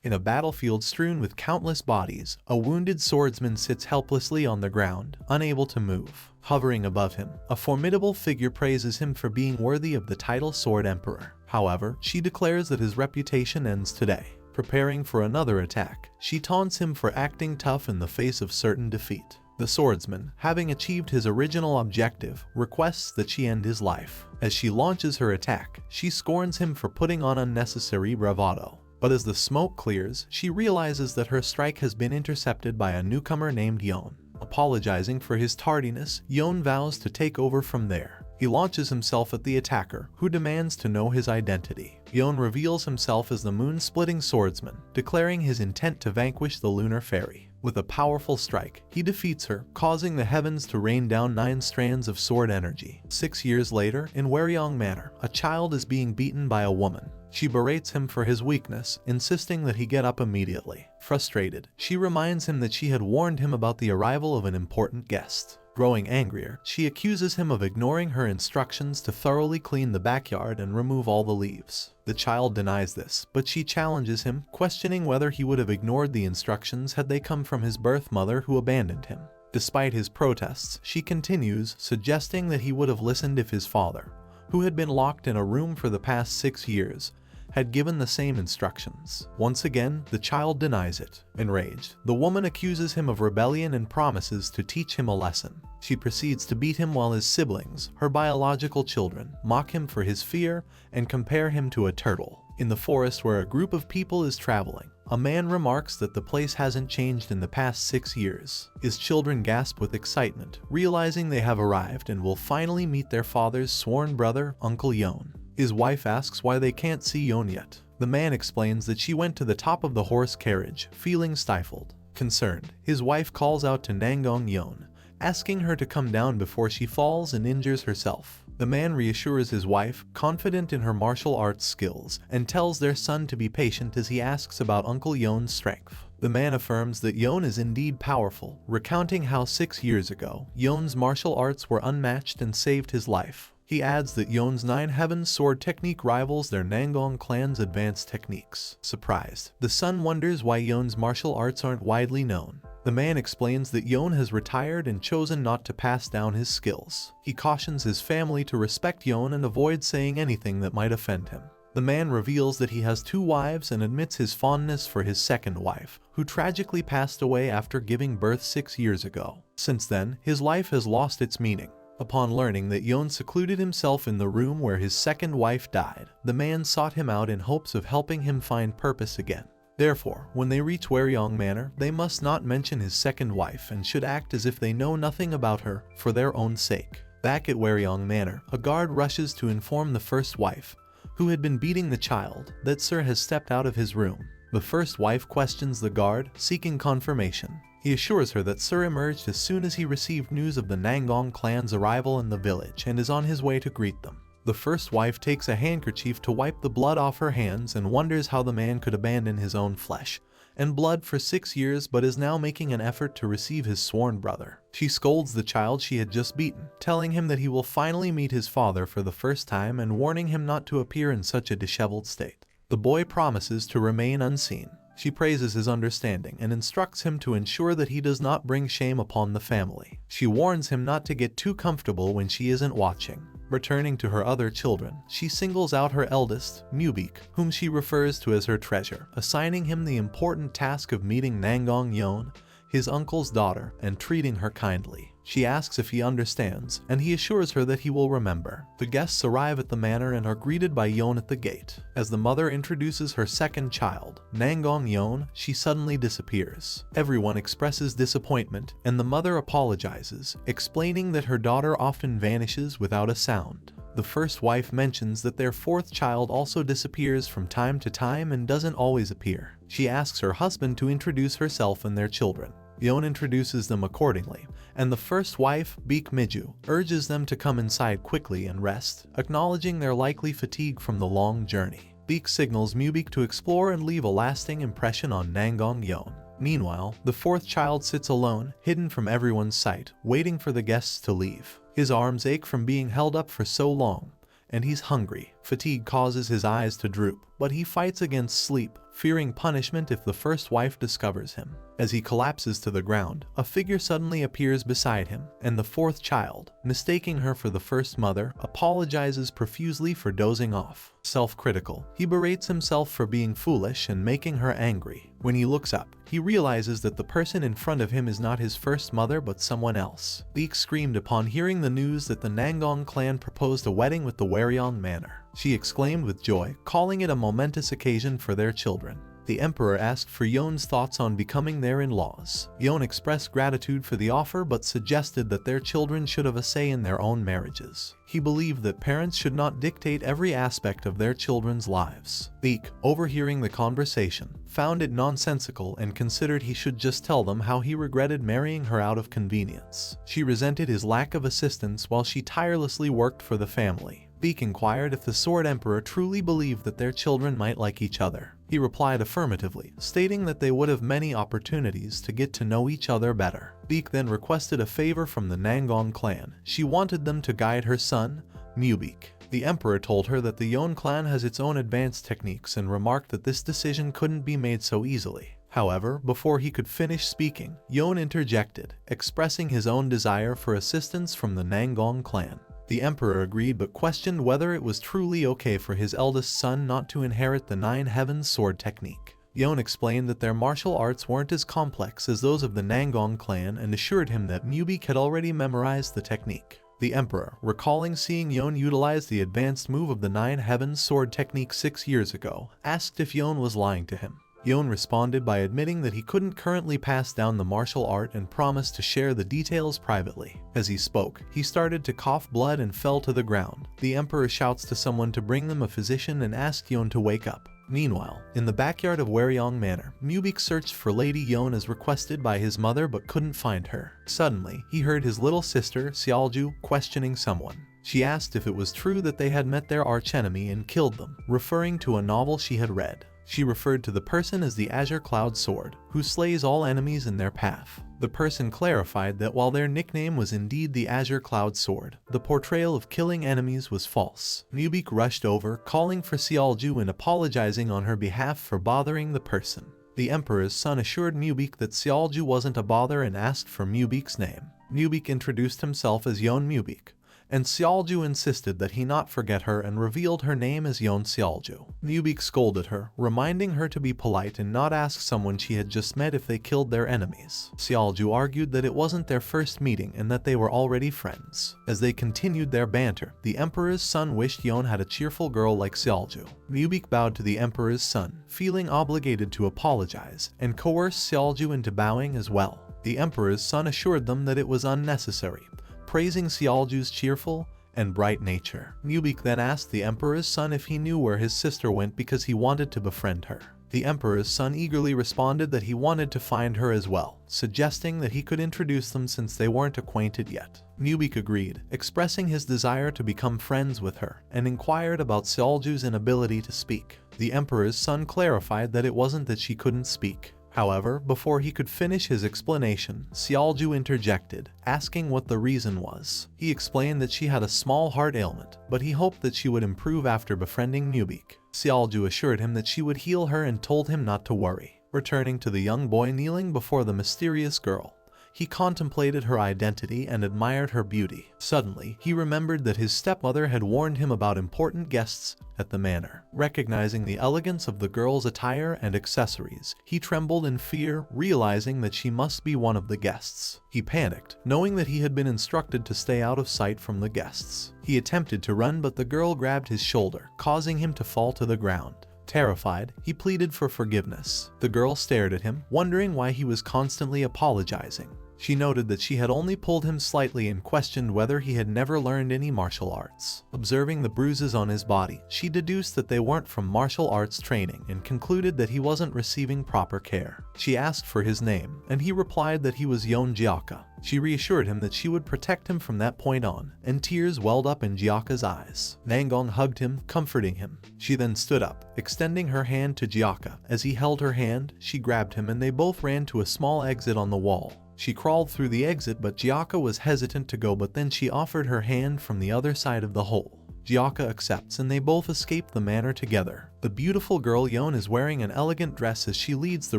In a battlefield strewn with countless bodies, a wounded swordsman sits helplessly on the ground, unable to move. Hovering above him, a formidable figure praises him for being worthy of the title Sword Emperor. However, she declares that his reputation ends today. Preparing for another attack, she taunts him for acting tough in the face of certain defeat. The swordsman, having achieved his original objective, requests that she end his life. As she launches her attack, she scorns him for putting on unnecessary bravado. But as the smoke clears, she realizes that her strike has been intercepted by a newcomer named Yon. Apologizing for his tardiness, Yon vows to take over from there. He launches himself at the attacker, who demands to know his identity. Yon reveals himself as the moon-splitting swordsman, declaring his intent to vanquish the lunar fairy. With a powerful strike, he defeats her, causing the heavens to rain down 9 strands of sword energy. 6 years later, in Waryong Manor, a child is being beaten by a woman. She berates him for his weakness, insisting that he get up immediately. Frustrated, she reminds him that she had warned him about the arrival of an important guest. Growing angrier, she accuses him of ignoring her instructions to thoroughly clean the backyard and remove all the leaves. The child denies this, but she challenges him, questioning whether he would have ignored the instructions had they come from his birth mother who abandoned him. Despite his protests, she continues, suggesting that he would have listened if his father, who had been locked in a room for the past 6 years, had given the same instructions. Once again, the child denies it. Enraged, the woman accuses him of rebellion and promises to teach him a lesson. She proceeds to beat him while his siblings, her biological children, mock him for his fear and compare him to a turtle. In the forest where a group of people is traveling, a man remarks that the place hasn't changed in the past 6 years. His children gasp with excitement, realizing they have arrived and will finally meet their father's sworn brother, Uncle Yon. His wife asks why they can't see Yon yet. The man explains that she went to the top of the horse carriage, feeling stifled. Concerned, his wife calls out to Nangong Yon, asking her to come down before she falls and injures herself. The man reassures his wife, confident in her martial arts skills, and tells their son to be patient as he asks about Uncle Yon's strength. The man affirms that Yon is indeed powerful, recounting how 6 years ago, Yon's martial arts were unmatched and saved his life. He adds that Yon's 9 Heavens sword technique rivals their Nangong clan's advanced techniques. Surprised, the son wonders why Yon's martial arts aren't widely known. The man explains that Yon has retired and chosen not to pass down his skills. He cautions his family to respect Yon and avoid saying anything that might offend him. The man reveals that he has 2 wives and admits his fondness for his second wife, who tragically passed away after giving birth 6 years ago. Since then, his life has lost its meaning. Upon learning that Yon secluded himself in the room where his second wife died, the man sought him out in hopes of helping him find purpose again. Therefore, when they reach Waryong Manor, they must not mention his second wife and should act as if they know nothing about her, for their own sake. Back at Waryong Manor, a guard rushes to inform the first wife, who had been beating the child, that Sir has stepped out of his room. The first wife questions the guard, seeking confirmation. He assures her that Sir emerged as soon as he received news of the Nangong clan's arrival in the village and is on his way to greet them. The first wife takes a handkerchief to wipe the blood off her hands and wonders how the man could abandon his own flesh and blood for 6 years but is now making an effort to receive his sworn brother. She scolds the child she had just beaten, telling him that he will finally meet his father for the first time and warning him not to appear in such a disheveled state. The boy promises to remain unseen. She praises his understanding and instructs him to ensure that he does not bring shame upon the family. She warns him not to get too comfortable when she isn't watching. Returning to her other children, she singles out her eldest, Mubik, whom she refers to as her treasure, assigning him the important task of meeting Nangong Yon, his uncle's daughter, and treating her kindly. She asks if he understands, and he assures her that he will remember. The guests arrive at the manor and are greeted by Yon at the gate. As the mother introduces her second child, Nangong Yon, she suddenly disappears. Everyone expresses disappointment, and the mother apologizes, explaining that her daughter often vanishes without a sound. The first wife mentions that their fourth child also disappears from time to time and doesn't always appear. She asks her husband to introduce herself and their children. Yon introduces them accordingly, and the first wife, Beek Miju, urges them to come inside quickly and rest, acknowledging their likely fatigue from the long journey. Beek signals Mubik to explore and leave a lasting impression on Nangong Yon. Meanwhile, the fourth child sits alone, hidden from everyone's sight, waiting for the guests to leave. His arms ache from being held up for so long, and he's hungry. Fatigue causes his eyes to droop, but he fights against sleep, fearing punishment if the first wife discovers him. As he collapses to the ground, a figure suddenly appears beside him, and the fourth child, mistaking her for the first mother, apologizes profusely for dozing off. Self-critical, he berates himself for being foolish and making her angry. When he looks up, he realizes that the person in front of him is not his first mother but someone else. Beek screamed upon hearing the news that the Nangong clan proposed a wedding with the Waryong manor. She exclaimed with joy, calling it a momentous occasion for their children. The emperor asked for Yeon's thoughts on becoming their in-laws. Yeon expressed gratitude for the offer but suggested that their children should have a say in their own marriages. He believed that parents should not dictate every aspect of their children's lives. Beek, overhearing the conversation, found it nonsensical and considered he should just tell them how he regretted marrying her out of convenience. She resented his lack of assistance while she tirelessly worked for the family. Beek inquired if the Sword Emperor truly believed that their children might like each other. He replied affirmatively, stating that they would have many opportunities to get to know each other better. Beek then requested a favor from the Nangong clan. She wanted them to guide her son, Mubeek. The emperor told her that the Yeon clan has its own advanced techniques and remarked that this decision couldn't be made so easily. However, before he could finish speaking, Yeon interjected, expressing his own desire for assistance from the Nangong clan. The emperor agreed but questioned whether it was truly okay for his eldest son not to inherit the Nine Heavens sword technique. Yeon explained that their martial arts weren't as complex as those of the Nangong clan and assured him that Mubeek had already memorized the technique. The emperor, recalling seeing Yeon utilize the advanced move of the Nine Heavens sword technique 6 years ago, asked if Yeon was lying to him. Yeon responded by admitting that he couldn't currently pass down the martial art and promised to share the details privately. As he spoke, he started to cough blood and fell to the ground. The emperor shouts to someone to bring them a physician and asks Yeon to wake up. Meanwhile, in the backyard of Waryong Manor, Mubeek searched for Lady Yeon as requested by his mother but couldn't find her. Suddenly, he heard his little sister, Seolju, questioning someone. She asked if it was true that they had met their archenemy and killed them, referring to a novel she had read. She referred to the person as the Azure Cloud Sword, who slays all enemies in their path. The person clarified that while their nickname was indeed the Azure Cloud Sword, the portrayal of killing enemies was false. Mubeek rushed over, calling for Seolju and apologizing on her behalf for bothering the person. The emperor's son assured Mubeek that Seolju wasn't a bother and asked for Mubeek's name. Mubeek introduced himself as Yeon Mubeek, and Seolju insisted that he not forget her and revealed her name as Yeon Seolju. Mubeek scolded her, reminding her to be polite and not ask someone she had just met if they killed their enemies. Seolju argued that it wasn't their first meeting and that they were already friends. As they continued their banter, the emperor's son wished Yeon had a cheerful girl like Seolju. Mubeek bowed to the emperor's son, feeling obligated to apologize, and coerced Seolju into bowing as well. The emperor's son assured them that it was unnecessary, praising Seolju's cheerful and bright nature. Mubeek then asked the emperor's son if he knew where his sister went because he wanted to befriend her. The emperor's son eagerly responded that he wanted to find her as well, suggesting that he could introduce them since they weren't acquainted yet. Mubeek agreed, expressing his desire to become friends with her, and inquired about Seolju's inability to speak. The emperor's son clarified that it wasn't that she couldn't speak. However, before he could finish his explanation, Seolju interjected, asking what the reason was. He explained that she had a small heart ailment, but he hoped that she would improve after befriending Mubeek. Seolju assured him that she would heal her and told him not to worry. Returning to the young boy kneeling before the mysterious girl, he contemplated her identity and admired her beauty. Suddenly, he remembered that his stepmother had warned him about important guests at the manor. Recognizing the elegance of the girl's attire and accessories, he trembled in fear, realizing that she must be one of the guests. He panicked, knowing that he had been instructed to stay out of sight from the guests. He attempted to run, but the girl grabbed his shoulder, causing him to fall to the ground. Terrified, he pleaded for forgiveness. The girl stared at him, wondering why he was constantly apologizing. She noted that she had only pulled him slightly and questioned whether he had never learned any martial arts. Observing the bruises on his body, she deduced that they weren't from martial arts training and concluded that he wasn't receiving proper care. She asked for his name, and he replied that he was Yeon Jiaka. She reassured him that she would protect him from that point on, and tears welled up in Jiaka's eyes. Nangong hugged him, comforting him. She then stood up, extending her hand to Jiaka. As he held her hand, she grabbed him and they both ran to a small exit on the wall. She crawled through the exit, but Jiaka was hesitant to go, but then she offered her hand from the other side of the hole. Gyaka accepts and they both escape the manor together. The beautiful girl Yeon is wearing an elegant dress as she leads the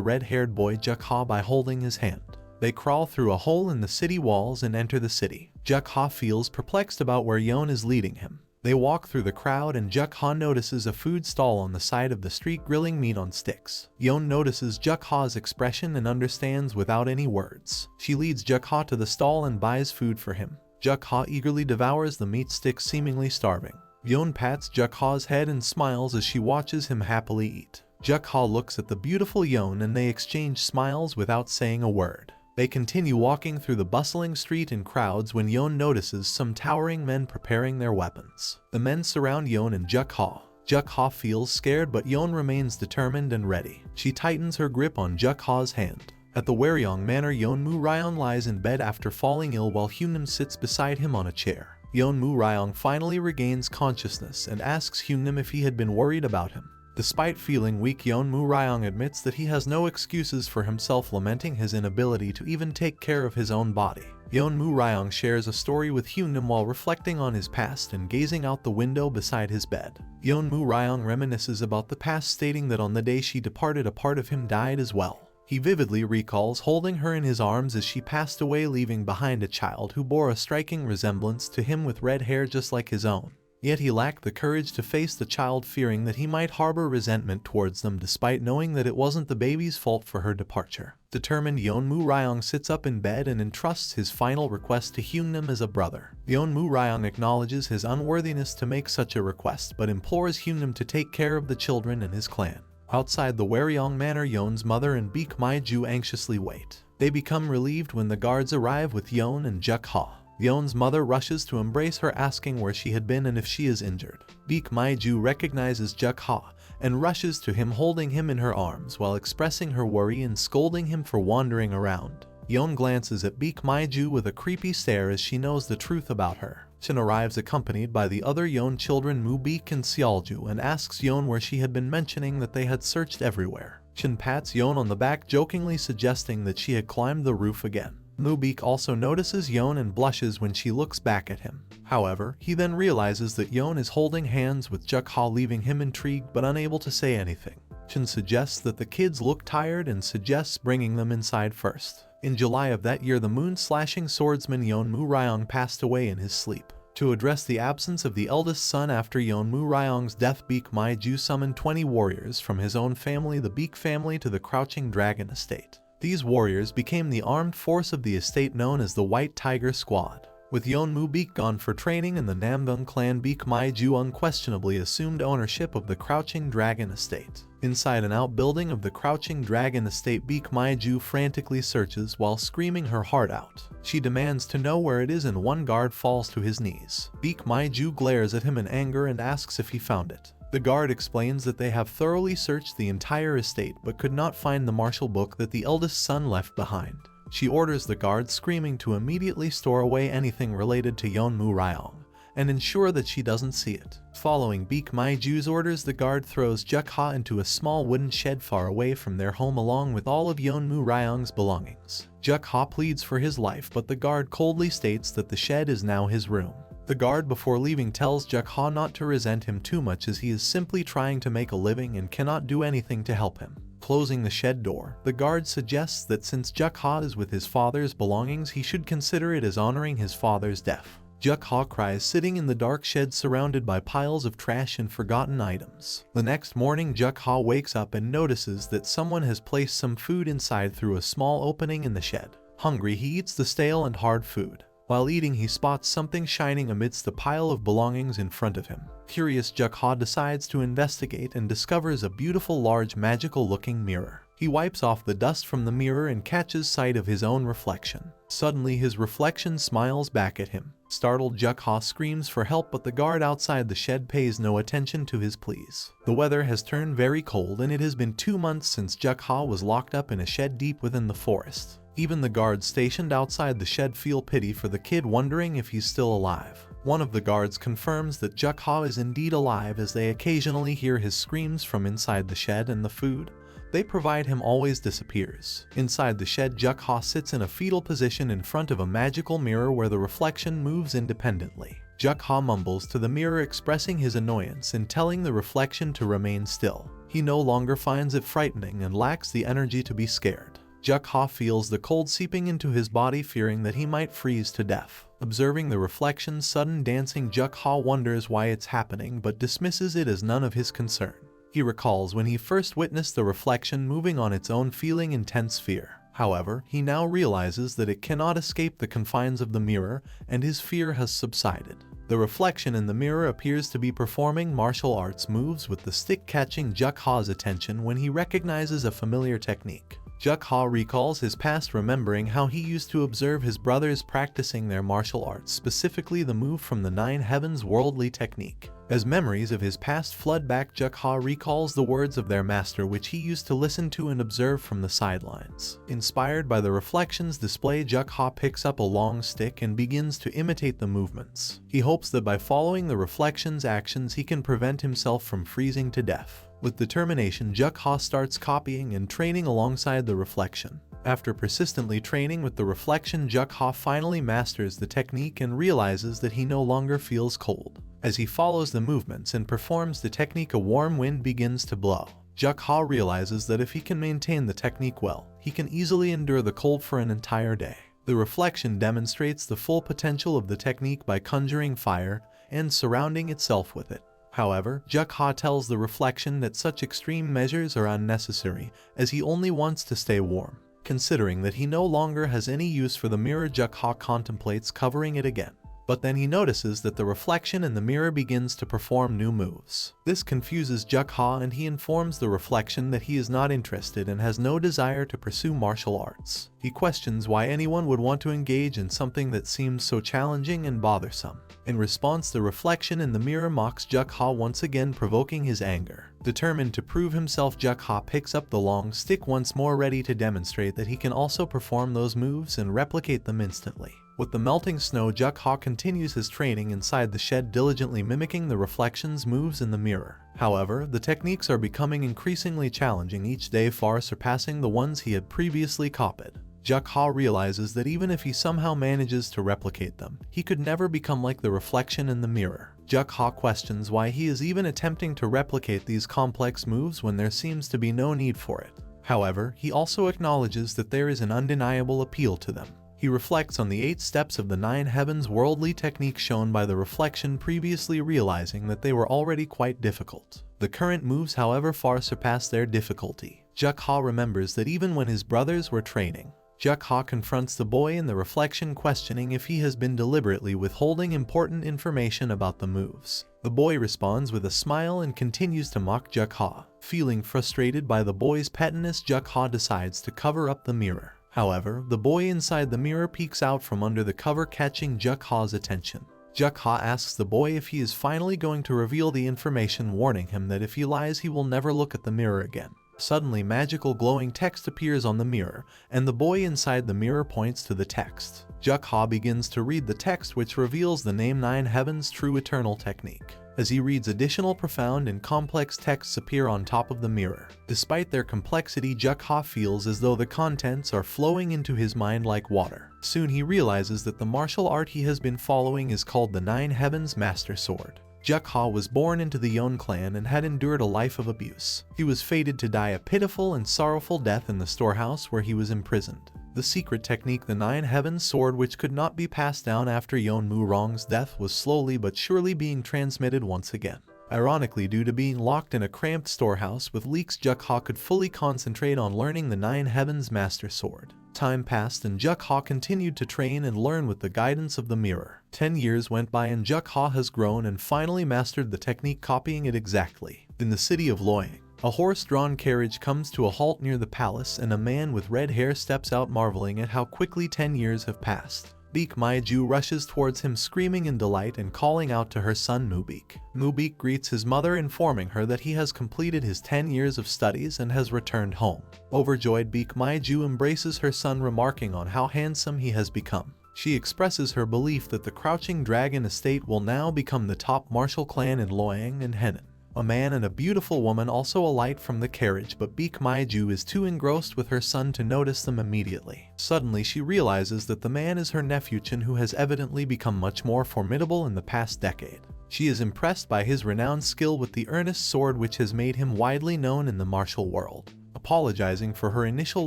red-haired boy Jukha by holding his hand. They crawl through a hole in the city walls and enter the city. Jukha feels perplexed about where Yeon is leading him. They walk through the crowd and Jukha notices a food stall on the side of the street grilling meat on sticks. Yeon notices Jukha's expression and understands without any words. She leads Jukha to the stall and buys food for him. Jukha eagerly devours the meat sticks, seemingly starving. Yeon pats Jukha's head and smiles as she watches him happily eat. Jukha looks at the beautiful Yeon and they exchange smiles without saying a word. They continue walking through the bustling street in crowds when Yeon notices some towering men preparing their weapons. The men surround Yeon and Jukha. Jukha feels scared but Yeon remains determined and ready. She tightens her grip on Jukha's hand. At the Waryong Manor, Yeon Mu-ryong lies in bed after falling ill while Hyungnam sits beside him on a chair. Yeon Mu-ryong finally regains consciousness and asks Hyungnam if he had been worried about him. Despite feeling weak, Yeon Mu-ryong admits that he has no excuses for himself, lamenting his inability to even take care of his own body. Yeon Mu-ryong shares a story with Hyungnam while reflecting on his past and gazing out the window beside his bed. Yeon Mu-ryong reminisces about the past, stating that on the day she departed a part of him died as well. He vividly recalls holding her in his arms as she passed away, leaving behind a child who bore a striking resemblance to him with red hair just like his own. Yet he lacked the courage to face the child, fearing that he might harbor resentment towards them despite knowing that it wasn't the baby's fault for her departure. Determined, Yeon Mu-ryong sits up in bed and entrusts his final request to Hyungnam as a brother. Yeon Mu-ryong acknowledges his unworthiness to make such a request but implores Hyungnam to take care of the children and his clan. Outside the Waryong Manor, Yeon's mother and Baek Mi-ju anxiously wait. They become relieved when the guards arrive with Yeon and Jukha. Yeon's mother rushes to embrace her, asking where she had been and if she is injured. Baek Mi-ju recognizes Jukha and rushes to him, holding him in her arms while expressing her worry and scolding him for wandering around. Yeon glances at Baek Mi-ju with a creepy stare as she knows the truth about her. Chin arrives accompanied by the other Yeon children Mu-baek and Seolju and asks Yeon where she had been, mentioning that they had searched everywhere. Chin pats Yeon on the back, jokingly suggesting that she had climbed the roof again. Mu-baek also notices Yeon and blushes when she looks back at him. However, he then realizes that Yeon is holding hands with Jukha, leaving him intrigued but unable to say anything. Chin suggests that the kids look tired and suggests bringing them inside first. In July of that year, the moon-slashing swordsman Yeon Mu-ryong passed away in his sleep. To address the absence of the eldest son after Yeon Mu-ryong's death, Baek Mi-ju summoned 20 warriors from his own family, the Baek family, to the Crouching Dragon estate. These warriors became the armed force of the estate known as the White Tiger Squad. With Yeon Mu-baek gone for training in the Namdong clan, Baek Mi-ju unquestionably assumed ownership of the Crouching Dragon estate. Inside an outbuilding of the Crouching Dragon estate, Baek Mi-ju frantically searches while screaming her heart out. She demands to know where it is and one guard falls to his knees. Baek Mi-ju glares at him in anger and asks if he found it. The guard explains that they have thoroughly searched the entire estate but could not find the martial book that the eldest son left behind. She orders the guard, screaming to immediately store away anything related to Yeon Mu-ryong and ensure that she doesn't see it. Following Baek Mi-ju's orders, the guard throws Jukha into a small wooden shed far away from their home along with all of Yeon Mu-ryong's belongings. Jukha pleads for his life, but the guard coldly states that the shed is now his room. The guard, before leaving, tells Jukha not to resent him too much as he is simply trying to make a living and cannot do anything to help him. Closing the shed door, the guard suggests that since Jukha is with his father's belongings, he should consider it as honoring his father's death. Jukha cries, sitting in the dark shed surrounded by piles of trash and forgotten items. The next morning, Jukha wakes up and notices that someone has placed some food inside through a small opening in the shed. Hungry, he eats the stale and hard food. While eating, he spots something shining amidst the pile of belongings in front of him. Curious, Jukha decides to investigate and discovers a beautiful, large, magical-looking mirror. He wipes off the dust from the mirror and catches sight of his own reflection. Suddenly, his reflection smiles back at him. Startled, Jukha screams for help, but the guard outside the shed pays no attention to his pleas. The weather has turned very cold, and it has been 2 months since Jukha was locked up in a shed deep within the forest. Even the guards stationed outside the shed feel pity for the kid, wondering if he's still alive. One of the guards confirms that Jukha is indeed alive, as they occasionally hear his screams from inside the shed, and the food they provide him always disappears. Inside the shed, Jukha sits in a fetal position in front of a magical mirror where the reflection moves independently. Jukha mumbles to the mirror, expressing his annoyance and telling the reflection to remain still. He no longer finds it frightening and lacks the energy to be scared. Jukha feels the cold seeping into his body, fearing that he might freeze to death. Observing the reflection's sudden dancing, Jukha wonders why it's happening but dismisses it as none of his concern. He recalls when he first witnessed the reflection moving on its own, feeling intense fear. However, he now realizes that it cannot escape the confines of the mirror, and his fear has subsided. The reflection in the mirror appears to be performing martial arts moves, with the stick catching Jukha's attention when he recognizes a familiar technique. Jukha recalls his past, remembering how he used to observe his brothers practicing their martial arts, specifically the move from the Nine Heavens worldly technique. As memories of his past flood back, Jukha recalls the words of their master, which he used to listen to and observe from the sidelines. Inspired by the reflection's display, Jukha picks up a long stick and begins to imitate the movements. He hopes that by following the reflection's actions he can prevent himself from freezing to death. With determination, Jukha starts copying and training alongside the reflection. After persistently training with the reflection, Jukha finally masters the technique and realizes that he no longer feels cold. As he follows the movements and performs the technique, a warm wind begins to blow. Jukha realizes that if he can maintain the technique well, he can easily endure the cold for an entire day. The reflection demonstrates the full potential of the technique by conjuring fire and surrounding itself with it. However, Jukha tells the reflection that such extreme measures are unnecessary, as he only wants to stay warm. Considering that he no longer has any use for the mirror, Jukha contemplates covering it again. But then he notices that the reflection in the mirror begins to perform new moves. This confuses Jukha, and he informs the reflection that he is not interested and has no desire to pursue martial arts. He questions why anyone would want to engage in something that seems so challenging and bothersome. In response, the reflection in the mirror mocks Jukha, once again provoking his anger. Determined to prove himself, Jukha picks up the long stick once more, ready to demonstrate that he can also perform those moves and replicate them instantly. With the melting snow, Jukha continues his training inside the shed, diligently mimicking the reflection's moves in the mirror. However, the techniques are becoming increasingly challenging each day, far surpassing the ones he had previously copied. Jukha realizes that even if he somehow manages to replicate them, he could never become like the reflection in the mirror. Jukha questions why he is even attempting to replicate these complex moves when there seems to be no need for it. However, he also acknowledges that there is an undeniable appeal to them. He reflects on the 8 steps of the Nine Heavens worldly technique shown by the reflection, previously realizing that they were already quite difficult. The current moves, however, far surpass their difficulty. Jukha remembers that even when his brothers were training, Jukha confronts the boy in the reflection, questioning if he has been deliberately withholding important information about the moves. The boy responds with a smile and continues to mock Jukha. Feeling frustrated by the boy's pettiness, Jukha decides to cover up the mirror. However, the boy inside the mirror peeks out from under the cover, catching Jukha's attention. Jukha asks the boy if he is finally going to reveal the information, warning him that if he lies he will never look at the mirror again. Suddenly, magical glowing text appears on the mirror, and the boy inside the mirror points to the text. Jukha begins to read the text, which reveals the name Nine Heavens True Eternal Technique. As he reads, additional profound and complex texts appear on top of the mirror. Despite their complexity, Jukha feels as though the contents are flowing into his mind like water. Soon he realizes that the martial art he has been following is called the Nine Heavens Master Sword. Jukha was born into the Yon clan and had endured a life of abuse. He was fated to die a pitiful and sorrowful death in the storehouse where he was imprisoned. The secret technique, the Nine Heavens Sword, which could not be passed down after Yon Murong's death, was slowly but surely being transmitted once again. Ironically, due to being locked in a cramped storehouse with leaks, Jukha could fully concentrate on learning the Nine Heavens Master Sword. Time passed and Jukha continued to train and learn with the guidance of the mirror. 10 years went by and Jukha has grown and finally mastered the technique, copying it exactly. In the city of Loyang, a horse-drawn carriage comes to a halt near the palace, and a man with red hair steps out, marveling at how quickly 10 years have passed. Beek Maiju rushes towards him, screaming in delight and calling out to her son Mubik. Mubik greets his mother, informing her that he has completed his 10 years of studies and has returned home. Overjoyed, Beek Maiju embraces her son, remarking on how handsome he has become. She expresses her belief that the Crouching Dragon estate will now become the top martial clan in Loyang and Henan. A man and a beautiful woman also alight from the carriage, but Baek Mi-ju is too engrossed with her son to notice them immediately. Suddenly she realizes that the man is her nephew Chin, who has evidently become much more formidable in the past decade. She is impressed by his renowned skill with the earnest sword, which has made him widely known in the martial world. Apologizing for her initial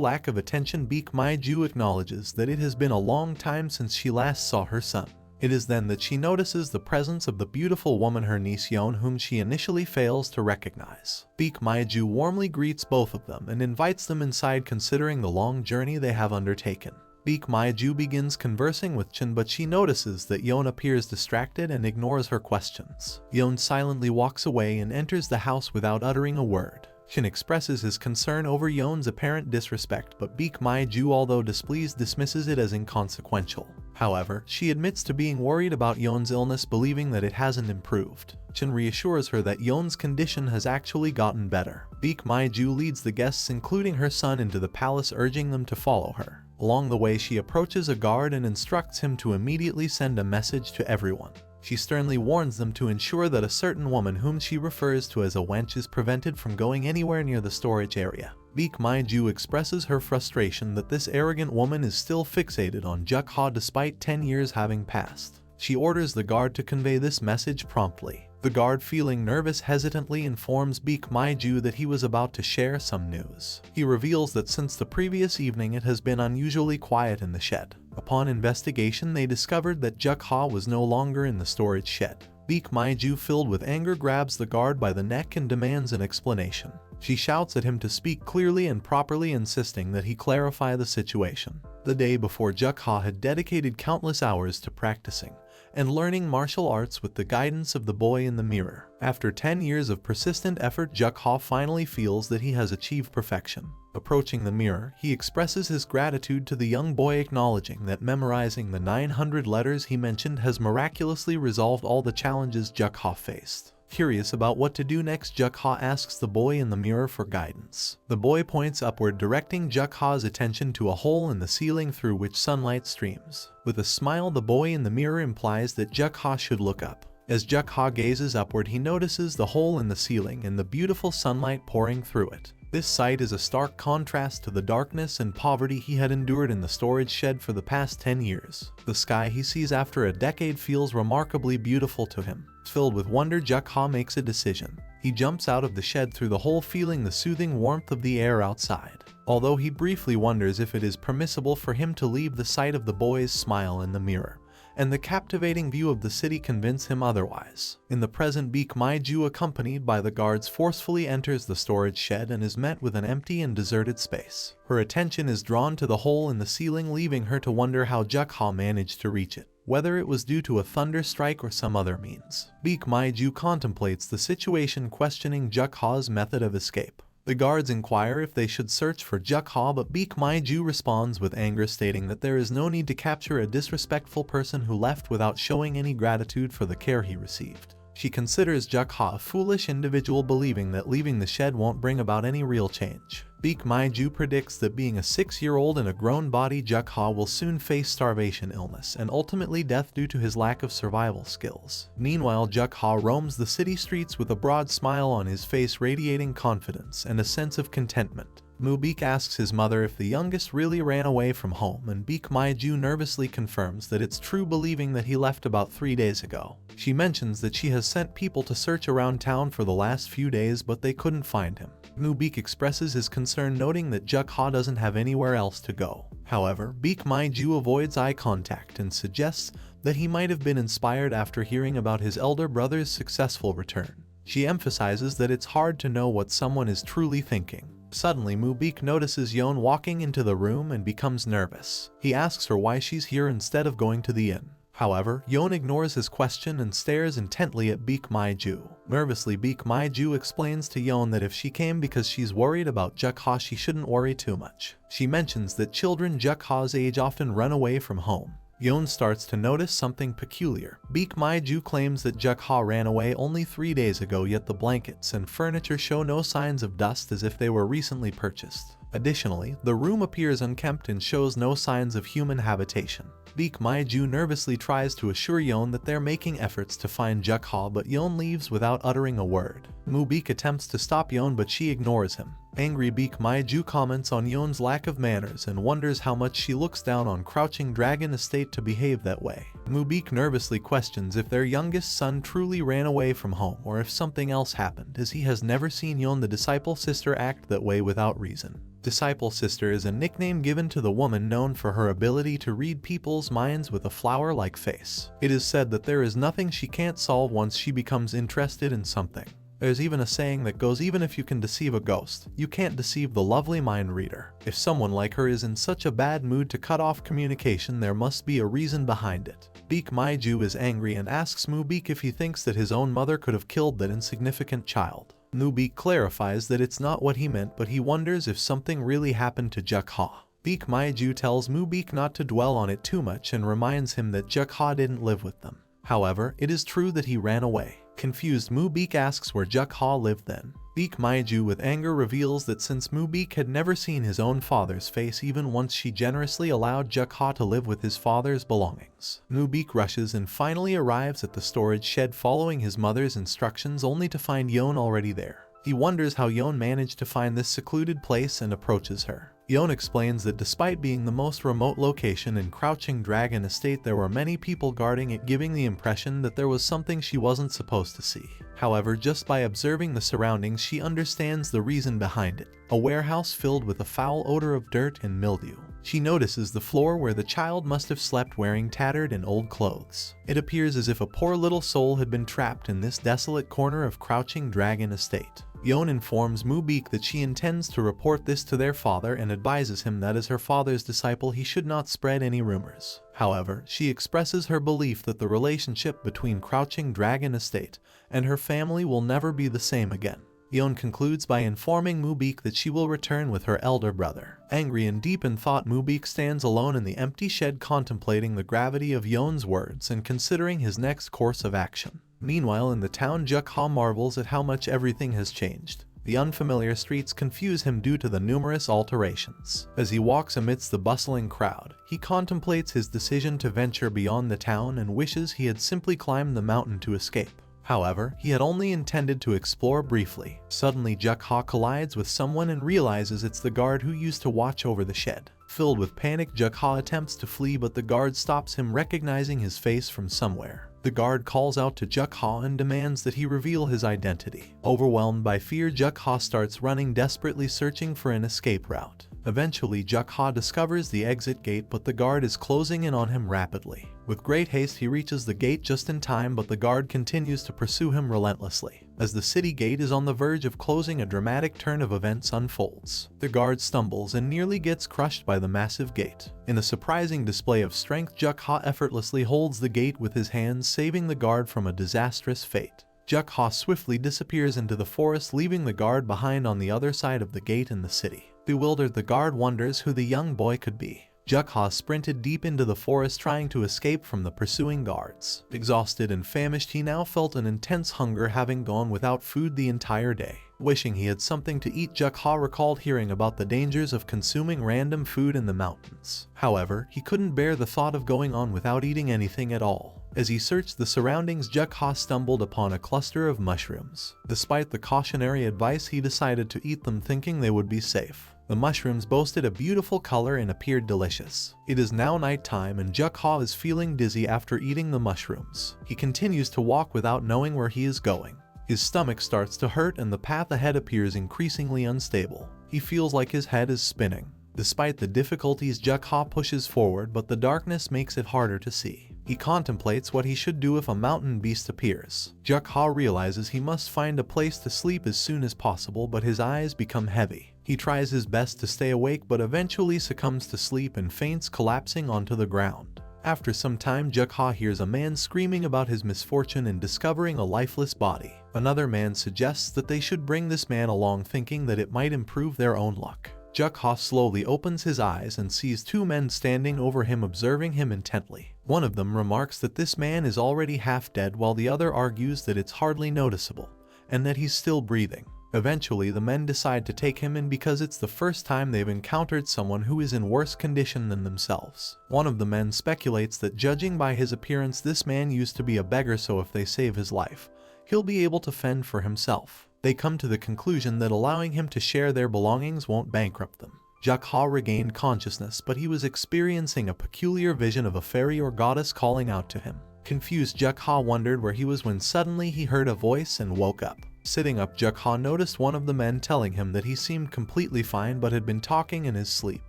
lack of attention, Baek Mi-ju acknowledges that it has been a long time since she last saw her son. It is then that she notices the presence of the beautiful woman, her niece Yeon, whom she initially fails to recognize. Baek Mi-ju warmly greets both of them and invites them inside, considering the long journey they have undertaken. Baek Mi-ju begins conversing with Chin, but she notices that Yeon appears distracted and ignores her questions. Yeon silently walks away and enters the house without uttering a word. Chin expresses his concern over Yeon's apparent disrespect, but Baek Mi-ju, although displeased, dismisses it as inconsequential. However, she admits to being worried about Yeon's illness, believing that it hasn't improved. Chin reassures her that Yeon's condition has actually gotten better. Baek Mi-ju leads the guests, including her son, into the palace, urging them to follow her. Along the way, she approaches a guard and instructs him to immediately send a message to everyone. She sternly warns them to ensure that a certain woman, whom she refers to as a wench, is prevented from going anywhere near the storage area. Baek Mi-ju expresses her frustration that this arrogant woman is still fixated on Juk-ha despite 10 years having passed. She orders the guard to convey this message promptly. The guard, feeling nervous, hesitantly informs Baek Mi-ju that he was about to share some news. He reveals that since the previous evening it has been unusually quiet in the shed. Upon investigation, they discovered that Juk-ha was no longer in the storage shed. Baek Mi-ju, filled with anger, grabs the guard by the neck and demands an explanation. She shouts at him to speak clearly and properly, insisting that he clarify the situation. The day before, Juk-ha had dedicated countless hours to practicing and learning martial arts with the guidance of the boy in the mirror. After 10 years of persistent effort, Juk-ha finally feels that he has achieved perfection. Approaching the mirror, he expresses his gratitude to the young boy, acknowledging that memorizing the 900 letters he mentioned has miraculously resolved all the challenges Juk-ha faced. Curious about what to do next, Juk-ha asks the boy in the mirror for guidance. The boy points upward, directing Juk-ha's attention to a hole in the ceiling through which sunlight streams. With a smile, the boy in the mirror implies that Juk-ha should look up. As Juk-ha gazes upward, he notices the hole in the ceiling and the beautiful sunlight pouring through it. This sight is a stark contrast to the darkness and poverty he had endured in the storage shed for the past 10 years. The sky he sees after a decade feels remarkably beautiful to him. Filled with wonder, Juk-ha makes a decision. He jumps out of the shed through the hole, feeling the soothing warmth of the air outside. Although he briefly wonders if it is permissible for him to leave, the sight of the boy's smile in the mirror and the captivating view of the city convince him otherwise. In the present, Baek Mi-ju, accompanied by the guards, forcefully enters the storage shed and is met with an empty and deserted space. Her attention is drawn to the hole in the ceiling, leaving her to wonder how Juk-ha managed to reach it, whether it was due to a thunder strike or some other means. Baek Mi-ju contemplates the situation, questioning Juk-ha's method of escape. The guards inquire if they should search for Juk-ha, but Baek Mi-ju responds with anger, stating that there is no need to capture a disrespectful person who left without showing any gratitude for the care he received. She considers Juk-ha a foolish individual, believing that leaving the shed won't bring about any real change. Baek Mi-ju predicts that being a 6-year-old in a grown body, Juk-ha will soon face starvation, illness, and ultimately death due to his lack of survival skills. Meanwhile, Juk-ha roams the city streets with a broad smile on his face, radiating confidence and a sense of contentment. Baek asks his mother if the youngest really ran away from home, and Baek Mi-ju nervously confirms that it's true, believing that he left about 3 days ago. She mentions that she has sent people to search around town for the last few days, but they couldn't find him. Baek expresses his concern, noting that Juk-ha doesn't have anywhere else to go. However, Baek Mi-ju avoids eye contact and suggests that he might have been inspired after hearing about his elder brother's successful return. She emphasizes that it's hard to know what someone is truly thinking. Suddenly, Baek notices Yeon walking into the room and becomes nervous. He asks her why she's here instead of going to the inn. However, Yeon ignores his question and stares intently at Baek Mi-ju. Nervously, Baek Mi-ju explains to Yeon that if she came because she's worried about Juk-ha, she shouldn't worry too much. She mentions that children Juk-ha's age often run away from home. Yeon starts to notice something peculiar. Baek Mi-ju claims that Juk-ha ran away only 3 days ago, yet the blankets and furniture show no signs of dust, as if they were recently purchased. Additionally, the room appears unkempt and shows no signs of human habitation. Baek Mi-ju nervously tries to assure Yeon that they're making efforts to find Juk-ha, but Yeon leaves without uttering a word. Baek attempts to stop Yeon, but she ignores him. Angry, Baek Mi-ju comments on Yeon's lack of manners and wonders how much she looks down on Crouching Dragon Estate to behave that way. Baek nervously questions if their youngest son truly ran away from home or if something else happened, as he has never seen Yeon the disciple sister act that way without reason. Disciple sister is a nickname given to the woman known for her ability to read people's minds with a flower-like face. It is said that there is nothing she can't solve once she becomes interested in something. There's even a saying that goes, even if you can deceive a ghost, you can't deceive the lovely mind reader. If someone like her is in such a bad mood to cut off communication, there must be a reason behind it. Baek Mi-ju is angry and asks Baek if he thinks that his own mother could have killed that insignificant child. Baek clarifies that it's not what he meant, but he wonders if something really happened to Juk-ha. Baek Mi-ju tells Baek not to dwell on it too much and reminds him that Juk-ha didn't live with them. However, it is true that he ran away. Confused, Baek asks where Juk-ha lived then. Baek Mi-ju with anger reveals that since Baek had never seen his own father's face even once, she generously allowed Juk-ha to live with his father's belongings. Baek rushes and finally arrives at the storage shed following his mother's instructions, only to find Yeon already there. He wonders how Yeon managed to find this secluded place and approaches her. Yeon explains that despite being the most remote location in Crouching Dragon Estate, there were many people guarding it, giving the impression that there was something she wasn't supposed to see. However, just by observing the surroundings, she understands the reason behind it: a warehouse filled with a foul odor of dirt and mildew. She notices the floor where the child must have slept, wearing tattered and old clothes. It appears as if a poor little soul had been trapped in this desolate corner of Crouching Dragon Estate. Yeon informs Baek that she intends to report this to their father and advises him that as her father's disciple he should not spread any rumors. However, she expresses her belief that the relationship between Crouching Dragon Estate and her family will never be the same again. Yeon concludes by informing Baek that she will return with her elder brother. Angry and deep in thought, Baek stands alone in the empty shed, contemplating the gravity of Yeon's words and considering his next course of action. Meanwhile, in the town, Juk-ha marvels at how much everything has changed. The unfamiliar streets confuse him due to the numerous alterations. As he walks amidst the bustling crowd, he contemplates his decision to venture beyond the town and wishes he had simply climbed the mountain to escape. However, he had only intended to explore briefly. Suddenly, Juk-ha collides with someone and realizes it's the guard who used to watch over the shed. Filled with panic, Juk-ha attempts to flee, but the guard stops him, recognizing his face from somewhere. The guard calls out to Juk-ha and demands that he reveal his identity. Overwhelmed by fear, Juk-ha starts running, desperately searching for an escape route. Eventually, Juk-ha discovers the exit gate, but the guard is closing in on him rapidly. With great haste, he reaches the gate just in time, but the guard continues to pursue him relentlessly. As the city gate is on the verge of closing, a dramatic turn of events unfolds. The guard stumbles and nearly gets crushed by the massive gate. In a surprising display of strength, Juk-ha effortlessly holds the gate with his hands, saving the guard from a disastrous fate. Juk-ha swiftly disappears into the forest, leaving the guard behind on the other side of the gate in the city. Bewildered, the guard wonders who the young boy could be. Juk-ha sprinted deep into the forest, trying to escape from the pursuing guards. Exhausted and famished, he now felt an intense hunger, having gone without food the entire day. Wishing he had something to eat, Juk-ha recalled hearing about the dangers of consuming random food in the mountains. However, he couldn't bear the thought of going on without eating anything at all. As he searched the surroundings, Juk-ha stumbled upon a cluster of mushrooms. Despite the cautionary advice, he decided to eat them, thinking they would be safe. The mushrooms boasted a beautiful color and appeared delicious. It is now nighttime and Juk-ha is feeling dizzy after eating the mushrooms. He continues to walk without knowing where he is going. His stomach starts to hurt and the path ahead appears increasingly unstable. He feels like his head is spinning. Despite the difficulties, Juk-ha pushes forward, but the darkness makes it harder to see. He contemplates what he should do if a mountain beast appears. Juk-ha realizes he must find a place to sleep as soon as possible, but his eyes become heavy. He tries his best to stay awake, but eventually succumbs to sleep and faints, collapsing onto the ground. After some time, Juk-ha hears a man screaming about his misfortune and discovering a lifeless body. Another man suggests that they should bring this man along, thinking that it might improve their own luck. Juk-ha slowly opens his eyes and sees two men standing over him, observing him intently. One of them remarks that this man is already half dead, while the other argues that it's hardly noticeable and that he's still breathing. Eventually, the men decide to take him in because it's the first time they've encountered someone who is in worse condition than themselves. One of the men speculates that judging by his appearance, this man used to be a beggar, so if they save his life, he'll be able to fend for himself. They come to the conclusion that allowing him to share their belongings won't bankrupt them. Jukha regained consciousness, but he was experiencing a peculiar vision of a fairy or goddess calling out to him. Confused, Jukha wondered where he was when suddenly he heard a voice and woke up. Sitting up, Jukha noticed one of the men telling him that he seemed completely fine but had been talking in his sleep.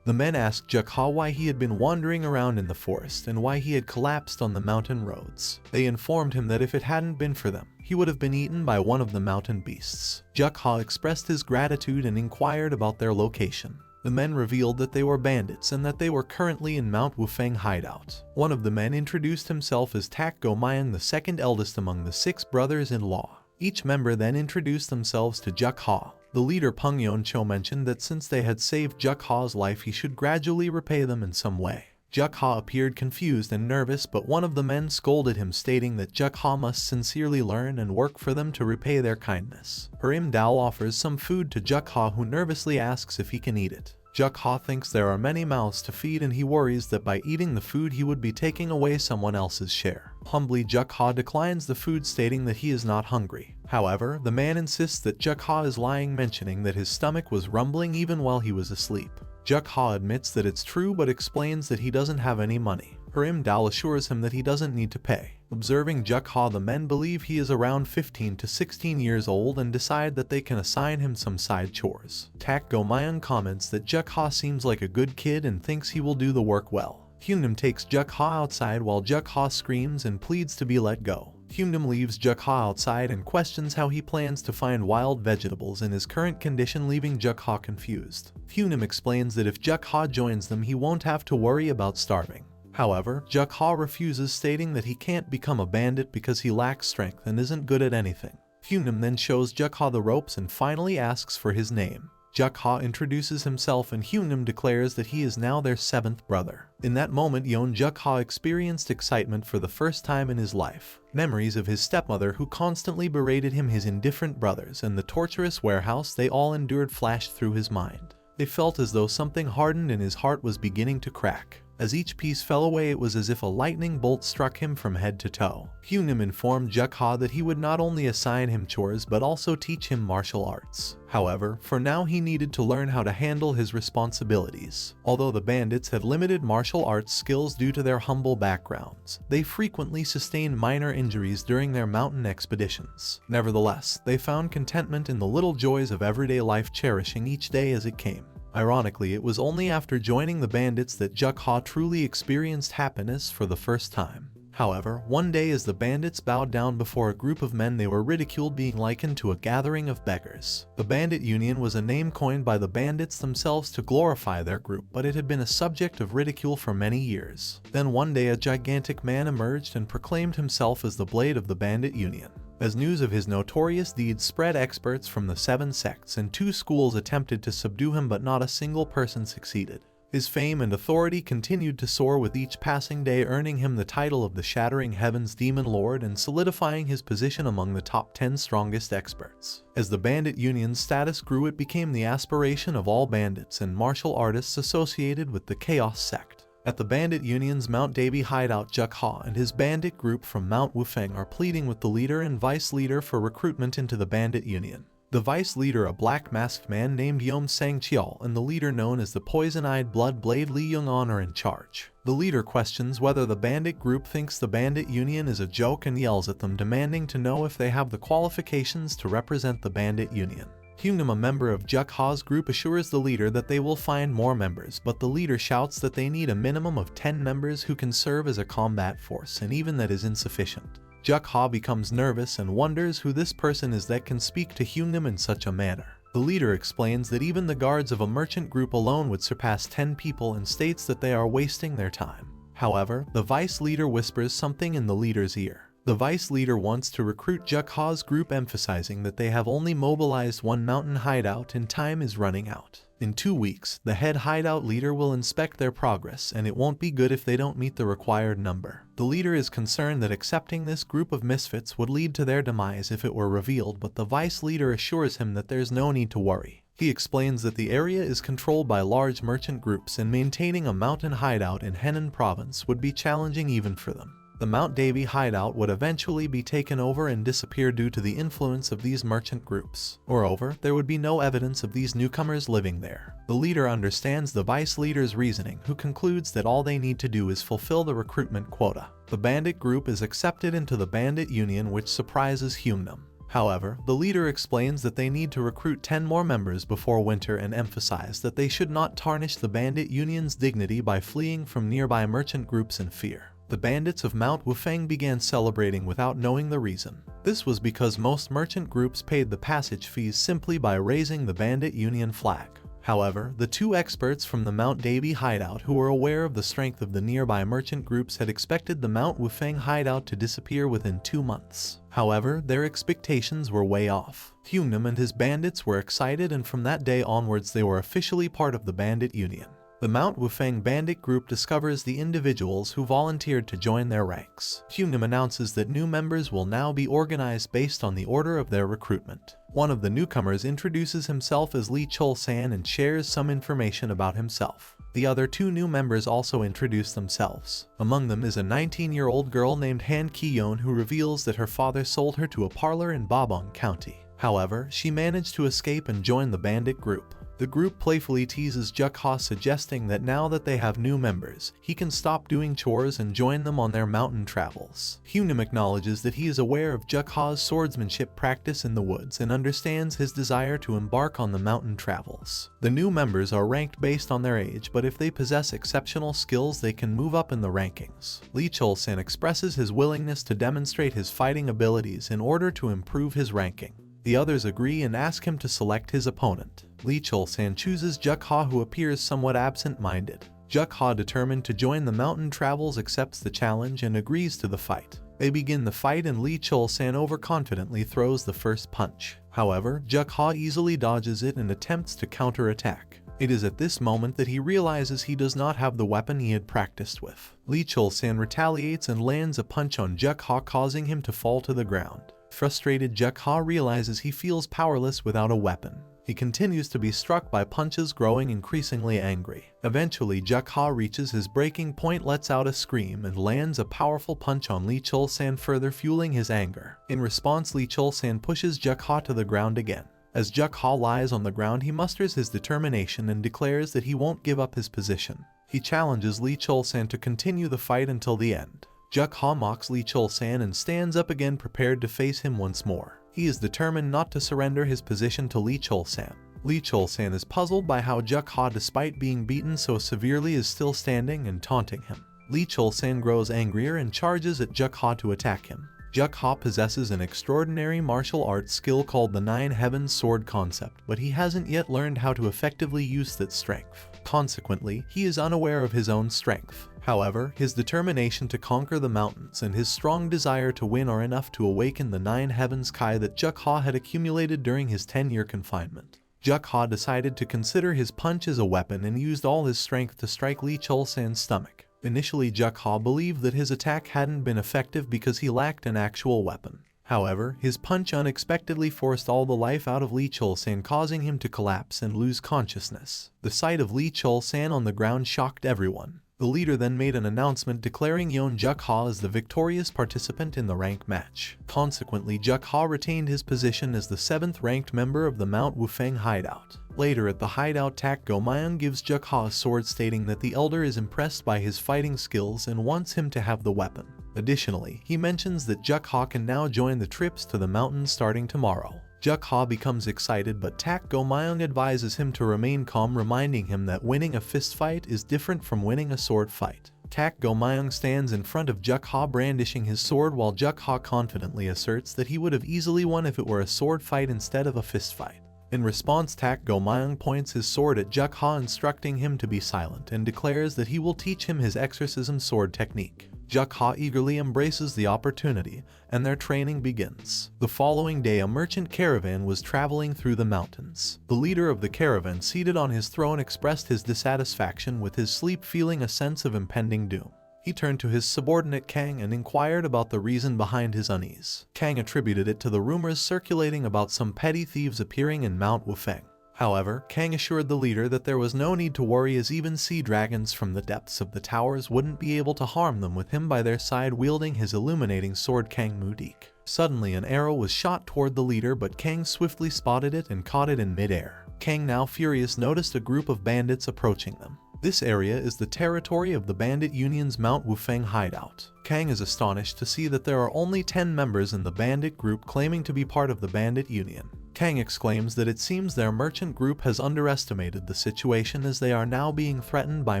The men asked Jukha why he had been wandering around in the forest and why he had collapsed on the mountain roads. They informed him that if it hadn't been for them, he would have been eaten by one of the mountain beasts. Jukha expressed his gratitude and inquired about their location. The men revealed that they were bandits and that they were currently in Mount Wufeng hideout. One of the men introduced himself as Tak Gomayang, the second eldest among the 6 brothers-in-law. Each member then introduced themselves to Jukha. The leader Peng Yoncho mentioned that since they had saved Jukha's life, he should gradually repay them in some way. Jukha appeared confused and nervous, but one of the men scolded him, stating that Jukha must sincerely learn and work for them to repay their kindness. Harim Dao offers some food to Jukha, who nervously asks if he can eat it. Jukha thinks there are many mouths to feed, and he worries that by eating the food he would be taking away someone else's share. Humbly, Jukha declines the food, stating that he is not hungry. However, the man insists that Jukha is lying, mentioning that his stomach was rumbling even while he was asleep. Jukha admits that it's true but explains that he doesn't have any money. Harim Dao assures him that he doesn't need to pay. Observing Jukha, the men believe he is around 15 to 16 years old and decide that they can assign him some side chores. Tak Gomayang comments that Jukha seems like a good kid and thinks he will do the work well. Hyunam takes Jukha outside while Jukha screams and pleads to be let go. Hyunam leaves Jukha outside and questions how he plans to find wild vegetables in his current condition, leaving Jukha confused. Hyunam explains that if Jukha joins them, he won't have to worry about starving. However, Jukha refuses, stating that he can't become a bandit because he lacks strength and isn't good at anything. Hyunam then shows Jukha the ropes and finally asks for his name. Jukha introduces himself and Hyunam declares that he is now their 7th brother. In that moment, Yeon Jukha experienced excitement for the first time in his life. Memories of his stepmother, who constantly berated him, his indifferent brothers, and the torturous warehouse they all endured flashed through his mind. They felt as though something hardened in his heart was beginning to crack. As each piece fell away, it was as if a lightning bolt struck him from head to toe. Hyunam informed Jukha that he would not only assign him chores but also teach him martial arts. However, for now he needed to learn how to handle his responsibilities. Although the bandits had limited martial arts skills due to their humble backgrounds, they frequently sustained minor injuries during their mountain expeditions. Nevertheless, they found contentment in the little joys of everyday life, cherishing each day as it came. Ironically, it was only after joining the bandits that Jukha truly experienced happiness for the first time. However, one day as the bandits bowed down before a group of men, they were ridiculed, being likened to a gathering of beggars. The Bandit Union was a name coined by the bandits themselves to glorify their group, but it had been a subject of ridicule for many years. Then one day a gigantic man emerged and proclaimed himself as the Blade of the Bandit Union. As news of his notorious deeds spread, experts from the 7 sects and 2 schools attempted to subdue him, but not a single person succeeded. His fame and authority continued to soar with each passing day, earning him the title of the Shattering Heavens Demon Lord and solidifying his position among the top 10 strongest experts. As the Bandit Union's status grew, it became the aspiration of all bandits and martial artists associated with the Chaos Sect. At the Bandit Union's Mount Dabi hideout, Jukha and his bandit group from Mount Wufeng are pleading with the leader and vice leader for recruitment into the Bandit Union. The vice leader, a black masked man named Yom Sang-cheol, and the leader known as the Poison-Eyed Blood Blade Lee Young-on are in charge. The leader questions whether the bandit group thinks the Bandit Union is a joke and yells at them, demanding to know if they have the qualifications to represent the Bandit Union. Hyunam, a member of Jukha's group, assures the leader that they will find more members, but the leader shouts that they need a minimum of 10 members who can serve as a combat force, and even that is insufficient. Jukha becomes nervous and wonders who this person is that can speak to Hyunam in such a manner. The leader explains that even the guards of a merchant group alone would surpass 10 people and states that they are wasting their time. However, the vice leader whispers something in the leader's ear. The vice leader wants to recruit Jukha's group, emphasizing that they have only mobilized 1 mountain hideout and time is running out. In 2 weeks, the head hideout leader will inspect their progress, and it won't be good if they don't meet the required number. The leader is concerned that accepting this group of misfits would lead to their demise if it were revealed, but the vice leader assures him that there's no need to worry. He explains that the area is controlled by large merchant groups and maintaining a mountain hideout in Henan province would be challenging even for them. The Mount Davy hideout would eventually be taken over and disappear due to the influence of these merchant groups. Moreover, there would be no evidence of these newcomers living there. The leader understands the vice leader's reasoning, who concludes that all they need to do is fulfill the recruitment quota. The bandit group is accepted into the bandit union, which surprises Humnum. However, the leader explains that they need to recruit 10 more members before winter and emphasize that they should not tarnish the bandit union's dignity by fleeing from nearby merchant groups in fear. The bandits of Mount Wufeng began celebrating without knowing the reason. This was because most merchant groups paid the passage fees simply by raising the bandit union flag. However, the 2 experts from the Mount Davy hideout who were aware of the strength of the nearby merchant groups had expected the Mount Wufeng hideout to disappear within 2 months. However, their expectations were way off. Humnum and his bandits were excited, and from that day onwards they were officially part of the bandit union. The Mount Wufeng bandit group discovers the individuals who volunteered to join their ranks. Humnum announces that new members will now be organized based on the order of their recruitment. One of the newcomers introduces himself as Li Chul-san and shares some information about himself. The other 2 new members also introduce themselves. Among them is a 19-year-old girl named Han Ki-yeon who reveals that her father sold her to a parlor in Babong County. However, she managed to escape and join the bandit group. The group playfully teases Juk-ha, suggesting that now that they have new members, he can stop doing chores and join them on their mountain travels. Humnum acknowledges that he is aware of Juk-ha's swordsmanship practice in the woods and understands his desire to embark on the mountain travels. The new members are ranked based on their age, but if they possess exceptional skills they can move up in the rankings. Li Chul-san expresses his willingness to demonstrate his fighting abilities in order to improve his ranking. The others agree and ask him to select his opponent. Li Chul-san chooses Juk-ha, who appears somewhat absent-minded. Juk-ha, determined to join the mountain travels, accepts the challenge and agrees to the fight. They begin the fight and Li Chul-san overconfidently throws the first punch. However, Juk-ha easily dodges it and attempts to counterattack. It is at this moment that he realizes he does not have the weapon he had practiced with. Li Chul-san retaliates and lands a punch on Juk-ha, causing him to fall to the ground. Frustrated, Juk-ha realizes he feels powerless without a weapon. He continues to be struck by punches, growing increasingly angry. Eventually, Juk-ha reaches his breaking point, lets out a scream, and lands a powerful punch on Li Chul-san, further fueling his anger. In response, Li Chul-san pushes Juk-ha to the ground again. As Juk-ha lies on the ground, he musters his determination and declares that he won't give up his position. He challenges Li Chul-san to continue the fight until the end. Juk-ha mocks Li Chul-san and stands up again, prepared to face him once more. He is determined not to surrender his position to Li Chul-san. Li Chul-san is puzzled by how Juk-ha, despite being beaten so severely, is still standing and taunting him. Li Chul-san grows angrier and charges at Juk-ha to attack him. Juk-ha possesses an extraordinary martial arts skill called the Nine Heavens Sword concept, but he hasn't yet learned how to effectively use that strength. Consequently, he is unaware of his own strength. However, his determination to conquer the mountains and his strong desire to win are enough to awaken the Nine Heavens Kai that Juk-ha had accumulated during his 10-year confinement. Juk-ha decided to consider his punch as a weapon and used all his strength to strike Li Chul-san's stomach. Initially, Juk-ha believed that his attack hadn't been effective because he lacked an actual weapon. However, his punch unexpectedly forced all the life out of Li Chul-san, causing him to collapse and lose consciousness. The sight of Li Chul-san on the ground shocked everyone. The leader then made an announcement declaring Yeon Juk-ha as the victorious participant in the rank match. Consequently, Juk-ha retained his position as the 7th ranked member of the Mount Wufeng hideout. Later at the hideout, Tak Go-myung gives Juk-ha a sword, stating that the elder is impressed by his fighting skills and wants him to have the weapon. Additionally, he mentions that Juk-ha can now join the trips to the mountains starting tomorrow. Juk-ha becomes excited, but Tak Go-myung advises him to remain calm, reminding him that winning a fist fight is different from winning a sword fight. Tak Go-myung stands in front of Juk-ha brandishing his sword, while Juk-ha confidently asserts that he would have easily won if it were a sword fight instead of a fist fight. In response, Tak Go-myung points his sword at Juk-ha, instructing him to be silent, and declares that he will teach him his exorcism sword technique. Jukha eagerly embraces the opportunity, and their training begins. The following day, a merchant caravan was traveling through the mountains. The leader of the caravan, seated on his throne, expressed his dissatisfaction with his sleep, feeling a sense of impending doom. He turned to his subordinate Kang and inquired about the reason behind his unease. Kang attributed it to the rumors circulating about some petty thieves appearing in Mount Wufeng. However, Kang assured the leader that there was no need to worry, as even sea dragons from the depths of the towers wouldn't be able to harm them, with him by their side wielding his illuminating sword Kang Mudik. Suddenly an arrow was shot toward the leader, but Kang swiftly spotted it and caught it in midair. Kang, now furious, noticed a group of bandits approaching them. This area is the territory of the Bandit Union's Mount Wufeng hideout. Kang is astonished to see that there are only 10 members in the bandit group claiming to be part of the Bandit Union. Kang exclaims that it seems their merchant group has underestimated the situation, as they are now being threatened by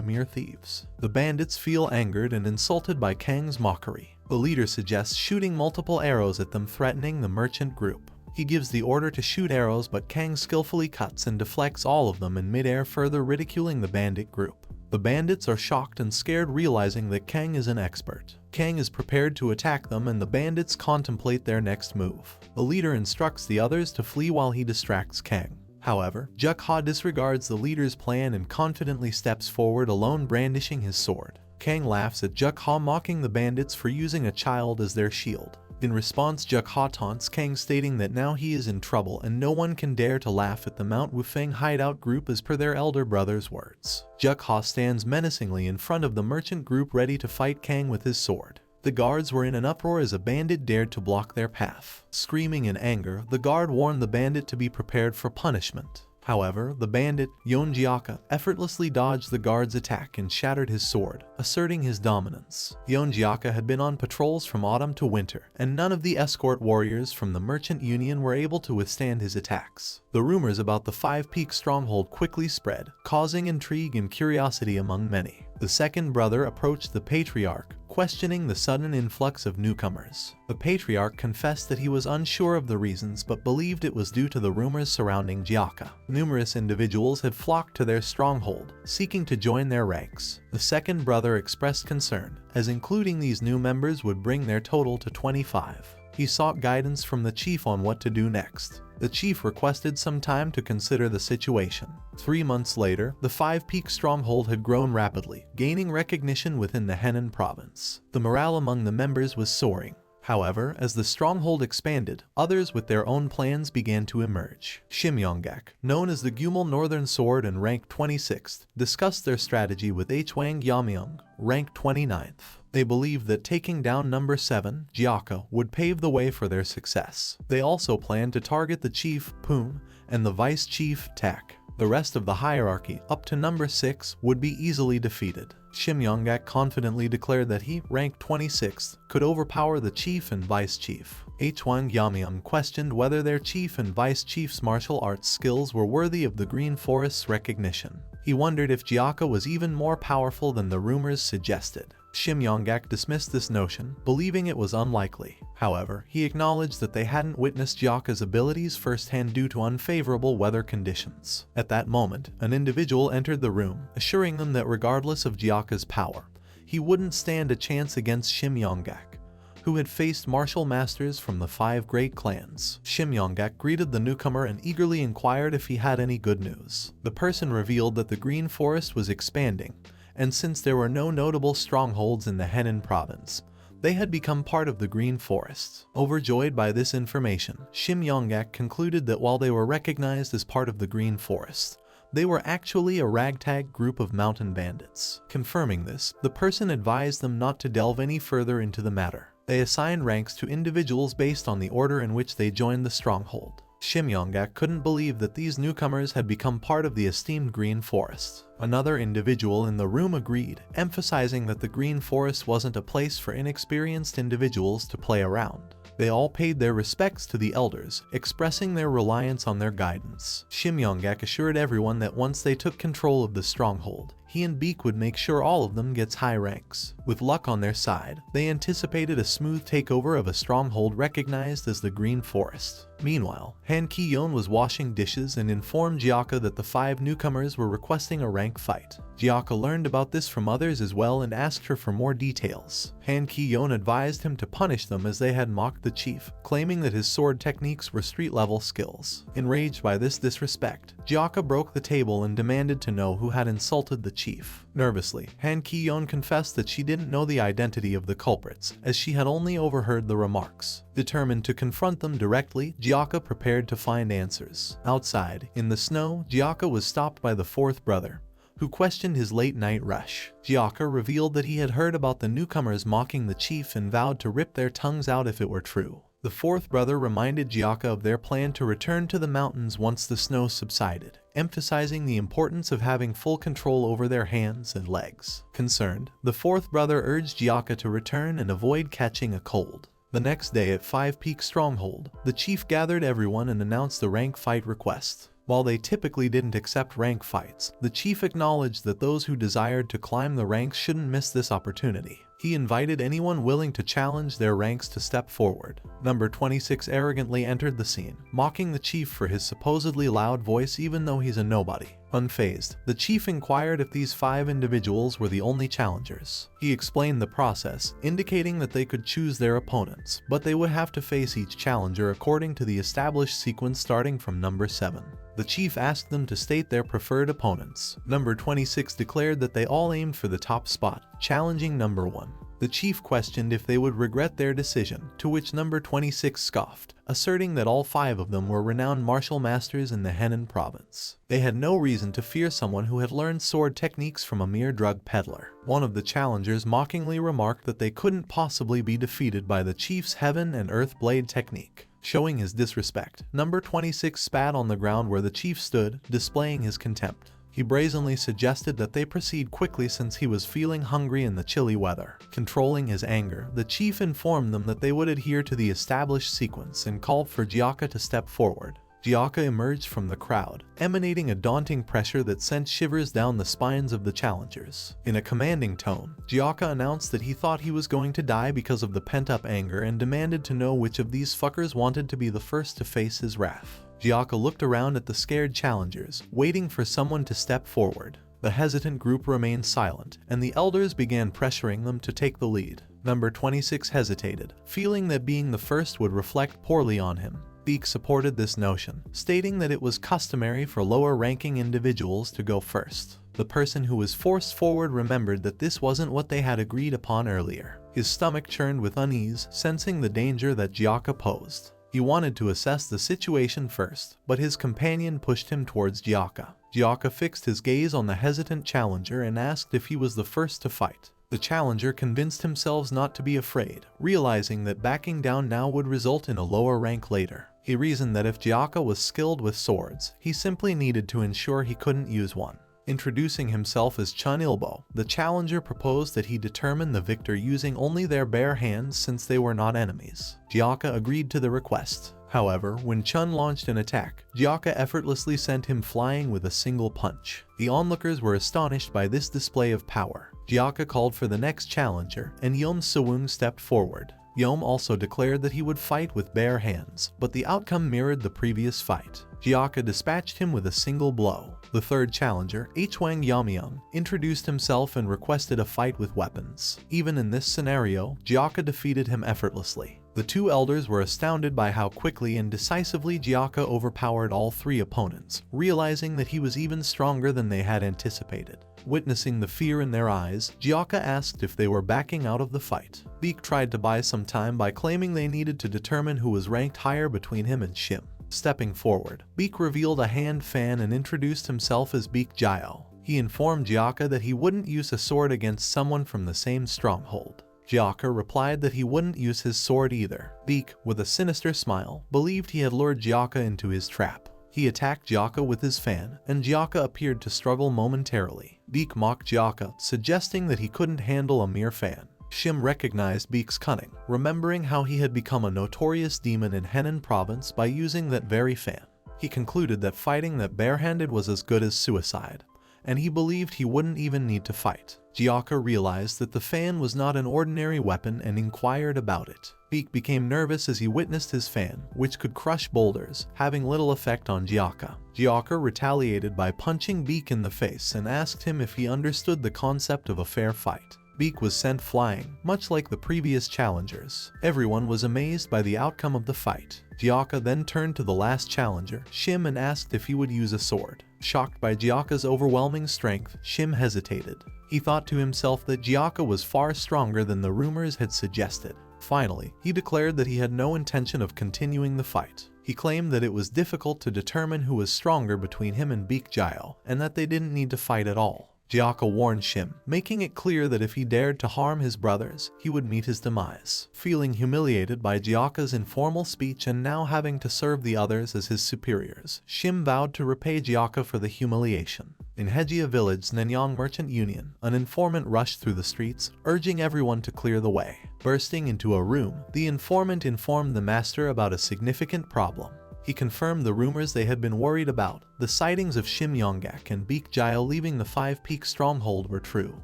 mere thieves. The bandits feel angered and insulted by Kang's mockery. The leader suggests shooting multiple arrows at them, threatening the merchant group. He gives the order to shoot arrows, but Kang skillfully cuts and deflects all of them in midair, further ridiculing the bandit group. The bandits are shocked and scared, realizing that Kang is an expert. Kang is prepared to attack them, and the bandits contemplate their next move. The leader instructs the others to flee while he distracts Kang. However, Jukha disregards the leader's plan and confidently steps forward alone, brandishing his sword. Kang laughs at Jukha, mocking the bandits for using a child as their shield. In response, Jukha taunts Kang, stating that now he is in trouble and no one can dare to laugh at the Mount Wufeng hideout group, as per their elder brother's words. Jukha stands menacingly in front of the merchant group, ready to fight Kang with his sword. The guards were in an uproar as a bandit dared to block their path. Screaming in anger, the guard warned the bandit to be prepared for punishment. However, the bandit, Yeonjiaka, effortlessly dodged the guard's attack and shattered his sword, asserting his dominance. Yeonjiaka had been on patrols from autumn to winter, and none of the escort warriors from the Merchant Union were able to withstand his attacks. The rumors about the Five Peak stronghold quickly spread, causing intrigue and curiosity among many. The second brother approached the patriarch, questioning the sudden influx of newcomers. The patriarch confessed that he was unsure of the reasons, but believed it was due to the rumors surrounding Jiaka. Numerous individuals had flocked to their stronghold, seeking to join their ranks. The second brother expressed concern, as including these new members would bring their total to 25. He sought guidance from the chief on what to do next. The chief requested some time to consider the situation. 3 months later, the Five Peak stronghold had grown rapidly, gaining recognition within the Henan province. The morale among the members was soaring. However, as the stronghold expanded, others with their own plans began to emerge. Shimyonggak, known as the Gumul Northern Sword and ranked 26th, discussed their strategy with Hwang Yamyong, ranked 29th. They believed that taking down number 7, Jiaka, would pave the way for their success. They also planned to target the chief, Poon, and the vice chief, Tak. The rest of the hierarchy, up to number 6, would be easily defeated. Shimyonggak confidently declared that he, ranked 26th, could overpower the chief and vice chief. Hwang Yamyong questioned whether their chief and vice chief's martial arts skills were worthy of the Green Forest's recognition. He wondered if Jiaka was even more powerful than the rumors suggested. Shimyonggak dismissed this notion, believing it was unlikely. However, he acknowledged that they hadn't witnessed Jiaka's abilities firsthand due to unfavorable weather conditions. At that moment, an individual entered the room, assuring them that regardless of Jiaka's power, he wouldn't stand a chance against Shimyonggak, who had faced martial masters from the 5 great clans. Shimyonggak greeted the newcomer and eagerly inquired if he had any good news. The person revealed that the Green Forest was expanding, and since there were no notable strongholds in the Henan province, they had become part of the Green Forest. Overjoyed by this information, Shimyonggak concluded that while they were recognized as part of the Green Forest, they were actually a ragtag group of mountain bandits. Confirming this, the person advised them not to delve any further into the matter. They assigned ranks to individuals based on the order in which they joined the stronghold. Shimyonggak couldn't believe that these newcomers had become part of the esteemed Green Forest. Another individual in the room agreed, emphasizing that the Green Forest wasn't a place for inexperienced individuals to play around. They all paid their respects to the elders, expressing their reliance on their guidance. Shimyonggak assured everyone that once they took control of the stronghold, he and Beak would make sure all of them gets high ranks. With luck on their side, they anticipated a smooth takeover of a stronghold recognized as the Green Forest. Meanwhile, Han Ki-yeon was washing dishes and informed Jiaka that the 5 newcomers were requesting a rank fight. Jiaka learned about this from others as well and asked her for more details. Han Ki-yeon advised him to punish them as they had mocked the chief, claiming that his sword techniques were street-level skills. Enraged by this disrespect, Jiaka broke the table and demanded to know who had insulted the chief. Nervously, Han Ki-yeon confessed that she didn't know the identity of the culprits, as she had only overheard the remarks. Determined to confront them directly, Jiaka prepared to find answers. Outside, in the snow, Jiaka was stopped by the 4th brother, who questioned his late-night rush. Jiaka revealed that he had heard about the newcomers mocking the chief and vowed to rip their tongues out if it were true. The 4th brother reminded Jiaka of their plan to return to the mountains once the snow subsided, emphasizing the importance of having full control over their hands and legs. Concerned, the 4th brother urged Jiaka to return and avoid catching a cold. The next day at 5 Peak Stronghold, the chief gathered everyone and announced the rank fight request. While they typically didn't accept rank fights, the chief acknowledged that those who desired to climb the ranks shouldn't miss this opportunity. He invited anyone willing to challenge their ranks to step forward. Number 26 arrogantly entered the scene, mocking the chief for his supposedly loud voice even though he's a nobody. Unfazed, the chief inquired if these 5 individuals were the only challengers. He explained the process, indicating that they could choose their opponents, but they would have to face each challenger according to the established sequence starting from number 7. The chief asked them to state their preferred opponents. Number 26 declared that they all aimed for the top spot, challenging number 1. The chief questioned if they would regret their decision, to which number 26 scoffed, asserting that all 5 of them were renowned martial masters in the Henan province. They had no reason to fear someone who had learned sword techniques from a mere drug peddler. One of the challengers mockingly remarked that they couldn't possibly be defeated by the chief's heaven and earth blade technique. Showing his disrespect, number 26 spat on the ground where the chief stood, displaying his contempt. He brazenly suggested that they proceed quickly since he was feeling hungry in the chilly weather. Controlling his anger, the chief informed them that they would adhere to the established sequence and called for Jiaka to step forward. Jiaka emerged from the crowd, emanating a daunting pressure that sent shivers down the spines of the challengers. In a commanding tone, Jiaka announced that he thought he was going to die because of the pent-up anger and demanded to know which of these fuckers wanted to be the first to face his wrath. Jiaka looked around at the scared challengers, waiting for someone to step forward. The hesitant group remained silent, and the elders began pressuring them to take the lead. Number 26 hesitated, feeling that being the first would reflect poorly on him. Beek supported this notion, stating that it was customary for lower-ranking individuals to go first. The person who was forced forward remembered that this wasn't what they had agreed upon earlier. His stomach churned with unease, sensing the danger that Jiaka posed. He wanted to assess the situation first, but his companion pushed him towards Jiaka. Jiaka fixed his gaze on the hesitant challenger and asked if he was the first to fight. The challenger convinced himself not to be afraid, realizing that backing down now would result in a lower rank later. He reasoned that if Jiaka was skilled with swords, he simply needed to ensure he couldn't use one. Introducing himself as Chun Ilbo, the challenger proposed that he determine the victor using only their bare hands since they were not enemies. Jiaka agreed to the request. However, when Chun launched an attack, Jiaka effortlessly sent him flying with a single punch. The onlookers were astonished by this display of power. Jiaka called for the next challenger, and Yeom Sewung stepped forward. Yeom also declared that he would fight with bare hands, but the outcome mirrored the previous fight. Jiaka dispatched him with a single blow. The third challenger, Hwang Yamyang, introduced himself and requested a fight with weapons. Even in this scenario, Jiaka defeated him effortlessly. The 2 elders were astounded by how quickly and decisively Jiaka overpowered all 3 opponents, realizing that he was even stronger than they had anticipated. Witnessing the fear in their eyes, Jiaka asked if they were backing out of the fight. Beek tried to buy some time by claiming they needed to determine who was ranked higher between him and Shim. Stepping forward, Beek revealed a hand fan and introduced himself as Beek Jio. He informed Jiaka that he wouldn't use a sword against someone from the same stronghold. Jiaka replied that he wouldn't use his sword either. Beek, with a sinister smile, believed he had lured Jiaka into his trap. He attacked Jiaka with his fan, and Jiaka appeared to struggle momentarily. Beek mocked Jiaka, suggesting that he couldn't handle a mere fan. Shim recognized Beek's cunning, remembering how he had become a notorious demon in Henan province by using that very fan. He concluded that fighting that barehanded was as good as suicide, and he believed he wouldn't even need to fight. Gyaka realized that the fan was not an ordinary weapon and inquired about it. Beak became nervous as he witnessed his fan, which could crush boulders, having little effect on Gyaka. Gyaka retaliated by punching Beak in the face and asked him if he understood the concept of a fair fight. Beak was sent flying, much like the previous challengers. Everyone was amazed by the outcome of the fight. Gyaka then turned to the last challenger, Shim, and asked if he would use a sword. Shocked by Gyaka's overwhelming strength, Shim hesitated. He thought to himself that Gyaka was far stronger than the rumors had suggested. Finally, he declared that he had no intention of continuing the fight. He claimed that it was difficult to determine who was stronger between him and Beak Gyal, and that they didn't need to fight at all. Gyaka warned Shim, making it clear that if he dared to harm his brothers, he would meet his demise. Feeling humiliated by Gyaka's informal speech and now having to serve the others as his superiors, Shim vowed to repay Gyaka for the humiliation. In Hejia Village's Nanyang Merchant Union, an informant rushed through the streets, urging everyone to clear the way. Bursting into a room, the informant informed the master about a significant problem. He confirmed the rumors they had been worried about. The sightings of Shim Yonggak and Beak Gyal leaving the Five-Peak stronghold were true.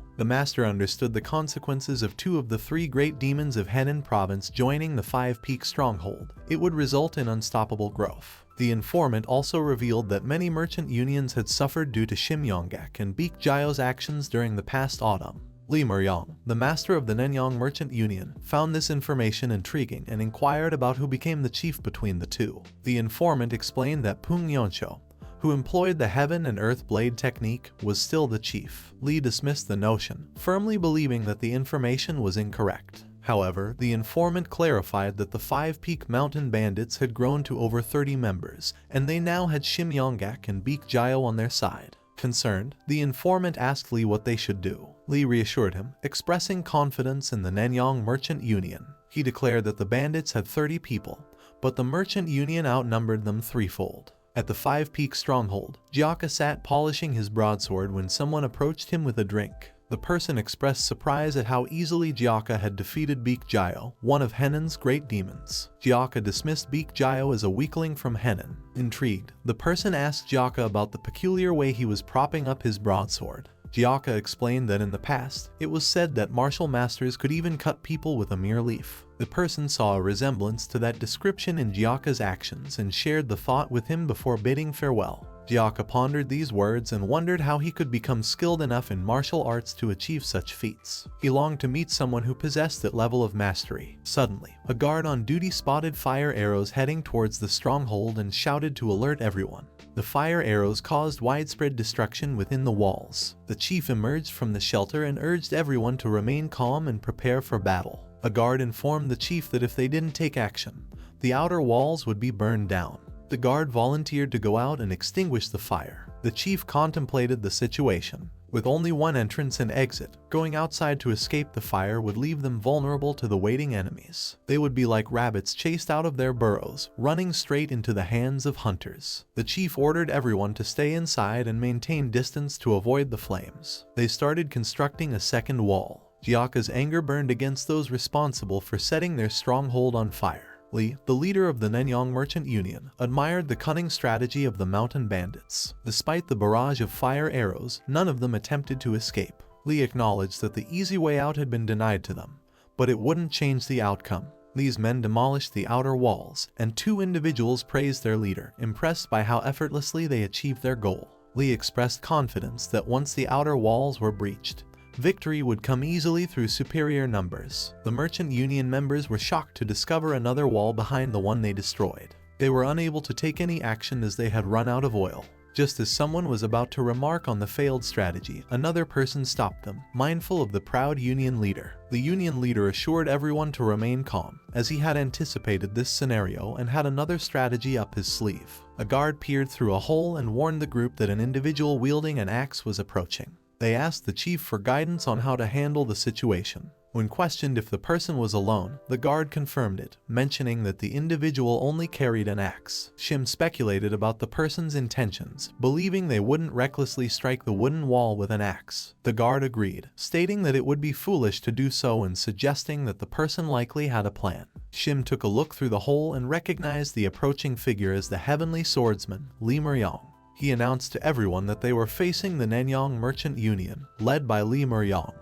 The master understood the consequences of 2 of the 3 great demons of Henan province joining the Five-Peak stronghold. It would result in unstoppable growth. The informant also revealed that many merchant unions had suffered due to Shim Yonggak and Beak Gyal's actions during the past autumn. Lee Muryong, the master of the Nanyang Merchant Union, found this information intriguing and inquired about who became the chief between the two. The informant explained that Pung Yoncho, who employed the heaven and earth blade technique, was still the chief. Lee dismissed the notion, firmly believing that the information was incorrect. However, the informant clarified that the Five-Peak Mountain Bandits had grown to over 30 members, and they now had Shim Yonggak and Beak Gyal on their side. Concerned, the informant asked Lee what they should do. Lee reassured him, expressing confidence in the Nanyang Merchant Union. He declared that the bandits had 30 people, but the Merchant Union outnumbered them threefold. At the Five-Peak stronghold, Gyaka sat polishing his broadsword when someone approached him with a drink. The person expressed surprise at how easily Gyaka had defeated Beak Gyal, one of Henan's great demons. Gyaka dismissed Beak Gyal as a weakling from Henan. Intrigued, the person asked Gyaka about the peculiar way he was propping up his broadsword. Gyaka explained that in the past, it was said that martial masters could even cut people with a mere leaf. The person saw a resemblance to that description in Gyaka's actions and shared the thought with him before bidding farewell. Gyaka pondered these words and wondered how he could become skilled enough in martial arts to achieve such feats. He longed to meet someone who possessed that level of mastery. Suddenly, a guard on duty spotted fire arrows heading towards the stronghold and shouted to alert everyone. The fire arrows caused widespread destruction within the walls. The chief emerged from the shelter and urged everyone to remain calm and prepare for battle. A guard informed the chief that if they didn't take action, the outer walls would be burned down. The guard volunteered to go out and extinguish the fire. The chief contemplated the situation. With only one entrance and exit, going outside to escape the fire would leave them vulnerable to the waiting enemies. They would be like rabbits chased out of their burrows, running straight into the hands of hunters. The chief ordered everyone to stay inside and maintain distance to avoid the flames. They started constructing a second wall. Gyaka's anger burned against those responsible for setting their stronghold on fire. Lee, the leader of the Nanyang Merchant Union, admired the cunning strategy of the mountain bandits. Despite the barrage of fire arrows, none of them attempted to escape. Lee acknowledged that the easy way out had been denied to them, but it wouldn't change the outcome. These men demolished the outer walls, and 2 individuals praised their leader, impressed by how effortlessly they achieved their goal. Lee expressed confidence that once the outer walls were breached, victory would come easily through superior numbers. The Merchant Union members were shocked to discover another wall behind the one they destroyed. They were unable to take any action as they had run out of oil. Just as someone was about to remark on the failed strategy, another person stopped them, mindful of the proud Union leader. The Union leader assured everyone to remain calm, as he had anticipated this scenario and had another strategy up his sleeve. A guard peered through a hole and warned the group that an individual wielding an axe was approaching. They asked the chief for guidance on how to handle the situation. When questioned if the person was alone, the guard confirmed it, mentioning that the individual only carried an axe. Shim speculated about the person's intentions, believing they wouldn't recklessly strike the wooden wall with an axe. The guard agreed, stating that it would be foolish to do so and suggesting that the person likely had a plan. Shim took a look through the hole and recognized the approaching figure as the heavenly swordsman, Lee Muryong. He announced to everyone that they were facing the Nanyang Merchant Union, led by Lee Muryong.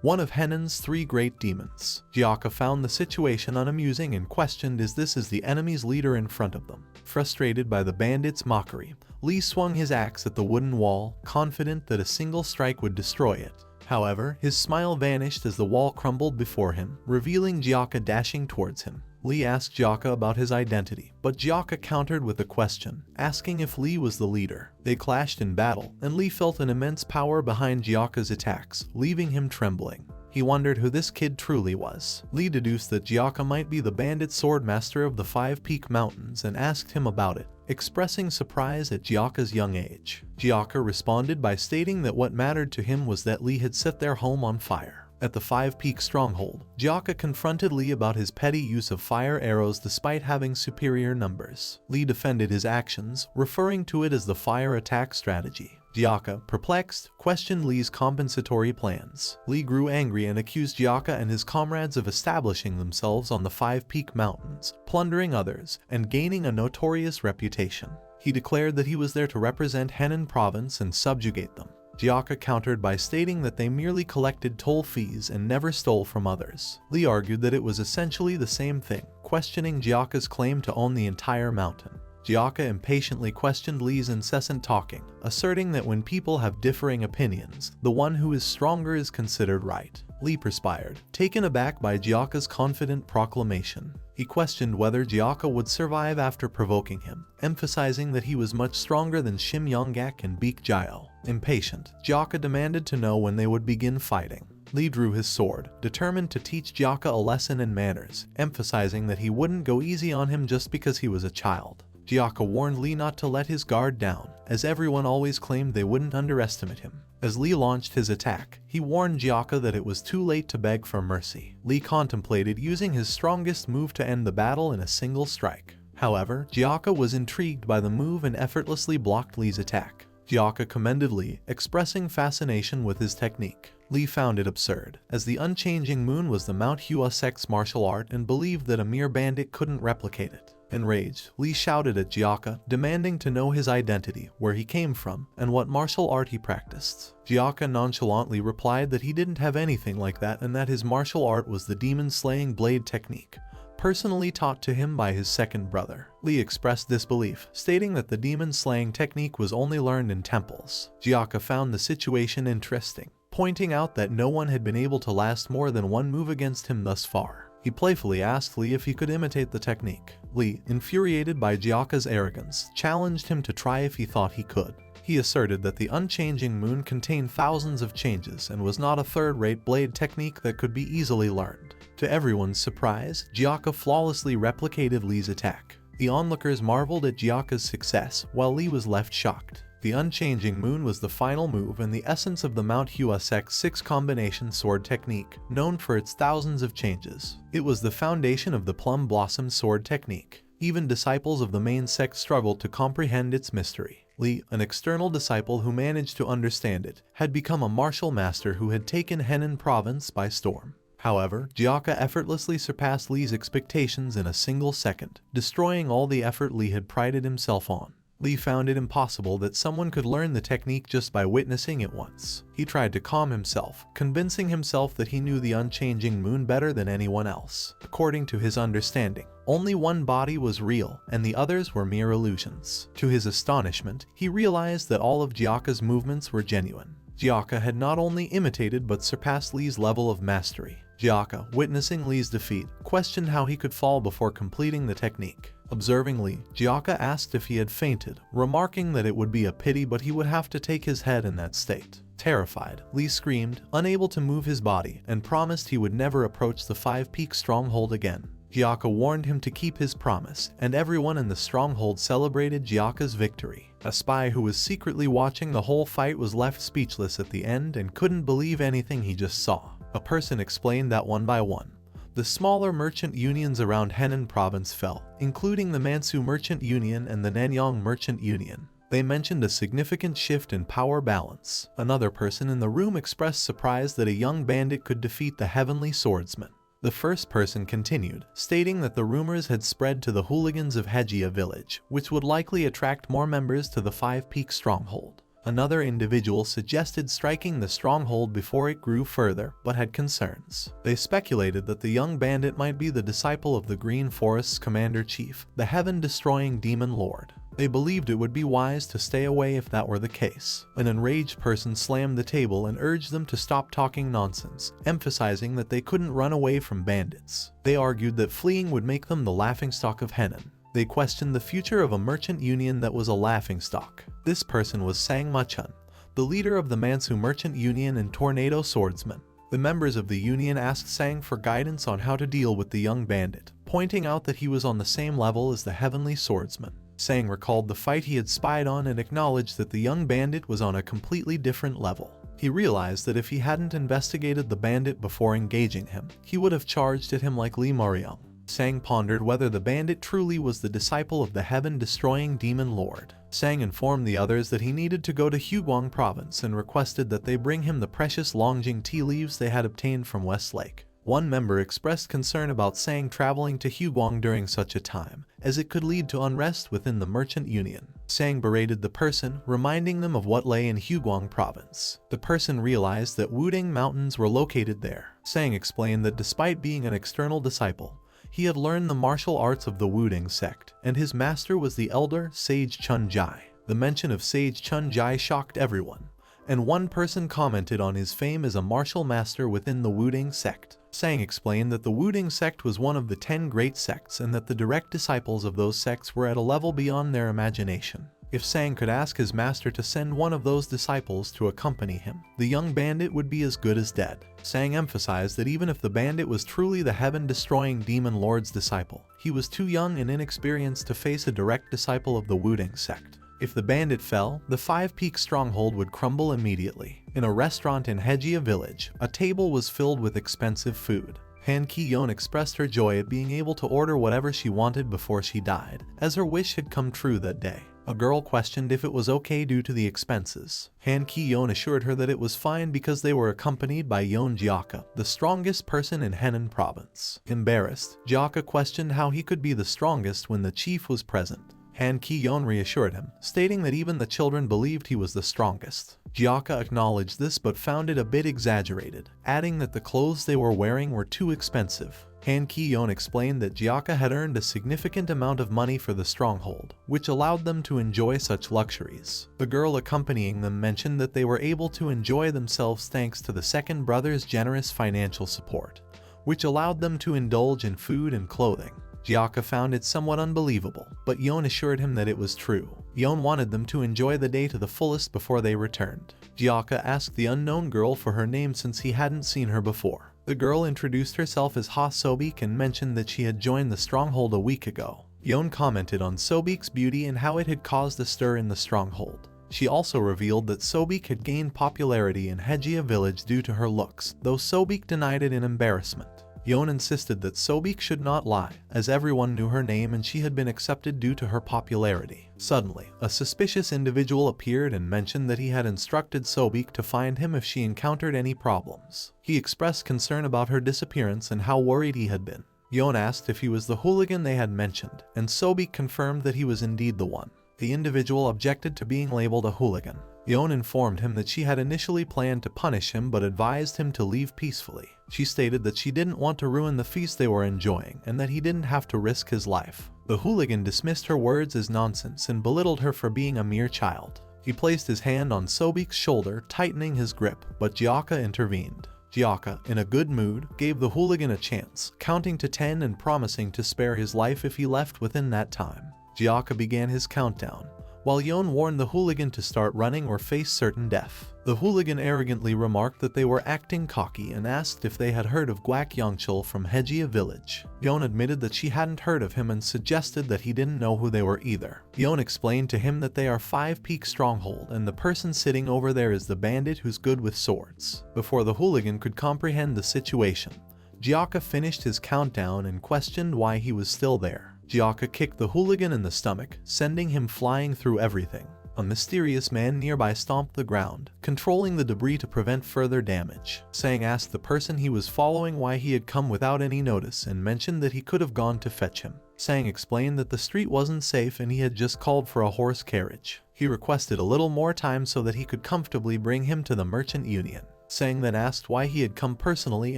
one of Henen's 3 great demons. Jiaka found the situation unamusing and questioned is this as the enemy's leader in front of them. Frustrated by the bandits' mockery, Lee swung his axe at the wooden wall, confident that a single strike would destroy it. However, his smile vanished as the wall crumbled before him, revealing Jiaka dashing towards him. Lee asked Jiaka about his identity, but Jiaka countered with a question, asking if Lee was the leader. They clashed in battle, and Lee felt an immense power behind Jiaka's attacks, leaving him trembling. He wondered who this kid truly was. Lee deduced that Jiaka might be the bandit sword master of the 5 Peak Mountains and asked him about it, expressing surprise at Jiaka's young age. Jiaka responded by stating that what mattered to him was that Lee had set their home on fire. At the 5 Peak stronghold, Jiaka confronted Lee about his petty use of fire arrows despite having superior numbers. Lee defended his actions, referring to it as the fire attack strategy. Jiaka, perplexed, questioned Lee's compensatory plans. Lee grew angry and accused Jiaka and his comrades of establishing themselves on the 5 Peak Mountains, plundering others, and gaining a notorious reputation. He declared that he was there to represent Henan province and subjugate them. Jiaka countered by stating that they merely collected toll fees and never stole from others. Lee argued that it was essentially the same thing, questioning Jiaka's claim to own the entire mountain. Jiaka impatiently questioned Lee's incessant talking, asserting that when people have differing opinions, the one who is stronger is considered right. Lee perspired, taken aback by Jiaka's confident proclamation. He questioned whether Jiaka would survive after provoking him, emphasizing that he was much stronger than Shim Yonggak and Beek Jiao. Impatient, Jiaka demanded to know when they would begin fighting. Lee drew his sword, determined to teach Jiaka a lesson in manners, emphasizing that he wouldn't go easy on him just because he was a child. Jiaka warned Lee not to let his guard down, as everyone always claimed they wouldn't underestimate him. As Lee launched his attack, he warned Jiaka that it was too late to beg for mercy. Lee contemplated using his strongest move to end the battle in a single strike. However, Jiaka was intrigued by the move and effortlessly blocked Lee's attack. Jiaka commended Lee, expressing fascination with his technique. Lee found it absurd, as the Unchanging Moon was the Mount Hua sect's martial art and believed that a mere bandit couldn't replicate it. Enraged, Lee shouted at Jiaka, demanding to know his identity, where he came from, and what martial art he practiced. Jiaka nonchalantly replied that he didn't have anything like that and that his martial art was the demon-slaying blade technique, personally taught to him by his second brother. Lee expressed disbelief, stating that the demon-slaying technique was only learned in temples. Jiaka found the situation interesting, pointing out that no one had been able to last more than one move against him thus far. He playfully asked Lee if he could imitate the technique. Lee, infuriated by Jiaka's arrogance, challenged him to try if he thought he could. He asserted that the Unchanging Moon contained thousands of changes and was not a third-rate blade technique that could be easily learned. To everyone's surprise, Jiaka flawlessly replicated Lee's attack. The onlookers marveled at Jiaka's success, while Lee was left shocked. The Unchanging Moon was the final move and the essence of the Mount Hua sect's 6 combination sword technique, known for its thousands of changes. It was the foundation of the Plum Blossom sword technique. Even disciples of the main sect struggled to comprehend its mystery. Lee, an external disciple who managed to understand it, had become a martial master who had taken Henan province by storm. However, Jiaka effortlessly surpassed Lee's expectations in a single second, destroying all the effort Lee had prided himself on. Lee found it impossible that someone could learn the technique just by witnessing it once. He tried to calm himself, convincing himself that he knew the Unchanging Moon better than anyone else. According to his understanding, only one body was real, and the others were mere illusions. To his astonishment, he realized that all of Jiaka's movements were genuine. Jiaka had not only imitated but surpassed Lee's level of mastery. Jiaka, witnessing Lee's defeat, questioned how he could fall before completing the technique. Observing Lee, Jiaka asked if he had fainted, remarking that it would be a pity but he would have to take his head in that state. Terrified, Lee screamed, unable to move his body, and promised he would never approach the 5 Peak stronghold again. Jiaka warned him to keep his promise, and everyone in the stronghold celebrated Jiaka's victory. A spy who was secretly watching the whole fight was left speechless at the end and couldn't believe anything he just saw. A person explained that one by one, the smaller merchant unions around Henan province fell, including the Mansu Merchant Union and the Nanyang Merchant Union. They mentioned a significant shift in power balance. Another person in the room expressed surprise that a young bandit could defeat the Heavenly Swordsman. The first person continued, stating that the rumors had spread to the hooligans of Hejia village, which would likely attract more members to the 5 Peak stronghold. Another individual suggested striking the stronghold before it grew further, but had concerns. They speculated that the young bandit might be the disciple of the Green Forest's commander-chief, the heaven-destroying demon lord. They believed it would be wise to stay away if that were the case. An enraged person slammed the table and urged them to stop talking nonsense, emphasizing that they couldn't run away from bandits. They argued that fleeing would make them the laughingstock of Henan. They questioned the future of a merchant union that was a laughingstock. This person was Sang Muchun, the leader of the Mansu Merchant Union and Tornado Swordsman. The members of the union asked Sang for guidance on how to deal with the young bandit, pointing out that he was on the same level as the Heavenly Swordsman. Sang recalled the fight he had spied on and acknowledged that the young bandit was on a completely different level. He realized that if he hadn't investigated the bandit before engaging him, he would have charged at him like Li Mariang. Sang pondered whether the bandit truly was the disciple of the heaven-destroying demon lord. Sang informed the others that he needed to go to Huguang province and requested that they bring him the precious Longjing tea leaves they had obtained from Westlake. One member expressed concern about Sang traveling to Huguang during such a time, as it could lead to unrest within the merchant union. Sang berated the person, reminding them of what lay in Huguang province. The person realized that Wuding Mountains were located there. Sang explained that despite being an external disciple, he had learned the martial arts of the Wuding sect, and his master was the elder Sage Chun Jai. The mention of Sage Chun Jai shocked everyone, and one person commented on his fame as a martial master within the Wuding sect. Sang explained that the Wuding sect was one of the 10 great sects and that the direct disciples of those sects were at a level beyond their imagination. If Sang could ask his master to send one of those disciples to accompany him, the young bandit would be as good as dead. Sang emphasized that even if the bandit was truly the heaven-destroying demon lord's disciple, he was too young and inexperienced to face a direct disciple of the Wuding sect. If the bandit fell, the Five Peaks stronghold would crumble immediately. In a restaurant in Hejia village, a table was filled with expensive food. Han Ki-yeon expressed her joy at being able to order whatever she wanted before she died, as her wish had come true that day. A girl questioned if it was okay due to the expenses. Han Ki-yeon assured her that it was fine because they were accompanied by Yeon Jiaka, the strongest person in Henan province. Embarrassed, Jiaka questioned how he could be the strongest when the chief was present. Han Ki-yeon reassured him, stating that even the children believed he was the strongest. Jiaka acknowledged this but found it a bit exaggerated, adding that the clothes they were wearing were too expensive. Han Ki-yeon explained that Jiaka had earned a significant amount of money for the stronghold, which allowed them to enjoy such luxuries. The girl accompanying them mentioned that they were able to enjoy themselves thanks to the second brother's generous financial support, which allowed them to indulge in food and clothing. Jiaka found it somewhat unbelievable, but Yeon assured him that it was true. Yeon wanted them to enjoy the day to the fullest before they returned. Jiaka asked the unknown girl for her name since he hadn't seen her before. The girl introduced herself as Ha Sobik and mentioned that she had joined the stronghold a week ago. Yeon commented on Sobik's beauty and how it had caused a stir in the stronghold. She also revealed that Sobik had gained popularity in Hejia village due to her looks, though Sobik denied it in embarrassment. Yeon insisted that Sobik should not lie, as everyone knew her name and she had been accepted due to her popularity. Suddenly, a suspicious individual appeared and mentioned that he had instructed Sobik to find him if she encountered any problems. He expressed concern about her disappearance and how worried he had been. Yeon asked if he was the hooligan they had mentioned, and Sobik confirmed that he was indeed the one. The individual objected to being labeled a hooligan. Yeon informed him that she had initially planned to punish him but advised him to leave peacefully. She stated that she didn't want to ruin the feast they were enjoying and that he didn't have to risk his life. The hooligan dismissed her words as nonsense and belittled her for being a mere child. He placed his hand on Sobik's shoulder, tightening his grip, but Jiaka intervened. Jiaka, in a good mood, gave the hooligan a chance, counting to 10 and promising to spare his life if he left within that time. Jiaka began his countdown, while Yeon warned the hooligan to start running or face certain death. The hooligan arrogantly remarked that they were acting cocky and asked if they had heard of Guak Yongchul from Hejia village. Yeon admitted that she hadn't heard of him and suggested that he didn't know who they were either. Yeon explained to him that they are Five Peak Stronghold and the person sitting over there is the bandit who's good with swords. Before the hooligan could comprehend the situation, Jiaka finished his countdown and questioned why he was still there. Jiaka kicked the hooligan in the stomach, sending him flying through everything. A mysterious man nearby stomped the ground, controlling the debris to prevent further damage. Sang asked the person he was following why he had come without any notice and mentioned that he could have gone to fetch him. Sang explained that the street wasn't safe and he had just called for a horse carriage. He requested a little more time so that he could comfortably bring him to the merchant union. Sang then asked why he had come personally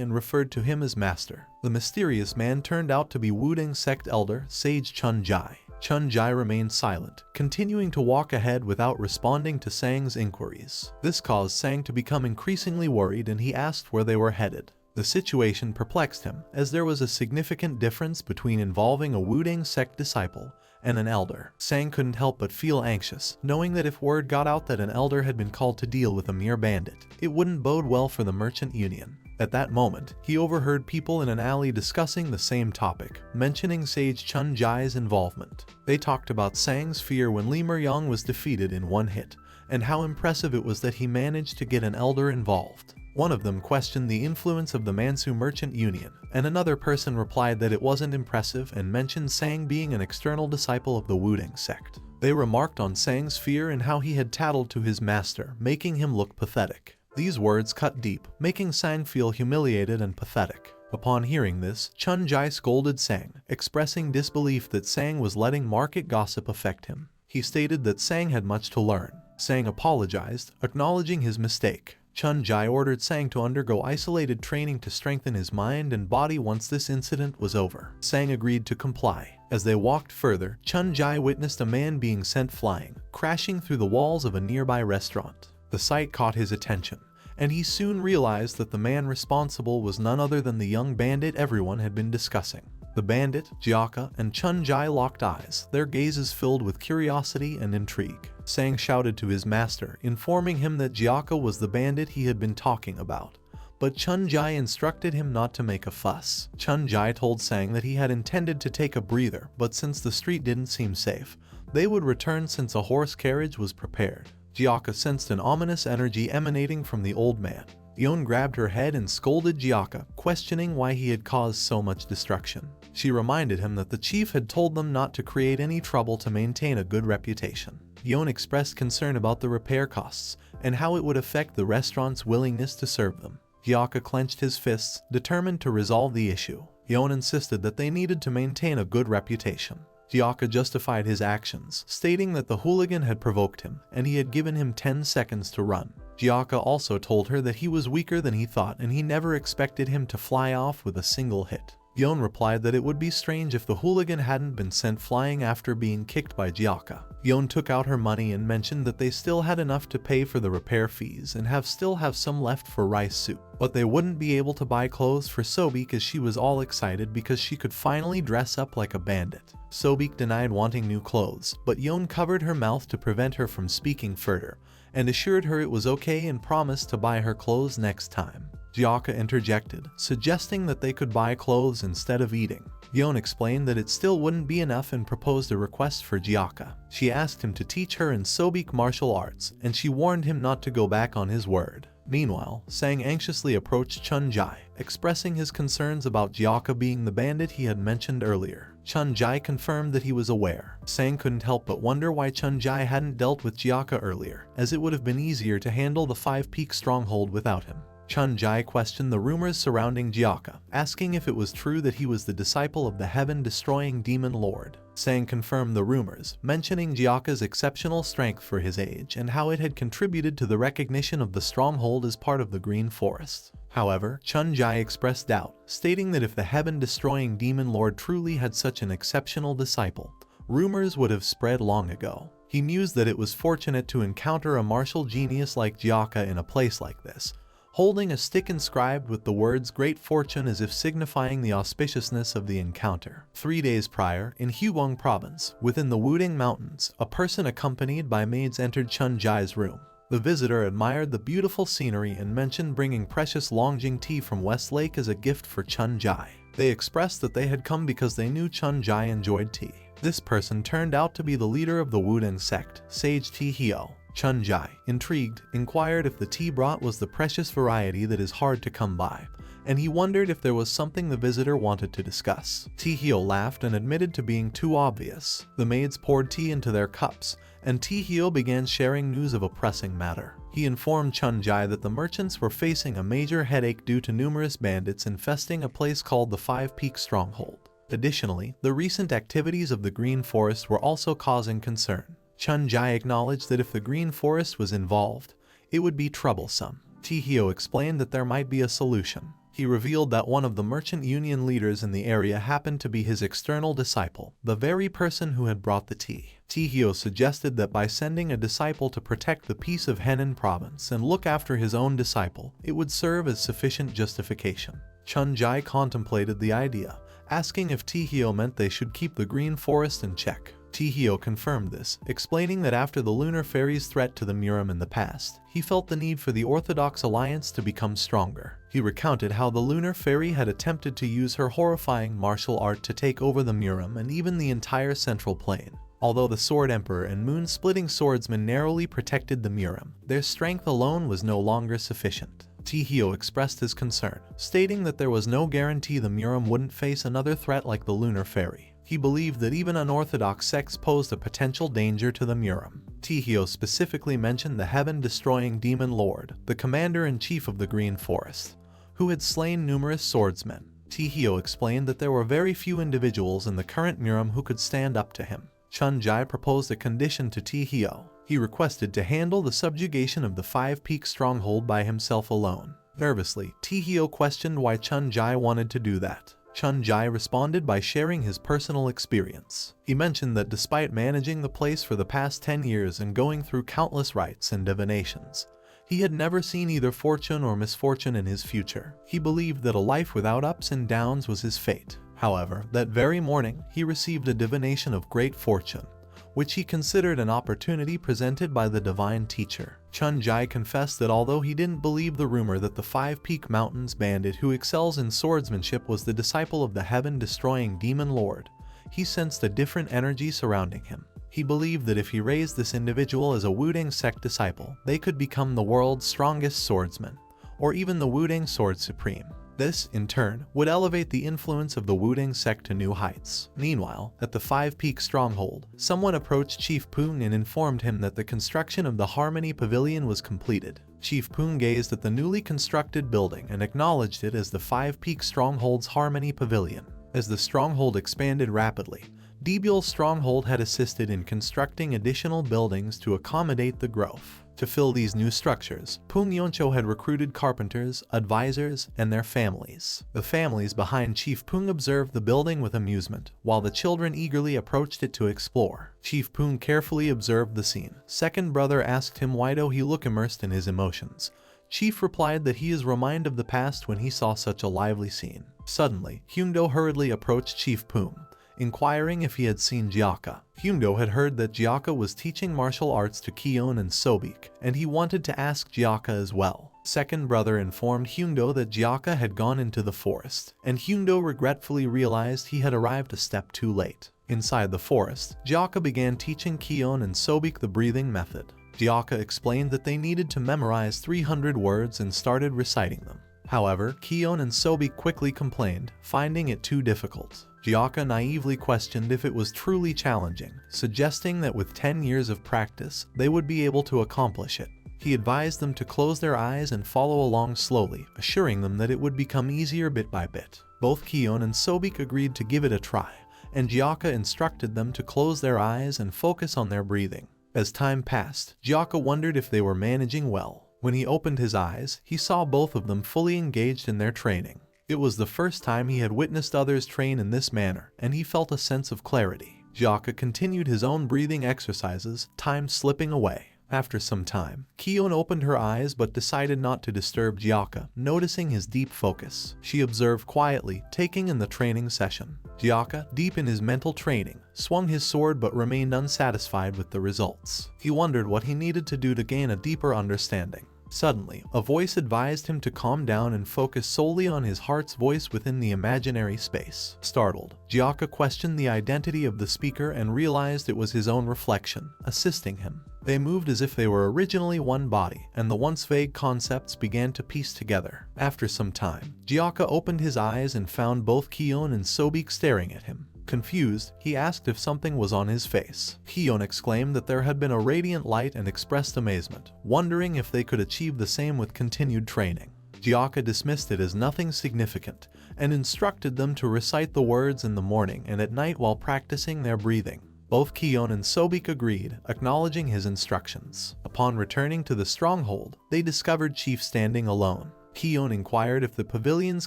and referred to him as master. The mysterious man turned out to be Wudang sect elder Sage Chun-Jai. Chun-Jai remained silent, continuing to walk ahead without responding to Sang's inquiries. This caused Sang to become increasingly worried, and he asked where they were headed. The situation perplexed him, as there was a significant difference between involving a Wudang sect disciple and an elder. Sang couldn't help but feel anxious, knowing that if word got out that an elder had been called to deal with a mere bandit, it wouldn't bode well for the merchant union. At that moment, he overheard people in an alley discussing the same topic, mentioning Sage Chun-Jai's involvement. They talked about Sang's fear when Li Meryang was defeated in one hit, and how impressive it was that he managed to get an elder involved. One of them questioned the influence of the Mansu Merchant Union, and another person replied that it wasn't impressive and mentioned Sang being an external disciple of the Wudang sect. They remarked on Sang's fear and how he had tattled to his master, making him look pathetic. These words cut deep, making Sang feel humiliated and pathetic. Upon hearing this, Chun-Jai scolded Sang, expressing disbelief that Sang was letting market gossip affect him. He stated that Sang had much to learn. Sang apologized, acknowledging his mistake. Chun-Jai ordered Sang to undergo isolated training to strengthen his mind and body once this incident was over. Sang agreed to comply. As they walked further, Chun-Jai witnessed a man being sent flying, crashing through the walls of a nearby restaurant. The sight caught his attention, and he soon realized that the man responsible was none other than the young bandit everyone had been discussing. The bandit, Jiaka, and Chun-Jai locked eyes, their gazes filled with curiosity and intrigue. Sang shouted to his master, informing him that Jiaka was the bandit he had been talking about. But Chun-Jai instructed him not to make a fuss. Chun-Jai told Sang that he had intended to take a breather, but since the street didn't seem safe, they would return since a horse carriage was prepared. Jiaka sensed an ominous energy emanating from the old man. Yon grabbed her head and scolded Jiaka, questioning why he had caused so much destruction. She reminded him that the chief had told them not to create any trouble to maintain a good reputation. Yon expressed concern about the repair costs and how it would affect the restaurant's willingness to serve them. Jiaka clenched his fists, determined to resolve the issue. Yon insisted that they needed to maintain a good reputation. Jiaka justified his actions, stating that the hooligan had provoked him and he had given him 10 seconds to run. Jiaka also told her that he was weaker than he thought and he never expected him to fly off with a single hit. Yon replied that it would be strange if the hooligan hadn't been sent flying after being kicked by Jiaka. Yon took out her money and mentioned that they still had enough to pay for the repair fees and still have some left for rice soup. But they wouldn't be able to buy clothes for Sobik, as she was all excited because she could finally dress up like a bandit. Sobik denied wanting new clothes, but Yon covered her mouth to prevent her from speaking further, and assured her it was okay and promised to buy her clothes next time. Jiaka interjected, suggesting that they could buy clothes instead of eating. Yon explained that it still wouldn't be enough and proposed a request for Jiaka. She asked him to teach her in Sobik martial arts, and she warned him not to go back on his word. Meanwhile, Sang anxiously approached Chun-Jai, expressing his concerns about Jiaka being the bandit he had mentioned earlier. Chun-Jai confirmed that he was aware. Sang couldn't help but wonder why Chun-Jai hadn't dealt with Jiaka earlier, as it would have been easier to handle the 5-peak stronghold without him. Chun-Jai questioned the rumors surrounding Jiaka, asking if it was true that he was the disciple of the heaven-destroying demon lord. Sang confirmed the rumors, mentioning Jiaka's exceptional strength for his age and how it had contributed to the recognition of the stronghold as part of the Green Forest. However, Chun-Jai expressed doubt, stating that if the heaven-destroying demon lord truly had such an exceptional disciple, rumors would have spread long ago. He mused that it was fortunate to encounter a martial genius like Jiaka in a place like this, holding a stick inscribed with the words "Great Fortune" as if signifying the auspiciousness of the encounter. 3 days prior, in Huguang Province, within the Wudang Mountains, a person accompanied by maids entered Chun-Jai's room. The visitor admired the beautiful scenery and mentioned bringing precious Longjing tea from West Lake as a gift for Chun-Jai. They expressed that they had come because they knew Chun-Jai enjoyed tea. This person turned out to be the leader of the Wudang sect, Sage Tihyo. Chun-Jai, intrigued, inquired if the tea brought was the precious variety that is hard to come by, and he wondered if there was something the visitor wanted to discuss. Tihyo laughed and admitted to being too obvious. The maids poured tea into their cups, and Tihyo began sharing news of a pressing matter. He informed Chun-Jai that the merchants were facing a major headache due to numerous bandits infesting a place called the 5-Peak Stronghold. Additionally, the recent activities of the Green Forest were also causing concern. Chun-Jai acknowledged that if the Green Forest was involved, it would be troublesome. Tae-hyo explained that there might be a solution. He revealed that one of the merchant union leaders in the area happened to be his external disciple, the very person who had brought the tea. Tae-hyo suggested that by sending a disciple to protect the peace of Henan province and look after his own disciple, it would serve as sufficient justification. Chun-Jai contemplated the idea, asking if Tae-hyo meant they should keep the Green Forest in check. Tae-hyo confirmed this, explaining that after the Lunar Fairy's threat to the Murim in the past, he felt the need for the Orthodox alliance to become stronger. He recounted how the Lunar Fairy had attempted to use her horrifying martial art to take over the Murim and even the entire Central Plain. Although the Sword Emperor and Moon-Splitting Swordsman narrowly protected the Murim, their strength alone was no longer sufficient. Tae-hyo expressed his concern, stating that there was no guarantee the Murim wouldn't face another threat like the Lunar Fairy. He believed that even unorthodox sects posed a potential danger to the Murim. Tae-hyo specifically mentioned the heaven-destroying Demon Lord, the commander-in-chief of the Green Forest, who had slain numerous swordsmen. Tae-hyo explained that there were very few individuals in the current Murim who could stand up to him. Chun-Jai proposed a condition to Tae-hyo. He requested to handle the subjugation of the Five-Peak stronghold by himself alone. Nervously, Tae-hyo questioned why Chun-Jai wanted to do that. Chun-Jai responded by sharing his personal experience. He mentioned that despite managing the place for the past 10 years and going through countless rites and divinations, he had never seen either fortune or misfortune in his future. He believed that a life without ups and downs was his fate. However, that very morning, he received a divination of great fortune, which he considered an opportunity presented by the divine teacher. Chun-Jai confessed that although he didn't believe the rumor that the Five-Peak Mountains bandit who excels in swordsmanship was the disciple of the heaven-destroying Demon Lord, he sensed a different energy surrounding him. He believed that if he raised this individual as a Wudang sect disciple, they could become the world's strongest swordsman, or even the Wudang Sword Supreme. This, in turn, would elevate the influence of the Wudang sect to new heights. Meanwhile, at the Five-Peak stronghold, someone approached Chief Poong and informed him that the construction of the Harmony Pavilion was completed. Chief Poong gazed at the newly constructed building and acknowledged it as the Five-Peak stronghold's Harmony Pavilion. As the stronghold expanded rapidly, Debyul's stronghold had assisted in constructing additional buildings to accommodate the growth. To fill these new structures, Poong Yoncho had recruited carpenters, advisors, and their families. The families behind Chief Poong observed the building with amusement, while the children eagerly approached it to explore. Chief Poong carefully observed the scene. Second brother asked him why do he look immersed in his emotions. Chief replied that he is reminded of the past when he saw such a lively scene. Suddenly, Hyungdo hurriedly approached Chief Poong, inquiring if he had seen Gyaka. Hyungdo had heard that Gyaka was teaching martial arts to Kion and Sobik, and he wanted to ask Gyaka as well. Second brother informed Hyungdo that Gyaka had gone into the forest, and Hyungdo regretfully realized he had arrived a step too late. Inside the forest, Gyaka began teaching Kion and Sobik the breathing method. Gyaka explained that they needed to memorize 300 words and started reciting them. However, Kion and Sobik quickly complained, finding it too difficult. Gyaka naively questioned if it was truly challenging, suggesting that with 10 years of practice, they would be able to accomplish it. He advised them to close their eyes and follow along slowly, assuring them that it would become easier bit by bit. Both Kion and Sobik agreed to give it a try, and Gyaka instructed them to close their eyes and focus on their breathing. As time passed, Gyaka wondered if they were managing well. When he opened his eyes, he saw both of them fully engaged in their training. It was the first time he had witnessed others train in this manner, and he felt a sense of clarity. Gyaka continued his own breathing exercises, time slipping away. After some time, Kion opened her eyes but decided not to disturb Gyaka, noticing his deep focus. She observed quietly, taking in the training session. Gyaka, deep in his mental training, swung his sword but remained unsatisfied with the results. He wondered what he needed to do to gain a deeper understanding. Suddenly, a voice advised him to calm down and focus solely on his heart's voice within the imaginary space. Startled, Gyaka questioned the identity of the speaker and realized it was his own reflection, assisting him. They moved as if they were originally one body, and the once vague concepts began to piece together. After some time, Gyaka opened his eyes and found both Kion and Sobik staring at him. Confused, he asked if something was on his face. Kion exclaimed that there had been a radiant light and expressed amazement, wondering if they could achieve the same with continued training. Gyaka dismissed it as nothing significant, and instructed them to recite the words in the morning and at night while practicing their breathing. Both Kion and Sobik agreed, acknowledging his instructions. Upon returning to the stronghold, they discovered Chief standing alone. Kion inquired if the pavilion's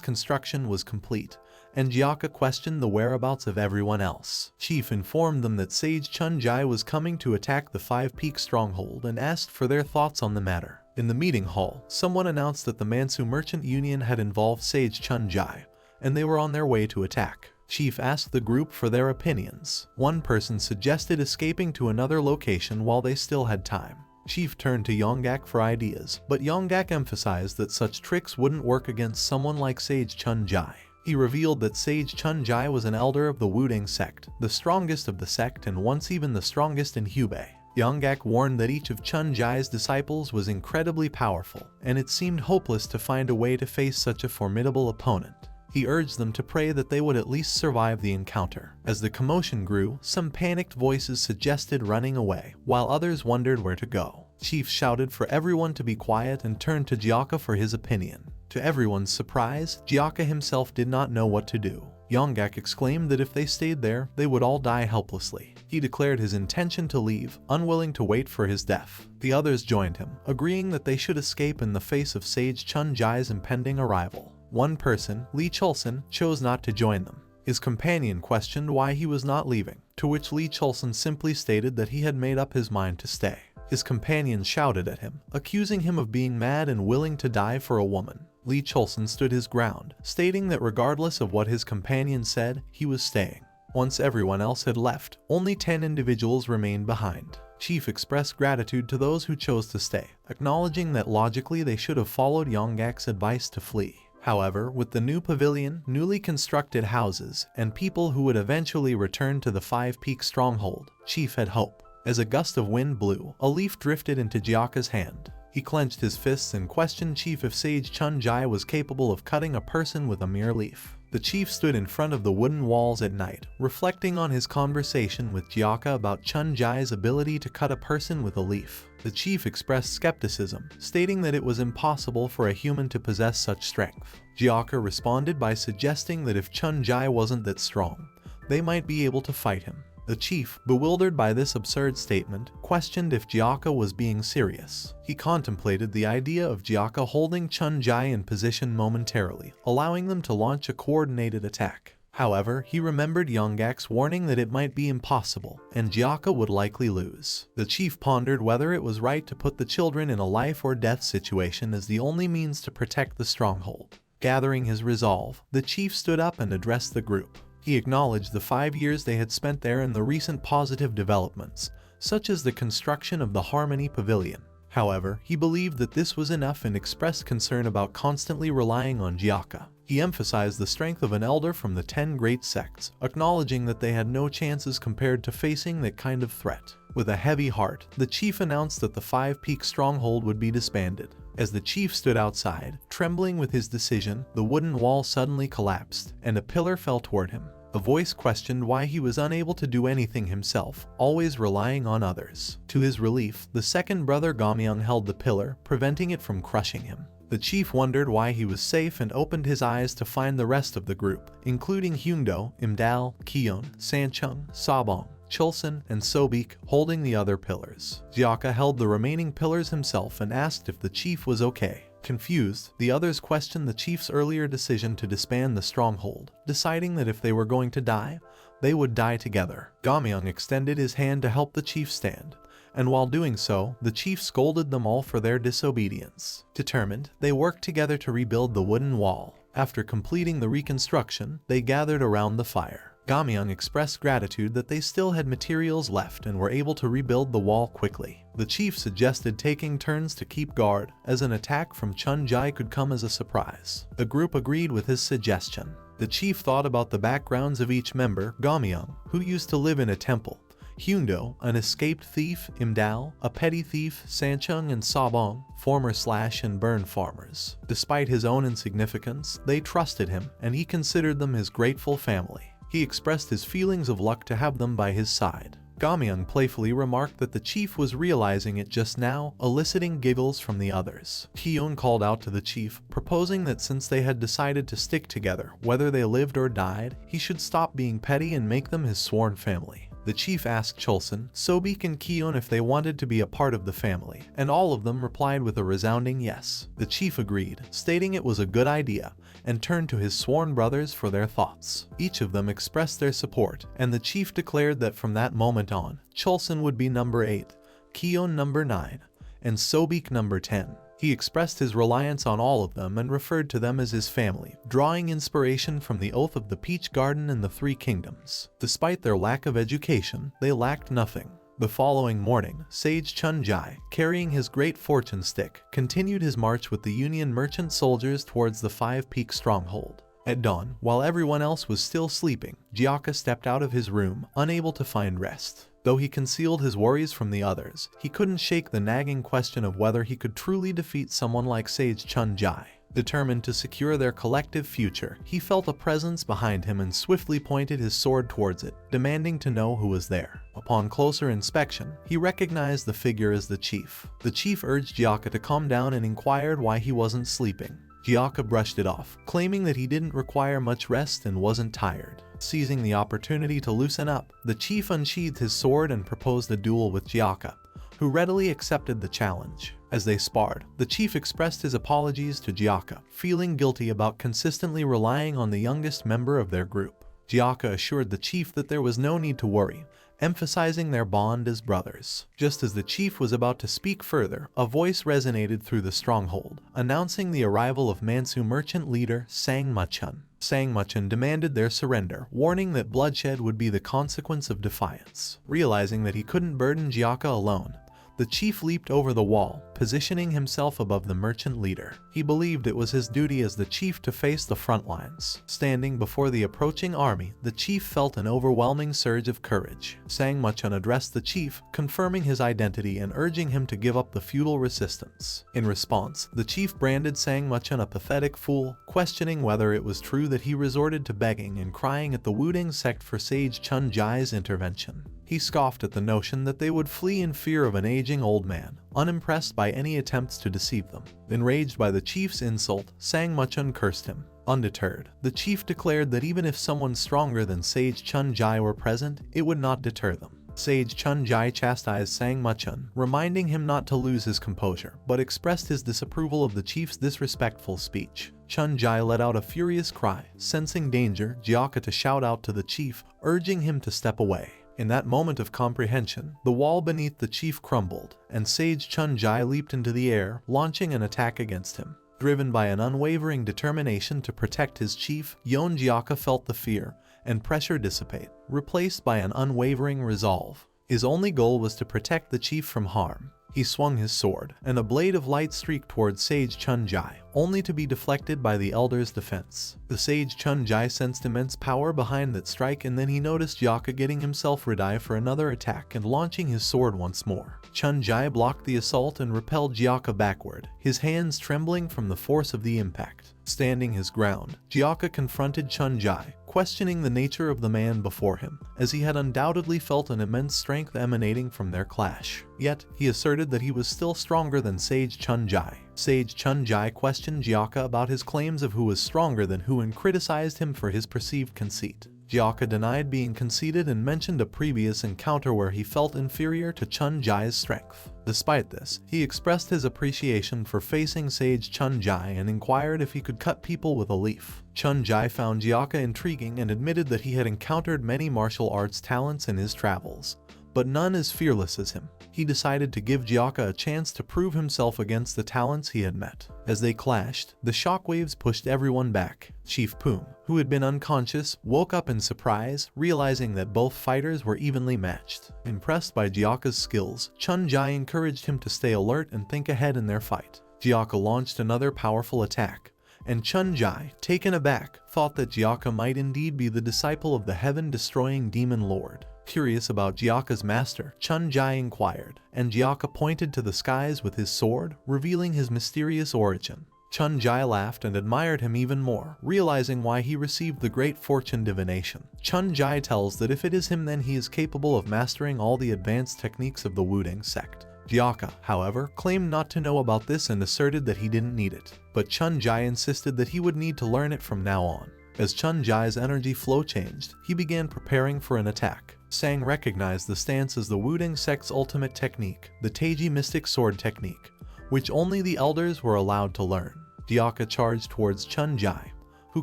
construction was complete, and Gyaka questioned the whereabouts of everyone else. Chief informed them that Sage Chunjai was coming to attack the Five Peak stronghold and asked for their thoughts on the matter. In the meeting hall, someone announced that the Mansu Merchant Union had involved Sage Chunjai, and they were on their way to attack. Chief asked the group for their opinions. One person suggested escaping to another location while they still had time. Chief turned to Yonggak for ideas, but Yonggak emphasized that such tricks wouldn't work against someone like Sage Chunjai. He revealed that Sage Chunjai was an elder of the Wudang sect, the strongest of the sect and once even the strongest in Hubei. Yonggak warned that each of Chunjai's disciples was incredibly powerful, and it seemed hopeless to find a way to face such a formidable opponent. He urged them to pray that they would at least survive the encounter. As the commotion grew, some panicked voices suggested running away, while others wondered where to go. Chief shouted for everyone to be quiet and turned to Gyaka for his opinion. To everyone's surprise, Gyaka himself did not know what to do. Yonggak exclaimed that if they stayed there, they would all die helplessly. He declared his intention to leave, unwilling to wait for his death. The others joined him, agreeing that they should escape in the face of Sage Chunjai's impending arrival. One person, Lee Chulson, chose not to join them. His companion questioned why he was not leaving, to which Lee Chulson simply stated that he had made up his mind to stay. His companion shouted at him, accusing him of being mad and willing to die for a woman. Lee Chulson stood his ground, stating that regardless of what his companion said, he was staying. Once everyone else had left, only 10 individuals remained behind. Chief expressed gratitude to those who chose to stay, acknowledging that logically they should have followed Yonggak's advice to flee. However, with the new pavilion, newly constructed houses, and people who would eventually return to the Five Peak stronghold, Chief had hope. As a gust of wind blew, a leaf drifted into Gyaka's hand. He clenched his fists and questioned Chief if Sage Chunjai was capable of cutting a person with a mere leaf. The chief stood in front of the wooden walls at night, reflecting on his conversation with Gyaka about Chunjai's ability to cut a person with a leaf. The chief expressed skepticism, stating that it was impossible for a human to possess such strength. Gyaka responded by suggesting that if Chunjai wasn't that strong, they might be able to fight him. The chief, bewildered by this absurd statement, questioned if Gyaka was being serious. He contemplated the idea of Gyaka holding Chunjai in position momentarily, allowing them to launch a coordinated attack. However, he remembered Yonggak's warning that it might be impossible, and Gyaka would likely lose. The chief pondered whether it was right to put the children in a life or death situation as the only means to protect the stronghold. Gathering his resolve, the chief stood up and addressed the group. He acknowledged the 5 years they had spent there and the recent positive developments, such as the construction of the Harmony Pavilion. However, he believed that this was enough and expressed concern about constantly relying on Gyaka. He emphasized the strength of an elder from the 10 great sects, acknowledging that they had no chances compared to facing that kind of threat. With a heavy heart, the chief announced that the Five Peak stronghold would be disbanded. As the chief stood outside, trembling with his decision, the wooden wall suddenly collapsed, and a pillar fell toward him. A voice questioned why he was unable to do anything himself, always relying on others. To his relief, the second brother Gamyang held the pillar, preventing it from crushing him. The chief wondered why he was safe and opened his eyes to find the rest of the group, including Hyungdo, Imdal, Kion, Sanchung, Sabong, Chulson, and Sobik, holding the other pillars. Gyaka held the remaining pillars himself and asked if the chief was okay. Confused, the others questioned the chief's earlier decision to disband the stronghold, deciding that if they were going to die, they would die together. Gamyang extended his hand to help the chief stand, and while doing so, the chief scolded them all for their disobedience. Determined, they worked together to rebuild the wooden wall. After completing the reconstruction, they gathered around the fire. Gamyang expressed gratitude that they still had materials left and were able to rebuild the wall quickly. The chief suggested taking turns to keep guard, as an attack from Chunjai could come as a surprise. The group agreed with his suggestion. The chief thought about the backgrounds of each member: Gamyang, who used to live in a temple; Hyungdo, an escaped thief; Imdal, a petty thief; Sanchung and Sabong, former slash and burn farmers. Despite his own insignificance, they trusted him, and he considered them his grateful family. He expressed his feelings of luck to have them by his side. Gamyang playfully remarked that the chief was realizing it just now, eliciting giggles from the others. Kion called out to the chief, proposing that since they had decided to stick together, whether they lived or died, he should stop being petty and make them his sworn family. The chief asked Cholson, Sobek and Kion if they wanted to be a part of the family, and all of them replied with a resounding yes. The chief agreed, stating it was a good idea, and turned to his sworn brothers for their thoughts. Each of them expressed their support, and the chief declared that from that moment on, Cholson would be number 8, Kion number 9, and Sobek number 10. He expressed his reliance on all of them and referred to them as his family, drawing inspiration from the Oath of the Peach Garden and the Three Kingdoms. Despite their lack of education, they lacked nothing. The following morning, Sage Chun-Jai, carrying his great fortune stick, continued his march with the Union merchant soldiers towards the Five Peak stronghold. At dawn, while everyone else was still sleeping, Gyaka stepped out of his room, unable to find rest. Though he concealed his worries from the others, he couldn't shake the nagging question of whether he could truly defeat someone like Sage Chun-Jai. Determined to secure their collective future, he felt a presence behind him and swiftly pointed his sword towards it, demanding to know who was there. Upon closer inspection, he recognized the figure as the chief. The chief urged Gyaka to calm down and inquired why he wasn't sleeping. Gyaka brushed it off, claiming that he didn't require much rest and wasn't tired. Seizing the opportunity to loosen up, the chief unsheathed his sword and proposed a duel with Gyaka, who readily accepted the challenge. As they sparred, the chief expressed his apologies to Gyaka, feeling guilty about consistently relying on the youngest member of their group. Gyaka assured the chief that there was no need to worry, emphasizing their bond as brothers. Just as the chief was about to speak further, a voice resonated through the stronghold, announcing the arrival of Mansu merchant leader Sang Machan. Sang Machan demanded their surrender, warning that bloodshed would be the consequence of defiance. Realizing that he couldn't burden Gyaka alone, the chief leaped over the wall, positioning himself above the merchant leader. He believed it was his duty as the chief to face the front lines. Standing before the approaching army, the chief felt an overwhelming surge of courage. Sang Machan addressed the chief, confirming his identity and urging him to give up the feudal resistance. In response, the chief branded Sang Machan a pathetic fool, questioning whether it was true that he resorted to begging and crying at the Wudang sect for Sage Chun-Jai's intervention. He scoffed at the notion that they would flee in fear of an aging old man, unimpressed by any attempts to deceive them. Enraged by the chief's insult, Sang Machan cursed him. Undeterred, the chief declared that even if someone stronger than Sage Chun-Jai were present, it would not deter them. Sage Chun-Jai chastised Sang Machan, reminding him not to lose his composure, but expressed his disapproval of the chief's disrespectful speech. Chun-Jai let out a furious cry, sensing danger, Gyaka to shout out to the chief, urging him to step away. In that moment of comprehension, the wall beneath the chief crumbled, and Sage Chun-Jai leaped into the air, launching an attack against him. Driven by an unwavering determination to protect his chief, Yon Gyaka felt the fear and pressure dissipate, replaced by an unwavering resolve. His only goal was to protect the chief from harm. He swung his sword, and a blade of light streaked towards Sage Chun-Jai, only to be deflected by the elder's defense. The Sage Chun-Jai sensed immense power behind that strike, and then he noticed Gyaka getting himself ready for another attack and launching his sword once more. Chun-Jai blocked the assault and repelled Gyaka backward, his hands trembling from the force of the impact. Standing his ground, Gyaka confronted Chun-Jai, questioning the nature of the man before him, as he had undoubtedly felt an immense strength emanating from their clash. Yet, he asserted that he was still stronger than Sage Chun-Jai. Sage Chun-Jai questioned Gyaka about his claims of who was stronger than who and criticized him for his perceived conceit. Gyaka denied being conceited and mentioned a previous encounter where he felt inferior to Chun-Jai's strength. Despite this, he expressed his appreciation for facing Sage Chun-Jai and inquired if he could cut people with a leaf. Chun-Jai found Gyaka intriguing and admitted that he had encountered many martial arts talents in his travels, but none as fearless as him. He decided to give Gyaka a chance to prove himself against the talents he had met. As they clashed, the shockwaves pushed everyone back. Chief Poom, who had been unconscious, woke up in surprise, realizing that both fighters were evenly matched. Impressed by Gyaka's skills, Chun-Jai encouraged him to stay alert and think ahead in their fight. Gyaka launched another powerful attack, and Chun-Jai, taken aback, thought that Gyaka might indeed be the disciple of the heaven-destroying demon lord. Curious about Gyaka's master, Chun-Jai inquired, and Gyaka pointed to the skies with his sword, revealing his mysterious origin. Chun-Jai laughed and admired him even more, realizing why he received the great fortune divination. Chun-Jai tells that if it is him, then he is capable of mastering all the advanced techniques of the Wudang sect. Gyaka, however, claimed not to know about this and asserted that he didn't need it, but Chun-Jai insisted that he would need to learn it from now on. As Chun Jai's energy flow changed, he began preparing for an attack. Sang recognized the stance as the Wudang sect's ultimate technique, the Taiji Mystic Sword technique, which only the elders were allowed to learn. Jiaka charged towards Chun Jai, who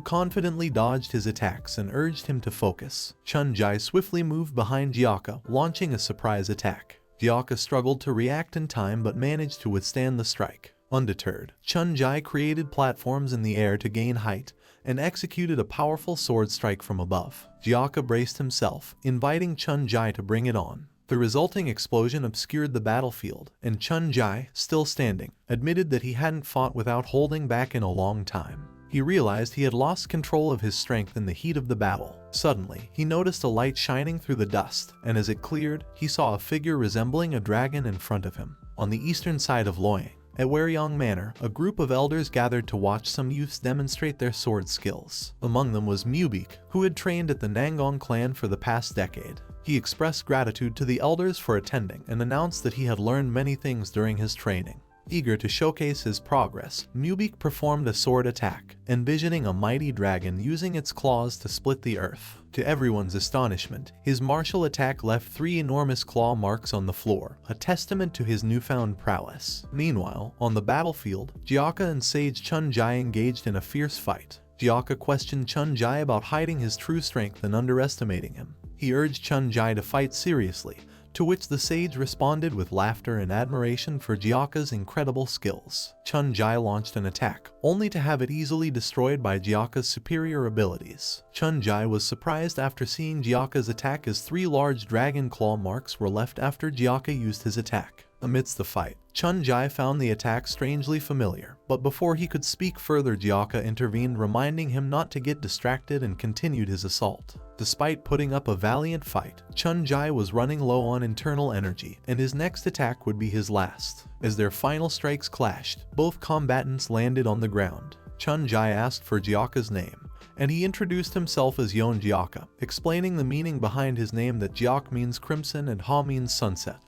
confidently dodged his attacks and urged him to focus. Chun Jai swiftly moved behind Jiaka, launching a surprise attack. Jiaka struggled to react in time but managed to withstand the strike. Undeterred, Chun Jai created platforms in the air to gain height and executed a powerful sword strike from above. Jiaka braced himself, inviting Chun Jai to bring it on. The resulting explosion obscured the battlefield, and Chun Jai, still standing, admitted that he hadn't fought without holding back in a long time. He realized he had lost control of his strength in the heat of the battle. Suddenly, he noticed a light shining through the dust, and as it cleared, he saw a figure resembling a dragon in front of him. On the eastern side of Loyang, at Waryong Manor, a group of elders gathered to watch some youths demonstrate their sword skills. Among them was Mubik, who had trained at the Nangong clan for the past decade. He expressed gratitude to the elders for attending and announced that he had learned many things during his training. Eager to showcase his progress, Mubik performed a sword attack, envisioning a mighty dragon using its claws to split the earth. To everyone's astonishment, his martial attack left 3 enormous claw marks on the floor, a testament to his newfound prowess. Meanwhile, on the battlefield, Jiaka and Sage Chun Jai engaged in a fierce fight. Jiaka questioned Chun Jai about hiding his true strength and underestimating him. He urged Chun Jai to fight seriously, to which the sage responded with laughter and admiration for Jiaka's incredible skills. Chun Jai launched an attack, only to have it easily destroyed by Jiaka's superior abilities. Chun Jai was surprised after seeing Jiaka's attack as 3 large dragon claw marks were left after Jiaka used his attack. Amidst the fight, Chun Jai found the attack strangely familiar, but before he could speak further, Jiaka intervened, reminding him not to get distracted, and continued his assault. Despite putting up a valiant fight, Chun Jai was running low on internal energy, and his next attack would be his last. As their final strikes clashed, both combatants landed on the ground. Chun Jai asked for Jiaka's name, and he introduced himself as Yon Jiaka, explaining the meaning behind his name, that Jiak means crimson and Ha means sunset,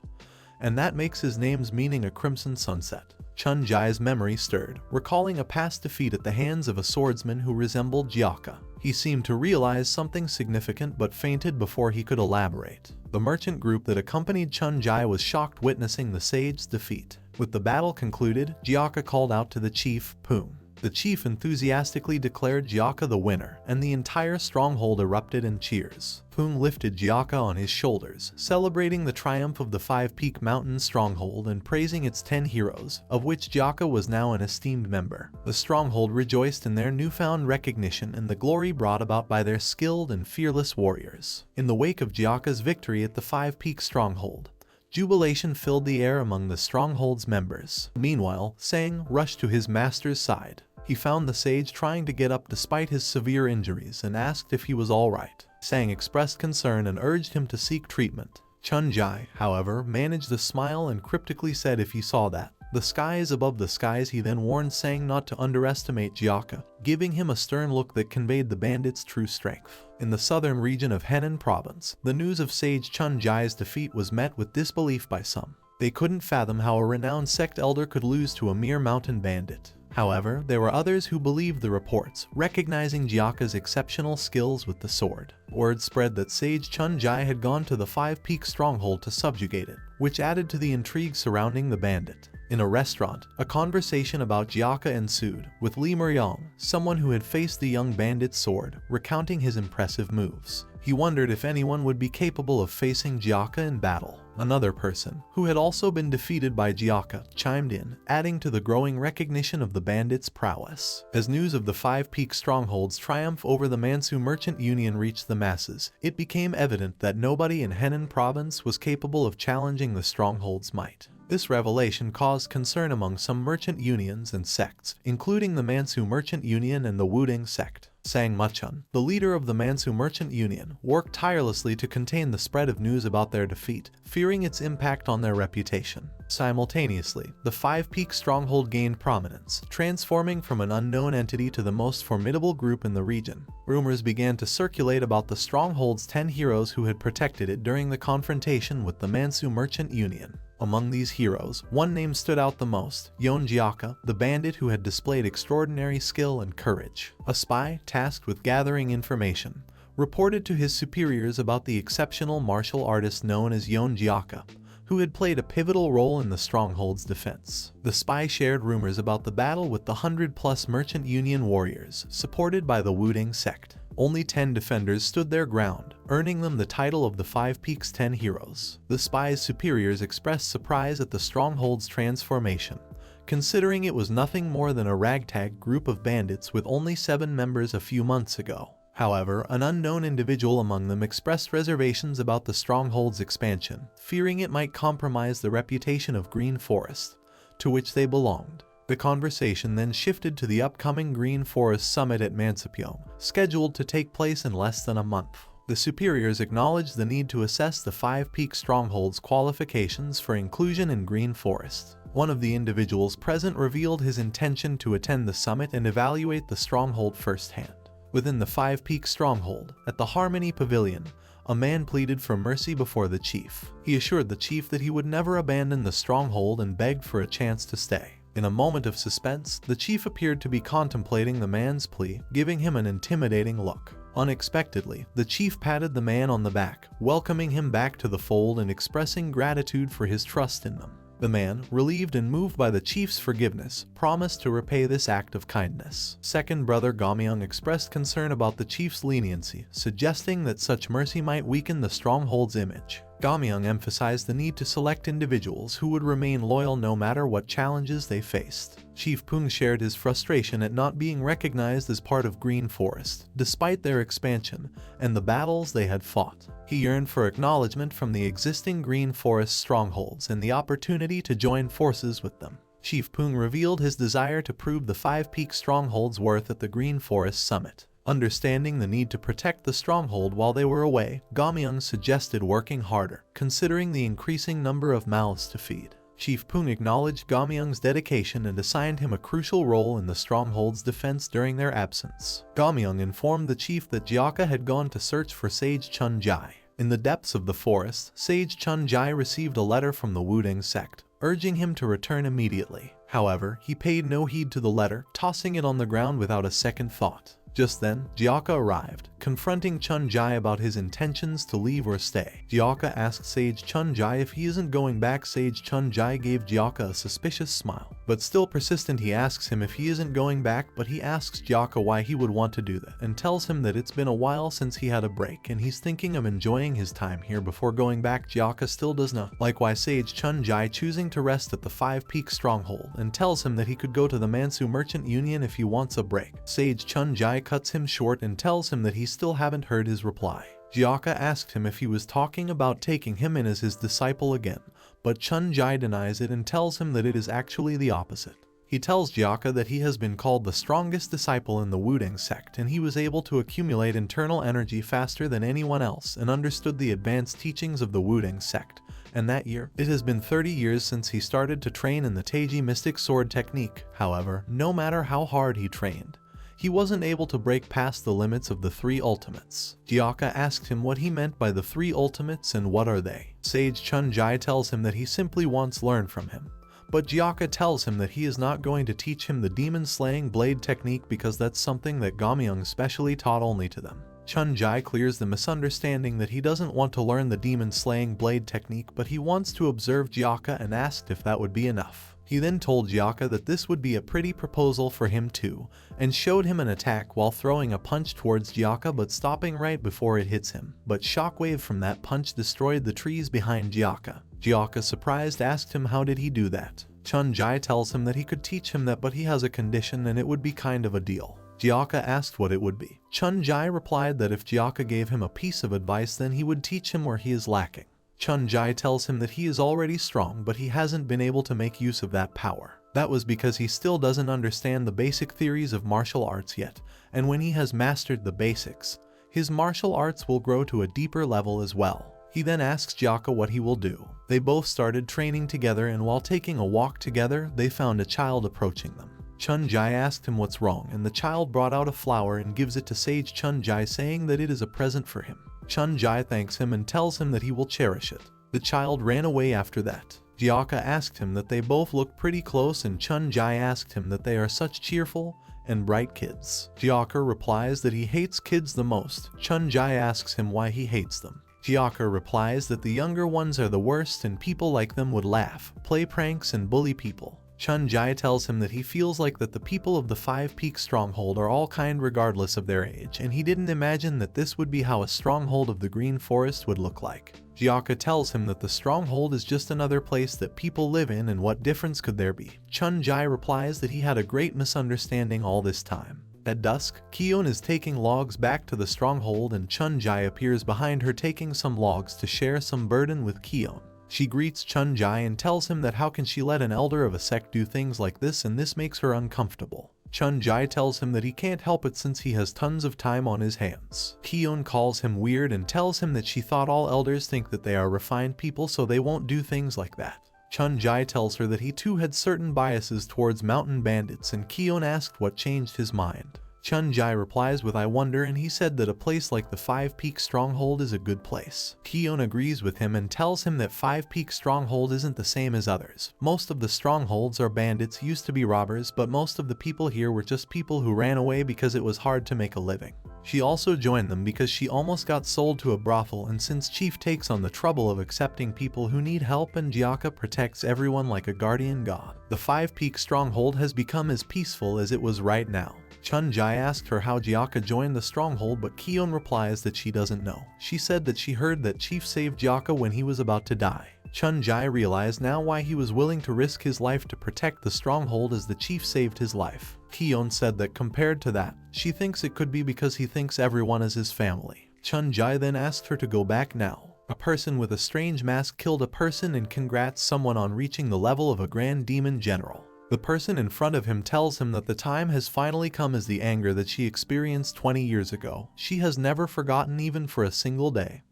and that makes his name's meaning a crimson sunset. Chun Jai's memory stirred, recalling a past defeat at the hands of a swordsman who resembled Jiaka. He seemed to realize something significant but fainted before he could elaborate. The merchant group that accompanied Chun Jai was shocked witnessing the sage's defeat. With the battle concluded, Jiaka called out to the chief, Poon. The chief enthusiastically declared Jiaka the winner, and the entire stronghold erupted in cheers. Poon lifted Jiaka on his shoulders, celebrating the triumph of the 5-peak mountain stronghold and praising its 10 heroes, of which Jiaka was now an esteemed member. The stronghold rejoiced in their newfound recognition and the glory brought about by their skilled and fearless warriors. In the wake of Jiaka's victory at the 5-peak stronghold, jubilation filled the air among the stronghold's members. Meanwhile, Sang rushed to his master's side. He found the sage trying to get up despite his severe injuries and asked if he was alright. Sang expressed concern and urged him to seek treatment. Chun Jai, however, managed a smile and cryptically said if he saw that the sky is above the skies. He then warned Sang not to underestimate Jiaka, giving him a stern look that conveyed the bandit's true strength. In the southern region of Henan province, the news of Sage Chun Jai's defeat was met with disbelief by some. They couldn't fathom how a renowned sect elder could lose to a mere mountain bandit. However, there were others who believed the reports, recognizing Jiaka's exceptional skills with the sword. Word spread that Sage Chun Jai had gone to the 5-peak stronghold to subjugate it, which added to the intrigue surrounding the bandit. In a restaurant, a conversation about Jiaka ensued, with Li Muryong, someone who had faced the young bandit's sword, recounting his impressive moves. He wondered if anyone would be capable of facing Jiaka in battle. Another person, who had also been defeated by Jiaka, chimed in, adding to the growing recognition of the bandit's prowess. As news of the 5-peak stronghold's triumph over the Mansu Merchant Union reached the masses, it became evident that nobody in Henan province was capable of challenging the stronghold's might. This revelation caused concern among some merchant unions and sects, including the Mansu Merchant Union and the Wudang sect. Sang Muchun, the leader of the Mansu Merchant Union, worked tirelessly to contain the spread of news about their defeat, fearing its impact on their reputation. Simultaneously, the 5-peak stronghold gained prominence, transforming from an unknown entity to the most formidable group in the region. Rumors began to circulate about the stronghold's 10 heroes who had protected it during the confrontation with the Mansu Merchant Union. Among these heroes, one name stood out the most: Jiaka, the bandit who had displayed extraordinary skill and courage. A spy, tasked with gathering information, reported to his superiors about the exceptional martial artist known as Jiaka, who had played a pivotal role in the stronghold's defense. The spy shared rumors about the battle with the 100+ Merchant Union warriors, supported by the Wudang sect. Only 10 defenders stood their ground, earning them the title of the Five Peaks 10 Heroes. The spy's superiors expressed surprise at the stronghold's transformation, considering it was nothing more than a ragtag group of bandits with only 7 members a few months ago. However, an unknown individual among them expressed reservations about the stronghold's expansion, fearing it might compromise the reputation of Green Forest, to which they belonged. The conversation then shifted to the upcoming Green Forest Summit at Mansipyeong, scheduled to take place in less than a month. The superiors acknowledged the need to assess the Five Peak Stronghold's qualifications for inclusion in Green Forest. One of the individuals present revealed his intention to attend the summit and evaluate the stronghold firsthand. Within the Five Peak Stronghold, at the Harmony Pavilion, a man pleaded for mercy before the chief. He assured the chief that he would never abandon the stronghold and begged for a chance to stay. In a moment of suspense, the chief appeared to be contemplating the man's plea, giving him an intimidating look. Unexpectedly, the chief patted the man on the back, welcoming him back to the fold and expressing gratitude for his trust in them. The man, relieved and moved by the chief's forgiveness, promised to repay this act of kindness. Second brother Gamyung expressed concern about the chief's leniency, suggesting that such mercy might weaken the stronghold's image. Gamyung emphasized the need to select individuals who would remain loyal no matter what challenges they faced. Chief Pung shared his frustration at not being recognized as part of Green Forest, despite their expansion and the battles they had fought. He yearned for acknowledgement from the existing Green Forest strongholds and the opportunity to join forces with them. Chief Pung revealed his desire to prove the Five Peak Stronghold's worth at the Green Forest Summit. Understanding the need to protect the stronghold while they were away, Gamyung suggested working harder, considering the increasing number of mouths to feed. Chief Pung acknowledged Gamyung's dedication and assigned him a crucial role in the stronghold's defense during their absence. Gamyung informed the chief that Jiaka had gone to search for Sage Chun-jai. In the depths of the forest, Sage Chun-jai received a letter from the Wudang sect, urging him to return immediately. However, he paid no heed to the letter, tossing it on the ground without a second thought. Just then, Jiaka arrived, confronting Chun-jai about his intentions to leave or stay. Jiaka asked Sage Chun-jai if he isn't going back. Sage Chun-jai gave Jiaka a suspicious smile. But still persistent, he asks him if he isn't going back, but he asks Jiaka why he would want to do that, and tells him that it's been a while since he had a break and he's thinking of enjoying his time here before going back. Jiaka still does not like why Sage Chun-jai choosing to rest at the Five Peak Stronghold, and tells him that he could go to the Mansu Merchant Union if he wants a break. Sage Chun-jai cuts him short and tells him that he still haven't heard his reply. Jiaka asked him if he was talking about taking him in as his disciple again, but Chun-jai denies it and tells him that it is actually the opposite. He tells Jiaka that he has been called the strongest disciple in the Wudang sect, and he was able to accumulate internal energy faster than anyone else and understood the advanced teachings of the Wudang sect. And that year, it has been 30 years since he started to train in the Taiji mystic sword technique. However, no matter how hard he trained, he wasn't able to break past the limits of the three ultimates. Jiaka asked him what he meant by the three ultimates and what are they. Sage Chun-jai tells him that he simply wants to learn from him. But Jiaka tells him that he is not going to teach him the demon-slaying blade technique because that's something that Gamyung specially taught only to them. Chun-jai clears the misunderstanding that he doesn't want to learn the demon-slaying blade technique, but he wants to observe Jiaka and asked if that would be enough. He then told Jiaka that this would be a pretty proposal for him too, and showed him an attack while throwing a punch towards Jiaka but stopping right before it hits him. But shockwave from that punch destroyed the trees behind Jiaka. Jiaka, surprised, asked him how did he do that. Chun-jai tells him that he could teach him that, but he has a condition and it would be kind of a deal. Jiaka asked what it would be. Chun-jai replied that if Jiaka gave him a piece of advice then he would teach him where he is lacking. Chun-jai tells him that he is already strong but he hasn't been able to make use of that power. That was because he still doesn't understand the basic theories of martial arts yet, and when he has mastered the basics, his martial arts will grow to a deeper level as well. He then asks Jiaka what he will do. They both started training together, and while taking a walk together, they found a child approaching them. Chun-jai asked him what's wrong, and the child brought out a flower and gives it to Sage Chun-jai, saying that it is a present for him. Chun-jai thanks him and tells him that he will cherish it. The child ran away after that. Jiaka asked him that they both looked pretty close, and Chun Jai asked him that they are such cheerful and bright kids. Jiaka replies that he hates kids the most. Chun Jai asks him why he hates them. Jiaka replies that the younger ones are the worst and people like them would laugh, play pranks, and bully people. Chun Jai tells him that he feels like that the people of the Five Peaks Stronghold are all kind regardless of their age, and he didn't imagine that this would be how a stronghold of the Green Forest would look like. Jiaka tells him that the stronghold is just another place that people live in, and what difference could there be? Chun Jai replies that he had a great misunderstanding all this time. At dusk, Kion is taking logs back to the stronghold, and Chun Jai appears behind her taking some logs to share some burden with Kion. She greets Chun Jai and tells him that how can she let an elder of a sect do things like this, and this makes her uncomfortable. Chun Jai tells him that he can't help it since he has tons of time on his hands. Kion calls him weird and tells him that she thought all elders think that they are refined people, so they won't do things like that. Chun Jai tells her that he too had certain biases towards mountain bandits, and Kion asked what changed his mind. Chun Jai replies with I wonder, and he said that a place like the Five Peaks Stronghold is a good place. Kion agrees with him and tells him that Five Peaks Stronghold isn't the same as others. Most of the strongholds are bandits, used to be robbers, but most of the people here were just people who ran away because it was hard to make a living. She also joined them because she almost got sold to a brothel, and since Chief takes on the trouble of accepting people who need help and Jiaka protects everyone like a guardian god, the Five Peaks Stronghold has become as peaceful as it was right now. Chun Jai asked her how Jiaka joined the stronghold, but Kion replies that she doesn't know. She said that she heard that Chief saved Jiaka when he was about to die. Chun Jai realized now why he was willing to risk his life to protect the stronghold, as the Chief saved his life. Kion said that compared to that, she thinks it could be because he thinks everyone is his family. Chun Jai then asked her to go back now. A person with a strange mask killed a person and congrats someone on reaching the level of a Grand Demon General. The person in front of him tells him that the time has finally come, as the anger that she experienced 20 years ago, she has never forgotten even for a single day,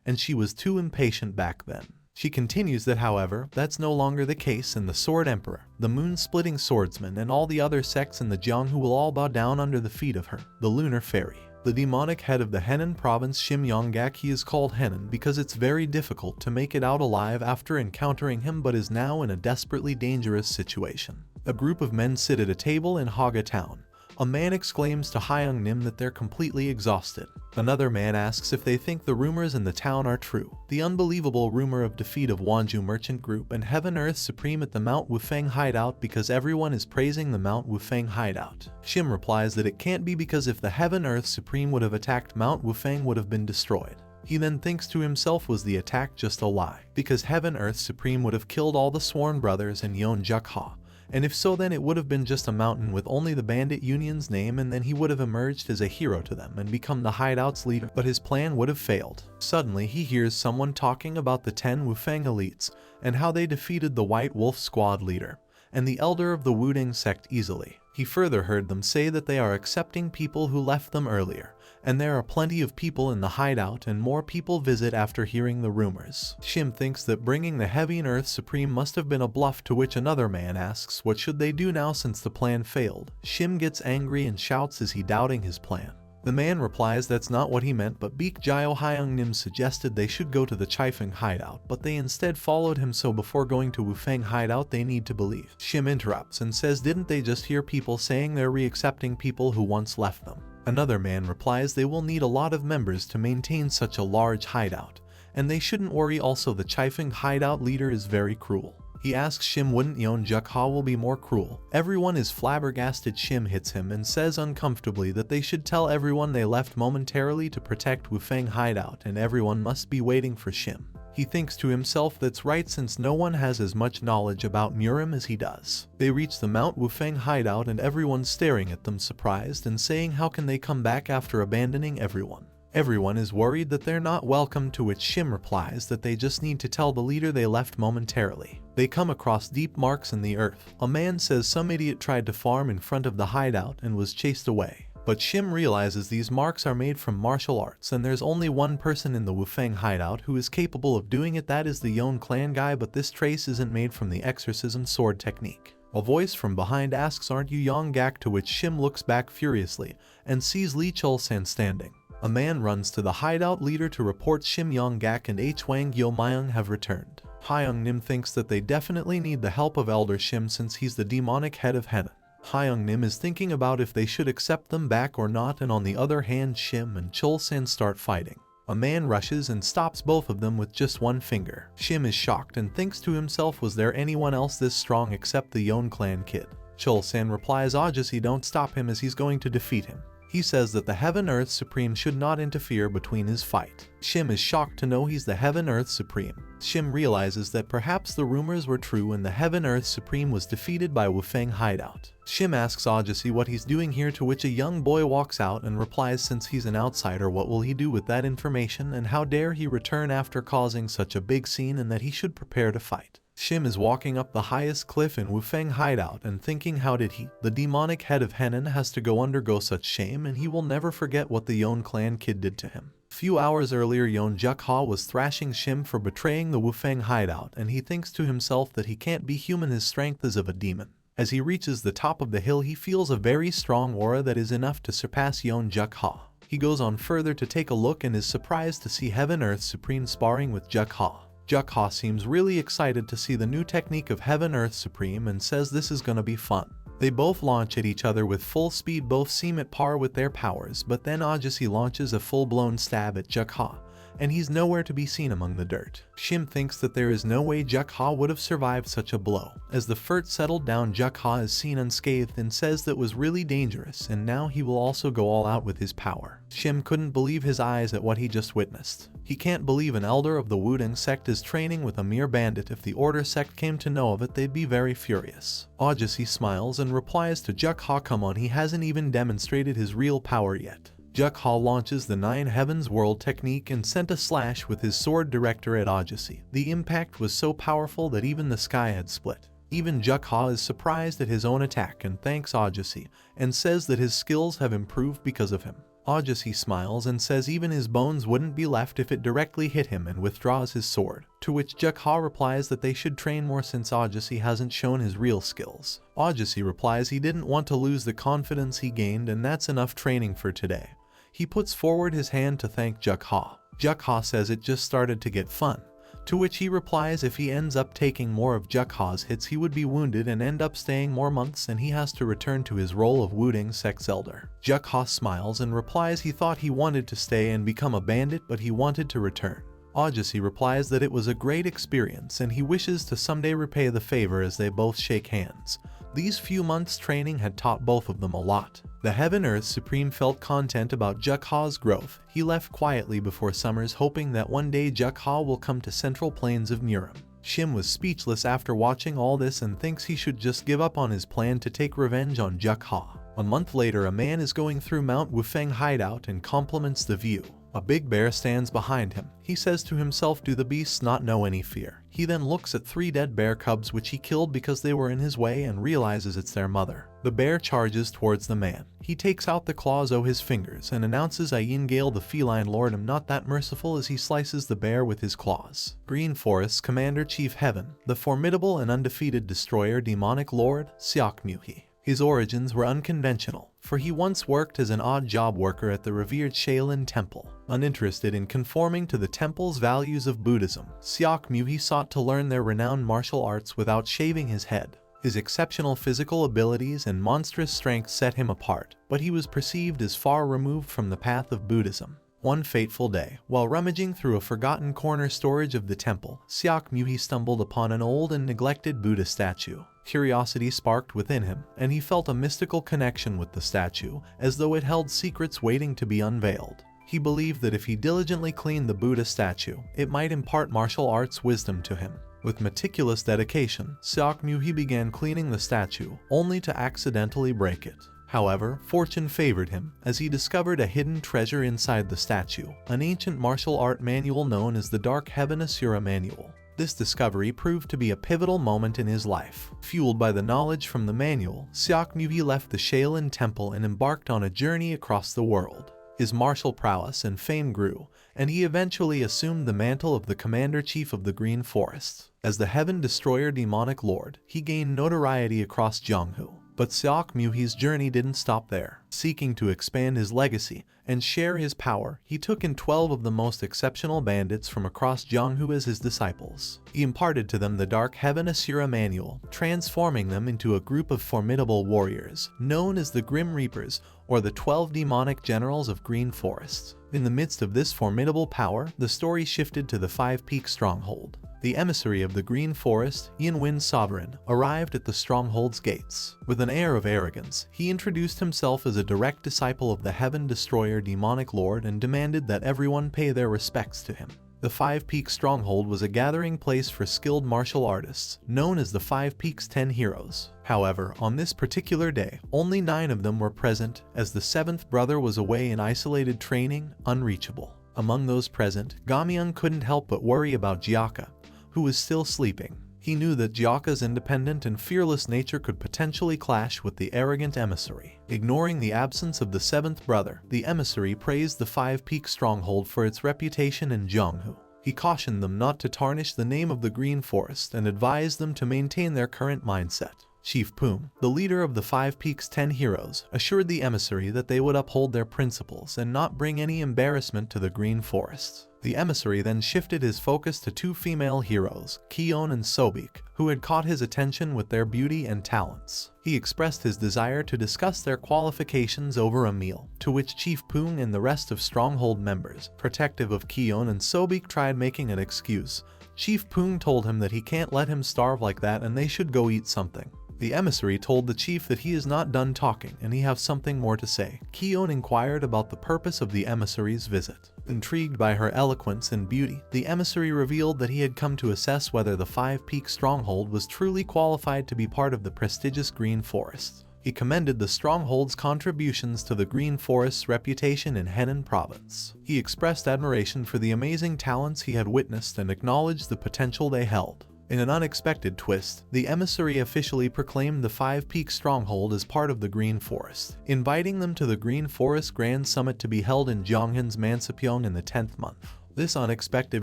and she was too impatient back then. She continues that however, that's no longer the case, and the Sword Emperor, the Moon-Splitting Swordsman, and all the other sects in the Jianghu will all bow down under the feet of her, the Lunar Fairy. The demonic head of the Henan province, Shim Yonggak, he is called Henan because it's very difficult to make it out alive after encountering him, but is now in a desperately dangerous situation. A group of men sit at a table in Haga town. A man exclaims to Hyung Nim that they're completely exhausted. Another man asks if they think the rumors in the town are true. The unbelievable rumor of defeat of Wanju Merchant Group and Heaven Earth Supreme at the Mount Wufeng hideout, because everyone is praising the Mount Wufeng hideout. Shim replies that it can't be, because if the Heaven Earth Supreme would have attacked, Mount Wufeng would have been destroyed. He then thinks to himself, was the attack just a lie? Because Heaven Earth Supreme would have killed all the Sworn Brothers and Yeon Juk Ha. And if so, then it would have been just a mountain with only the bandit union's name, and then he would have emerged as a hero to them and become the hideout's leader, but his plan would have failed. Suddenly he hears someone talking about the 10 Wufeng elites and how they defeated the White Wolf squad leader and the elder of the Wuding sect easily. He further heard them say that they are accepting people who left them earlier, and there are plenty of people in the hideout, and more people visit after hearing the rumors. Shim thinks that bringing the Heaven Earth Supreme must have been a bluff, to which another man asks what should they do now since the plan failed. Shim gets angry and shouts, is he doubting his plan? The man replies that's not what he meant, but Beek Jio Hyung Nim suggested they should go to the Chaifeng hideout, but they instead followed him, so before going to Wufeng hideout they need to believe. Shim interrupts and says didn't they just hear people saying they're re-accepting people who once left them? Another man replies they will need a lot of members to maintain such a large hideout, and they shouldn't worry. Also, the Chaifeng hideout leader is very cruel. He asks Shim wouldn't Yeon Juk Ha will be more cruel. Everyone is flabbergasted. Shim hits him and says uncomfortably that they should tell everyone they left momentarily to protect Wufeng hideout, and everyone must be waiting for Shim. He thinks to himself that's right, since no one has as much knowledge about Murim as he does. They reach the Mount Wufeng hideout and everyone's staring at them surprised and saying how can they come back after abandoning everyone. Everyone is worried that they're not welcome, to which Shim replies that they just need to tell the leader they left momentarily. They come across deep marks in the earth. A man says some idiot tried to farm in front of the hideout and was chased away. But Shim realizes these marks are made from martial arts, and there's only one person in the Wufeng hideout who is capable of doing it, that is the Yeon clan guy, but this trace isn't made from the exorcism sword technique. A voice from behind asks, aren't you Yonggak? To which Shim looks back furiously and sees Lee Chul-san standing. A man runs to the hideout leader to report Shim Yonggak and H. Wang Yo Myung have returned. Hyung-nim thinks that they definitely need the help of Elder Shim since he's the demonic head of Henan. Hyung-nim is thinking about if they should accept them back or not, and on the other hand Shim and Chul-san start fighting. A man rushes and stops both of them with just one finger. Shim is shocked and thinks to himself, was there anyone else this strong except the Yon clan kid? Chul-san replies, Ajasi, don't stop him as he's going to defeat him. He says that the Heaven-Earth Supreme should not interfere between his fight. Shim is shocked to know he's the Heaven-Earth Supreme. Shim realizes that perhaps the rumors were true and the Heaven-Earth Supreme was defeated by Wufeng hideout. Shim asks Ajasi what he's doing here, to which a young boy walks out and replies since he's an outsider, what will he do with that information, and how dare he return after causing such a big scene, and that he should prepare to fight. Shim is walking up the highest cliff in Wufeng hideout and thinking, how did he, the demonic head of Henan, has to undergo such shame, and he will never forget what the Yon clan kid did to him. Few hours earlier Yon Juk-ha was thrashing Shim for betraying the Wufeng hideout, and he thinks to himself that he can't be human, his strength is of a demon. As he reaches the top of the hill he feels a very strong aura that is enough to surpass Yon Juk-ha. He goes on further to take a look and is surprised to see Heaven-Earth Supreme sparring with Juk-ha. Juk-ha seems really excited to see the new technique of Heaven-Earth Supreme and says this is gonna be fun. They both launch at each other with full speed, both seem at par with their powers, but then Ajasi launches a full-blown stab at Juk-ha, and he's nowhere to be seen among the dirt. Shim thinks that there is no way Juk-ha would have survived such a blow. As the furt settled down, Juk-ha is seen unscathed and says that was really dangerous, and now he will also go all out with his power. Shim couldn't believe his eyes at what he just witnessed. He can't believe an elder of the Wudang sect is training with a mere bandit. If the Order sect came to know of it, they'd be very furious. Ajasi smiles and replies to Juk-ha, come on, he hasn't even demonstrated his real power yet. Juk-ha launches the Nine Heavens World technique and sent a slash with his sword director at Ajasi. The impact was so powerful that even the sky had split. Even Juk-ha is surprised at his own attack and thanks Ajasi, and says that his skills have improved because of him. Ajasi smiles and says even his bones wouldn't be left if it directly hit him, and withdraws his sword, to which Juk-ha replies that they should train more since Ajasi hasn't shown his real skills. Ajasi replies he didn't want to lose the confidence he gained, and that's enough training for today. He puts forward his hand to thank Juk-ha. Juk-ha says it just started to get fun, to which he replies if he ends up taking more of Juk-ha's hits he would be wounded and end up staying more months, and he has to return to his role of Wudang sect's elder. Juk-ha smiles and replies he thought he wanted to stay and become a bandit, but he wanted to return. Ajasi replies that it was a great experience and he wishes to someday repay the favor as they both shake hands. These few months training had taught both of them a lot. The Heaven-Earth Supreme felt content about Juk-ha's growth. He left quietly before summers, hoping that one day Juk-ha will come to central plains of Murim. Shim was speechless after watching all this and thinks he should just give up on his plan to take revenge on Juk-ha. A month later, a man is going through Mount Wufeng hideout and compliments the view. A big bear stands behind him. He says to himself, do the beasts not know any fear? He then looks at 3 dead bear cubs which he killed because they were in his way and realizes it's their mother. The bear charges towards the man. He takes out the claws o' his fingers and announces Ayin Gale the feline lord am not that merciful as he slices the bear with his claws. Green Forest's Commander-Chief Heaven, the formidable and undefeated destroyer demonic lord, Seokmuhi. His origins were unconventional, for he once worked as an odd job worker at the revered Shaolin Temple. Uninterested in conforming to the temple's values of Buddhism, Seokmuhi sought to learn their renowned martial arts without shaving his head. His exceptional physical abilities and monstrous strength set him apart, but he was perceived as far removed from the path of Buddhism. One fateful day, while rummaging through a forgotten corner storage of the temple, Seokmuhi stumbled upon an old and neglected Buddha statue. Curiosity sparked within him, and he felt a mystical connection with the statue, as though it held secrets waiting to be unveiled. He believed that if he diligently cleaned the Buddha statue, it might impart martial arts wisdom to him. With meticulous dedication, Seokmuhi began cleaning the statue, only to accidentally break it. However, fortune favored him, as he discovered a hidden treasure inside the statue, an ancient martial art manual known as the Dark Heaven Asura Manual. This discovery proved to be a pivotal moment in his life. Fueled by the knowledge from the manual, Seokmuhi left the Shaolin Temple and embarked on a journey across the world. His martial prowess and fame grew, and he eventually assumed the mantle of the Commander-Chief of the Green Forests. As the Heaven Destroyer Demonic Lord, he gained notoriety across Jianghu. But Seokmuhi's journey didn't stop there. Seeking to expand his legacy and share his power, he took in 12 of the most exceptional bandits from across Gyeongju as his disciples. He imparted to them the Dark Heaven Asura manual, transforming them into a group of formidable warriors, known as the Grim Reapers, or the 12 demonic generals of Green Forest. In the midst of this formidable power, the story shifted to the Five Peak Stronghold. The emissary of the Green Forest, Yinwin Sovereign, arrived at the stronghold's gates. With an air of arrogance, he introduced himself as a direct disciple of the Heaven Destroyer demonic lord and demanded that everyone pay their respects to him. The Five Peak Stronghold was a gathering place for skilled martial artists, known as the Five Peaks 10 Heroes. However, on this particular day, only 9 of them were present, as the 7th brother was away in isolated training, unreachable. Among those present, Gamyeong couldn't help but worry about Jiaka, who was still sleeping. He knew that Jiaka's independent and fearless nature could potentially clash with the arrogant emissary. Ignoring the absence of the 7th brother, the emissary praised the Five Peak Stronghold for its reputation in Gyeongju. He cautioned them not to tarnish the name of the Green Forest and advised them to maintain their current mindset. Chief Poong, the leader of the Five Peaks 10 Heroes, assured the emissary that they would uphold their principles and not bring any embarrassment to the Green Forest. The emissary then shifted his focus to 2 female heroes, Kion and Sobik, who had caught his attention with their beauty and talents. He expressed his desire to discuss their qualifications over a meal, to which Chief Poong and the rest of Stronghold members, protective of Kion and Sobik, tried making an excuse. Chief Poong told him that he can't let him starve like that and they should go eat something. The emissary told the chief that he is not done talking and he has something more to say. Kion inquired about the purpose of the emissary's visit. Intrigued by her eloquence and beauty, the emissary revealed that he had come to assess whether the Five Peak Stronghold was truly qualified to be part of the prestigious Green Forest. He commended the stronghold's contributions to the Green Forest's reputation in Henan province. He expressed admiration for the amazing talents he had witnessed and acknowledged the potential they held. In an unexpected twist, the emissary officially proclaimed the Five Peak Stronghold as part of the Green Forest, inviting them to the Green Forest Grand Summit to be held in Gyeonghan's Mansapyeong in the 10th month. This unexpected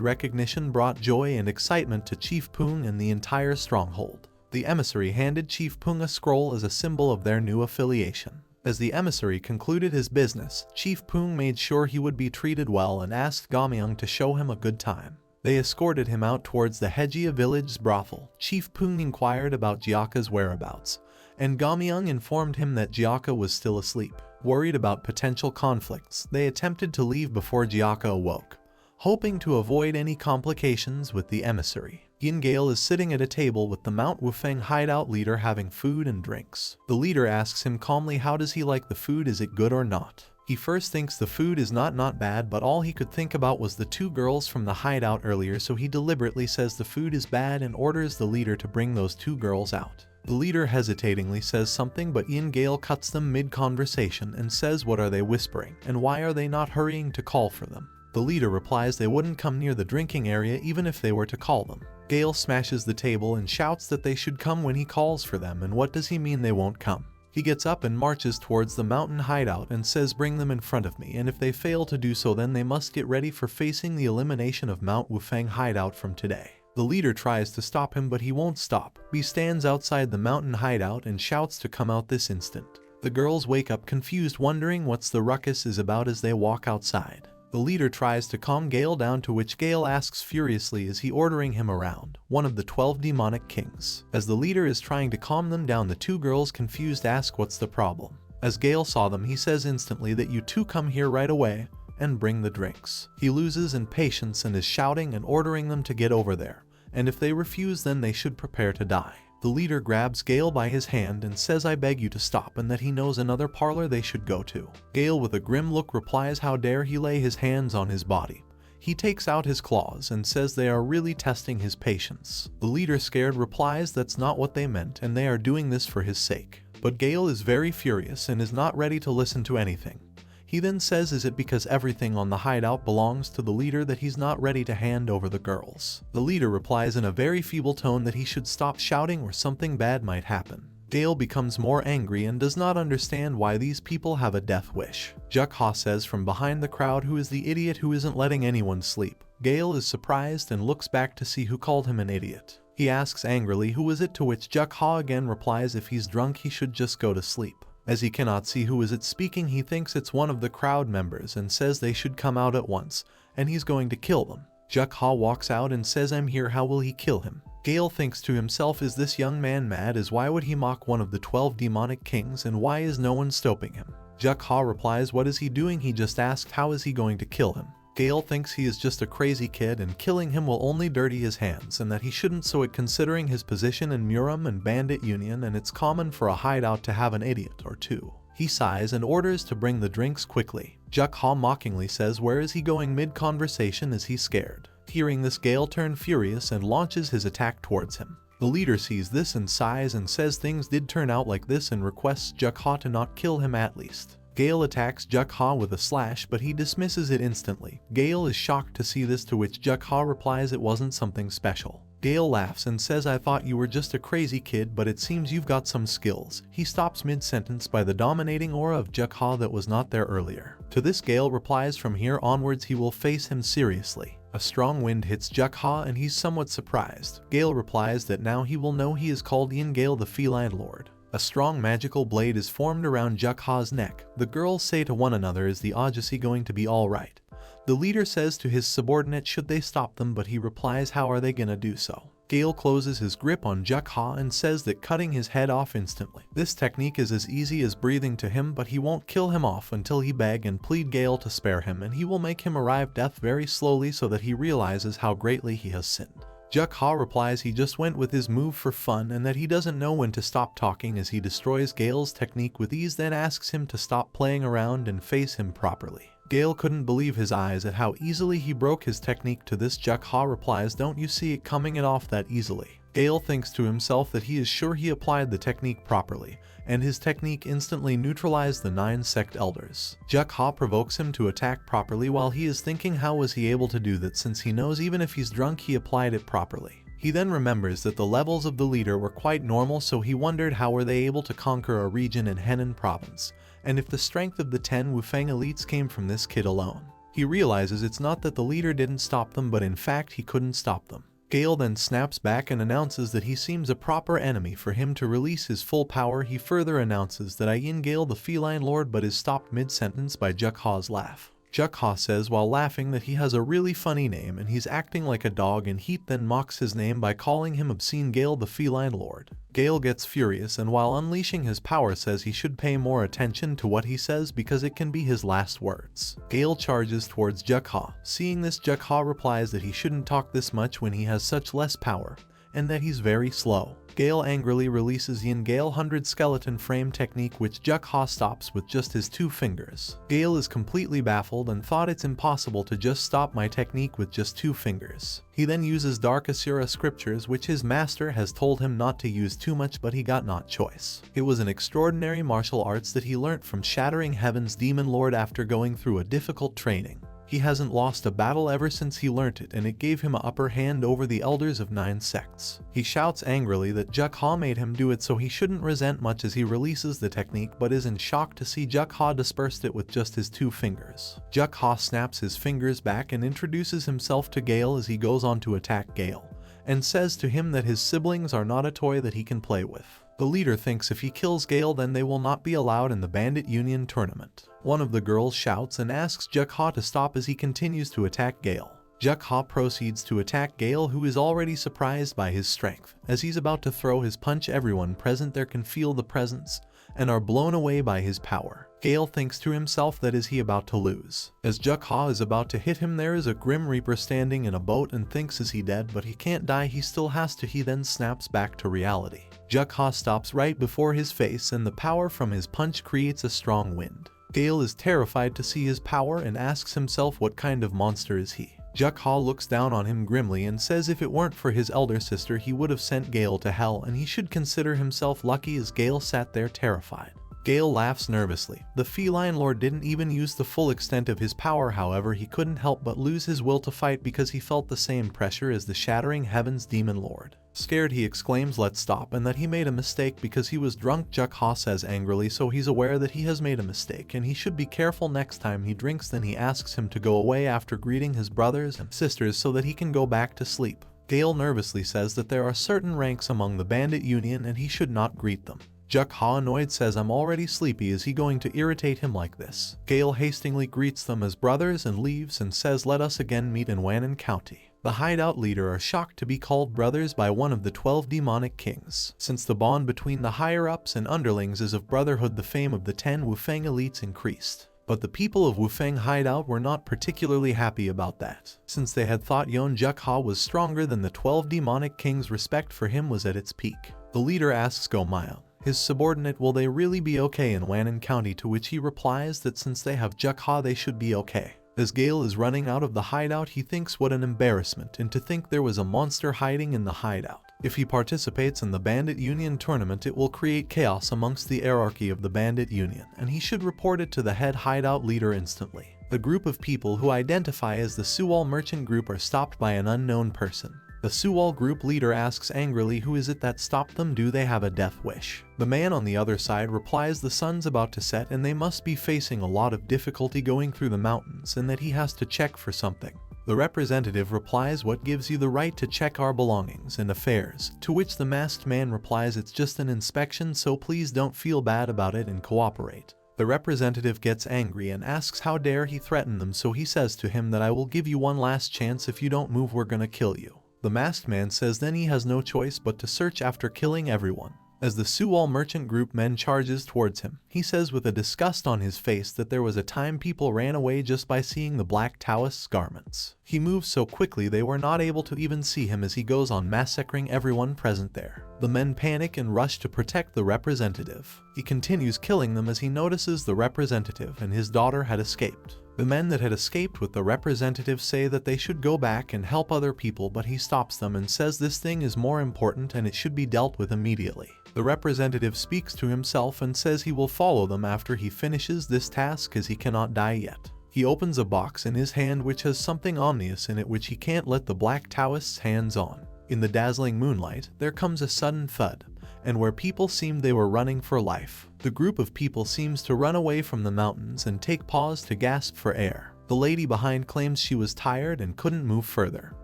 recognition brought joy and excitement to Chief Poong and the entire stronghold. The emissary handed Chief Poong a scroll as a symbol of their new affiliation. As the emissary concluded his business, Chief Poong made sure he would be treated well and asked Gamyeong to show him a good time. They escorted him out towards the Hejia village's brothel. Chief Poong inquired about Jiaka's whereabouts, and Gamyeong informed him that Jiaka was still asleep. Worried about potential conflicts, they attempted to leave before Jiaka awoke, hoping to avoid any complications with the emissary. Yin-Gale is sitting at a table with the Mount Wufeng hideout leader having food and drinks. The leader asks him calmly how does he like the food, is it good or not? He first thinks the food is not bad, but all he could think about was the 2 girls from the hideout earlier, so he deliberately says the food is bad and orders the leader to bring those 2 girls out. The leader hesitatingly says something, but Yin-Gale cuts them mid-conversation and says what are they whispering, and why are they not hurrying to call for them? The leader replies they wouldn't come near the drinking area even if they were to call them. Gale smashes the table and shouts that they should come when he calls for them, and what does he mean they won't come? He gets up and marches towards the mountain hideout and says bring them in front of me, and if they fail to do so then they must get ready for facing the elimination of Mount Wufeng hideout from today. The leader tries to stop him but he won't stop. He stands outside the mountain hideout and shouts to come out this instant. The girls wake up confused, wondering what's the ruckus is about as they walk outside. The leader tries to calm Gale down, to which Gale asks furiously is he ordering him around, one of the 12 demonic kings. As the leader is trying to calm them down, the 2 girls confused ask what's the problem. As Gale saw them, he says instantly that you 2 come here right away and bring the drinks. He loses in patience and is shouting and ordering them to get over there, and if they refuse then they should prepare to die. The leader grabs Gale by his hand and says I beg you to stop, and that he knows another parlor they should go to. Gale with a grim look replies how dare he lay his hands on his body. He takes out his claws and says they are really testing his patience. The leader scared replies that's not what they meant and they are doing this for his sake. But Gale is very furious and is not ready to listen to anything. He then says is it because everything on the hideout belongs to the leader that he's not ready to hand over the girls? The leader replies in a very feeble tone that he should stop shouting or something bad might happen. Gale becomes more angry and does not understand why these people have a death wish. Juk-ha says from behind the crowd, "Who is the idiot who isn't letting anyone sleep?" Gale is surprised and looks back to see who called him an idiot. He asks angrily who is it, to which Juk-ha again replies if he's drunk he should just go to sleep. As he cannot see who is it speaking, he thinks it's one of the crowd members and says they should come out at once, and he's going to kill them. Juk-ha walks out and says, "I'm here, how will he kill him?" Gale thinks to himself, is this young man mad, as why would he mock one of the 12 demonic kings, and why is no one stopping him? Juk-ha replies, what is he doing? He just asked how is he going to kill him. Gale thinks he is just a crazy kid and killing him will only dirty his hands, and that he shouldn't so it considering his position in Muram and Bandit Union, and it's common for a hideout to have an idiot or two. He sighs and orders to bring the drinks quickly. Juk-ha mockingly says where is he going mid-conversation, is he scared? Hearing this, Gale turns furious and launches his attack towards him. The leader sees this and sighs and says things did turn out like this and requests Juk-ha to not kill him at least. Gale attacks Juk-ha with a slash, but he dismisses it instantly. Gale is shocked to see this, to which Juk-ha replies it wasn't something special. Gale laughs and says I thought you were just a crazy kid, but it seems you've got some skills. He stops mid-sentence by the dominating aura of Juk-ha that was not there earlier. To this, Gale replies from here onwards he will face him seriously. A strong wind hits Juk-ha and he's somewhat surprised. Gale replies that now he will know he is called Gale the Feline Lord. A strong magical blade is formed around Juk-ha's neck. The girls say to one another, is the Odyssey going to be alright? The leader says to his subordinate should they stop them, but he replies how are they gonna do so? Gale closes his grip on Juk-ha and says that cutting his head off instantly. This technique is as easy as breathing to him, but he won't kill him off until he beg and plead Gale to spare him, and he will make him arrive death very slowly so that he realizes how greatly he has sinned. Juk-ha replies he just went with his move for fun and that he doesn't know when to stop talking as he destroys Gale's technique with ease, then asks him to stop playing around and face him properly. Gale couldn't believe his eyes at how easily he broke his technique. To this, Juk-ha replies, don't you see it coming it off that easily? Gale thinks to himself that he is sure he applied the technique properly, and his technique instantly neutralized the 9 sect elders. Juk-ha provokes him to attack properly while he is thinking how was he able to do that, since he knows even if he's drunk he applied it properly. He then remembers that the levels of the leader were quite normal, so he wondered how were they able to conquer a region in Henan province, and if the strength of the 10 Wufang elites came from this kid alone. He realizes it's not that the leader didn't stop them, but in fact he couldn't stop them. Gale then snaps back and announces that he seems a proper enemy for him to release his full power. He further announces that Gale the Feline Lord, but is stopped mid-sentence by Juk-ha's laugh. Juk-ha says while laughing that he has a really funny name and he's acting like a dog, and Heat then mocks his name by calling him obscene Gale the Feline Lord. Gale gets furious and while unleashing his power says he should pay more attention to what he says because it can be his last words. Gale charges towards Juk-ha. Seeing this, Juk-ha replies that he shouldn't talk this much when he has such less power, and that he's very slow. Gale angrily releases Gale 100 skeleton frame technique, which Juk-ha stops with just his 2 fingers. Gale is completely baffled and thought it's impossible to just stop my technique with just 2 fingers. He then uses Dark Asura scriptures, which his master has told him not to use too much, but he got not choice. It was an extraordinary martial arts that he learnt from Shattering Heaven's Demon Lord after going through a difficult training. He hasn't lost a battle ever since he learnt it, and it gave him an upper hand over the elders of 9 sects. He shouts angrily that Juk-ha made him do it, so he shouldn't resent much as he releases the technique, but is in shock to see Juk-ha dispersed it with just his 2 fingers. Juk-ha snaps his fingers back and introduces himself to Gale as he goes on to attack Gale, and says to him that his siblings are not a toy that he can play with. The leader thinks if he kills Gale then they will not be allowed in the Bandit Union tournament. One of the girls shouts and asks Juk-ha to stop as he continues to attack Gale. Juk-ha proceeds to attack Gale, who is already surprised by his strength. As he's about to throw his punch, everyone present there can feel the presence and are blown away by his power. Gale thinks to himself that is he about to lose. As Juk-ha is about to hit him, there is a Grim Reaper standing in a boat and thinks is he dead, but he can't die, he still has to. He then snaps back to reality. Juk-ha stops right before his face and the power from his punch creates a strong wind. Gale is terrified to see his power and asks himself what kind of monster is he. Juk-ha looks down on him grimly and says if it weren't for his elder sister he would have sent Gale to hell, and he should consider himself lucky. As Gale sat there terrified. Gale laughs nervously. The Feline Lord didn't even use the full extent of his power, however he couldn't help but lose his will to fight because he felt the same pressure as the Shattering Heaven's Demon Lord. Scared, he exclaims let's stop and that he made a mistake because he was drunk. Jukha says angrily so he's aware that he has made a mistake and he should be careful next time he drinks. Then he asks him to go away after greeting his brothers and sisters so that he can go back to sleep. Gale nervously says that there are certain ranks among the bandit union and he should not greet them. Jukha, annoyed, says I'm already sleepy. Is he going to irritate him like this? Gale hastily greets them as brothers and leaves and says let us again meet in Wannan County. The hideout leader are shocked to be called brothers by one of the 12 demonic kings. Since the bond between the higher-ups and underlings is of brotherhood, the fame of the 10 Wufeng elites increased. But the people of Wufeng hideout were not particularly happy about that, since they had thought Yon Jukha was stronger than the 12 demonic kings. Respect for him was at its peak. The leader asks Go Mayang, his subordinate, will they really be okay in Wannan County, to which he replies that since they have Jukha they should be okay. As Gale is running out of the hideout, he thinks what an embarrassment, and to think there was a monster hiding in the hideout. If he participates in the Bandit Union tournament, it will create chaos amongst the hierarchy of the Bandit Union, and he should report it to the head hideout leader instantly. A group of people who identify as the Suwal merchant group are stopped by an unknown person. The Suwal group leader asks angrily who is it that stopped them, do they have a death wish? The man on the other side replies the sun's about to set and they must be facing a lot of difficulty going through the mountains and that he has to check for something. The representative replies what gives you the right to check our belongings and affairs, to which the masked man replies it's just an inspection so please don't feel bad about it and cooperate. The representative gets angry and asks how dare he threaten them, so he says to him that I will give you one last chance, if you don't move we're gonna kill you. The masked man says then he has no choice but to search after killing everyone. As the Suwal merchant group men charges towards him, he says with a disgust on his face that there was a time people ran away just by seeing the black Taoist's garments. He moves so quickly they were not able to even see him as he goes on massacring everyone present there. The men panic and rush to protect the representative. He continues killing them as he notices the representative and his daughter had escaped. The men that had escaped with the representative say that they should go back and help other people, but he stops them and says this thing is more important and it should be dealt with immediately. The representative speaks to himself and says he will follow them after he finishes this task as he cannot die yet. He opens a box in his hand which has something ominous in it which he can't let the black Taoist's hands on. In the dazzling moonlight, there comes a sudden thud, and where people seemed they were running for life, the group of people seems to run away from the mountains and take pause to gasp for air. The lady behind claims she was tired and couldn't move further.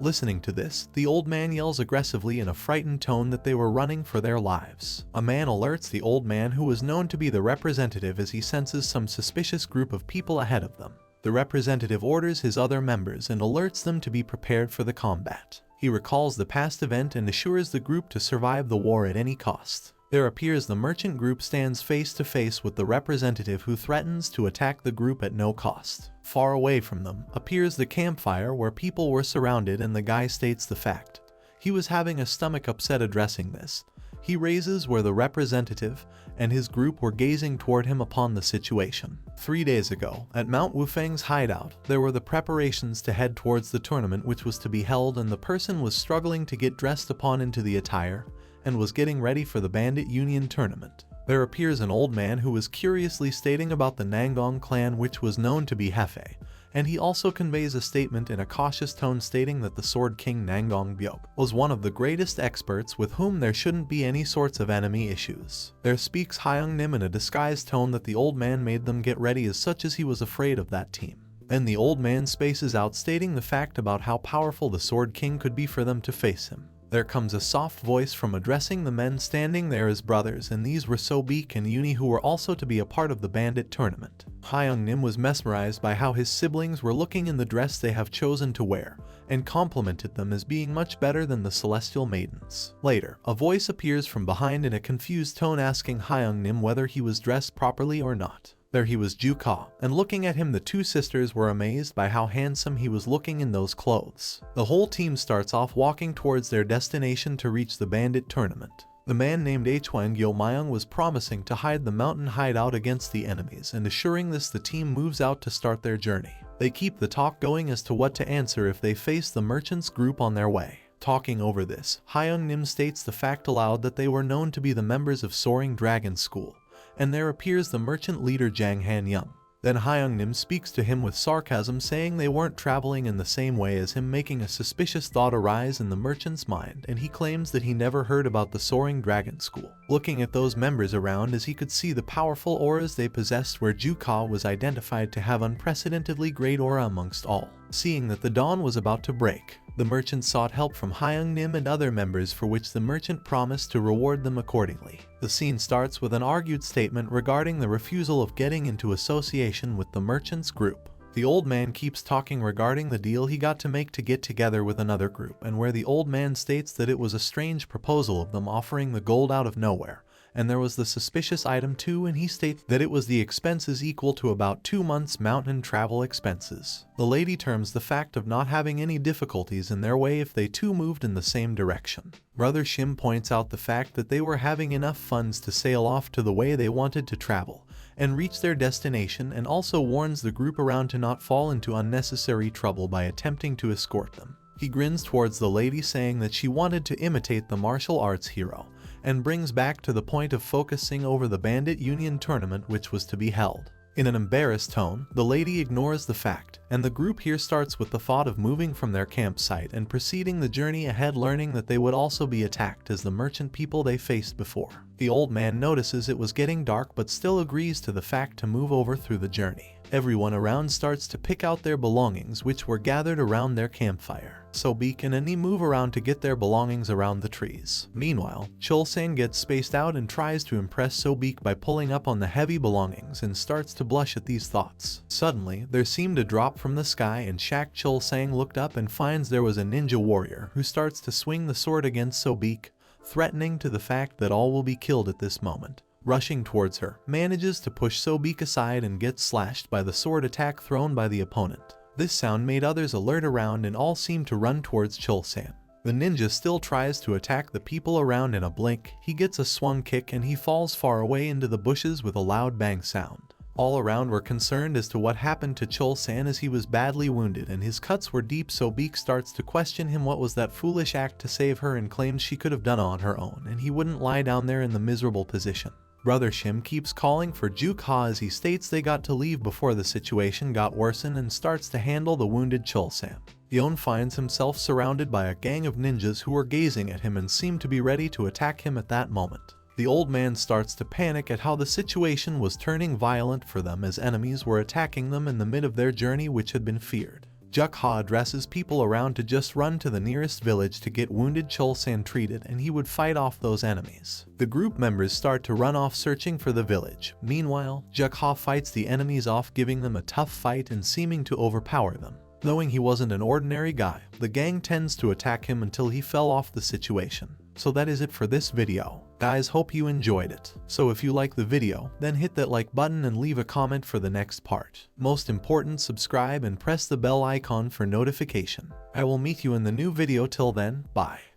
Listening to this, the old man yells aggressively in a frightened tone that they were running for their lives. A man alerts the old man, who was known to be the representative, as he senses some suspicious group of people ahead of them. The representative orders his other members and alerts them to be prepared for the combat. He recalls the past event and assures the group to survive the war at any cost. There appears the merchant group stands face to face with the representative, who threatens to attack the group at no cost. Far away from them appears the campfire where people were surrounded, and the guy states the fact. He was having a stomach upset addressing this. He raises where the representative and his group were gazing toward him upon the situation. 3 days ago, at Mount Wufeng's hideout, there were the preparations to head towards the tournament which was to be held, and the person was struggling to get dressed upon into the attire and was getting ready for the Bandit Union tournament. There appears an old man who was curiously stating about the Nangong clan, which was known to be Hefe, and he also conveys a statement in a cautious tone stating that the Sword King Nangong Byok was one of the greatest experts with whom there shouldn't be any sorts of enemy issues. There speaks Hyung Nim in a disguised tone that the old man made them get ready as such as he was afraid of that team. Then the old man spaces out stating the fact about how powerful the Sword King could be for them to face him. There comes a soft voice from addressing the men standing there as brothers, and these were Sobik and Uni, who were also to be a part of the bandit tournament. Hyung Nim was mesmerized by how his siblings were looking in the dress they have chosen to wear, and complimented them as being much better than the celestial maidens. Later, a voice appears from behind in a confused tone asking Hyung Nim whether he was dressed properly or not. There he was Juka, and looking at him the two sisters were amazed by how handsome he was looking in those clothes. The whole team starts off walking towards their destination to reach the bandit tournament. The man named Hwang Mayang was promising to hide the mountain hideout against the enemies, and assuring this the team moves out to start their journey. They keep the talk going as to what to answer if they face the merchants group on their way. Talking over this, Hyung Nim states the fact aloud that they were known to be the members of Soaring Dragon School, and there appears the merchant leader Jang Han Young. Then Hyung-nim speaks to him with sarcasm, saying they weren't traveling in the same way as him, making a suspicious thought arise in the merchant's mind, and he claims that he never heard about the Soaring Dragon School. Looking at those members around, as he could see the powerful auras they possessed, where Juka was identified to have unprecedentedly great aura amongst all. Seeing that the dawn was about to break, the merchant sought help from Hyung-nim and other members, for which the merchant promised to reward them accordingly. The scene starts with an argued statement regarding the refusal of getting into association with the merchant's group. The old man keeps talking regarding the deal he got to make to get together with another group, and where the old man states that it was a strange proposal of them offering the gold out of nowhere. And there was the suspicious item too, and he states that it was the expenses equal to about 2 months' mountain travel expenses. The lady terms the fact of not having any difficulties in their way if they too moved in the same direction. Brother Shim points out the fact that they were having enough funds to sail off to the way they wanted to travel and reach their destination, and also warns the group around to not fall into unnecessary trouble by attempting to escort them. He grins towards the lady, saying that she wanted to imitate the martial arts hero, and brings back to the point of focusing over the Bandit Union tournament which was to be held. In an embarrassed tone, the lady ignores the fact, and the group here starts with the thought of moving from their campsite and proceeding the journey ahead, learning that they would also be attacked as the merchant people they faced before. The old man notices it was getting dark but still agrees to the fact to move over through the journey. Everyone around starts to pick out their belongings which were gathered around their campfire. Sobik and Annie move around to get their belongings around the trees. Meanwhile, Chulsan gets spaced out and tries to impress Sobik by pulling up on the heavy belongings and starts to blush at these thoughts. Suddenly, there seemed a drop from the sky, and Shak Chulsang looked up and finds there was a ninja warrior who starts to swing the sword against Sobik, threatening to the fact that all will be killed at this moment. Rushing towards her, manages to push Sobik aside and gets slashed by the sword attack thrown by the opponent. This sound made others alert around, and all seem to run towards Chulsan. The ninja still tries to attack the people around. In a blink, he gets a swung kick and he falls far away into the bushes with a loud bang sound. All around were concerned as to what happened to Chulsan, as he was badly wounded and his cuts were deep. Sobik starts to question him what was that foolish act to save her, and claims she could have done on her own and he wouldn't lie down there in the miserable position. Brother Shim keeps calling for Juk-ha, as he states they got to leave before the situation got worsened, and starts to handle the wounded Chulsan. Yeon finds himself surrounded by a gang of ninjas who are gazing at him and seem to be ready to attack him at that moment. The old man starts to panic at how the situation was turning violent for them, as enemies were attacking them in the mid of their journey which had been feared. Juk-ha addresses people around to just run to the nearest village to get wounded Chulsan treated, and he would fight off those enemies. The group members start to run off searching for the village. Meanwhile, Juk-ha fights the enemies off, giving them a tough fight and seeming to overpower them. Knowing he wasn't an ordinary guy, the gang tends to attack him until he fell off the situation. So that is it for this video. Guys, hope you enjoyed it. So if you like the video, then hit that like button and leave a comment for the next part. Most important, subscribe and press the bell icon for notification. I will meet you in the new video. Till then, bye.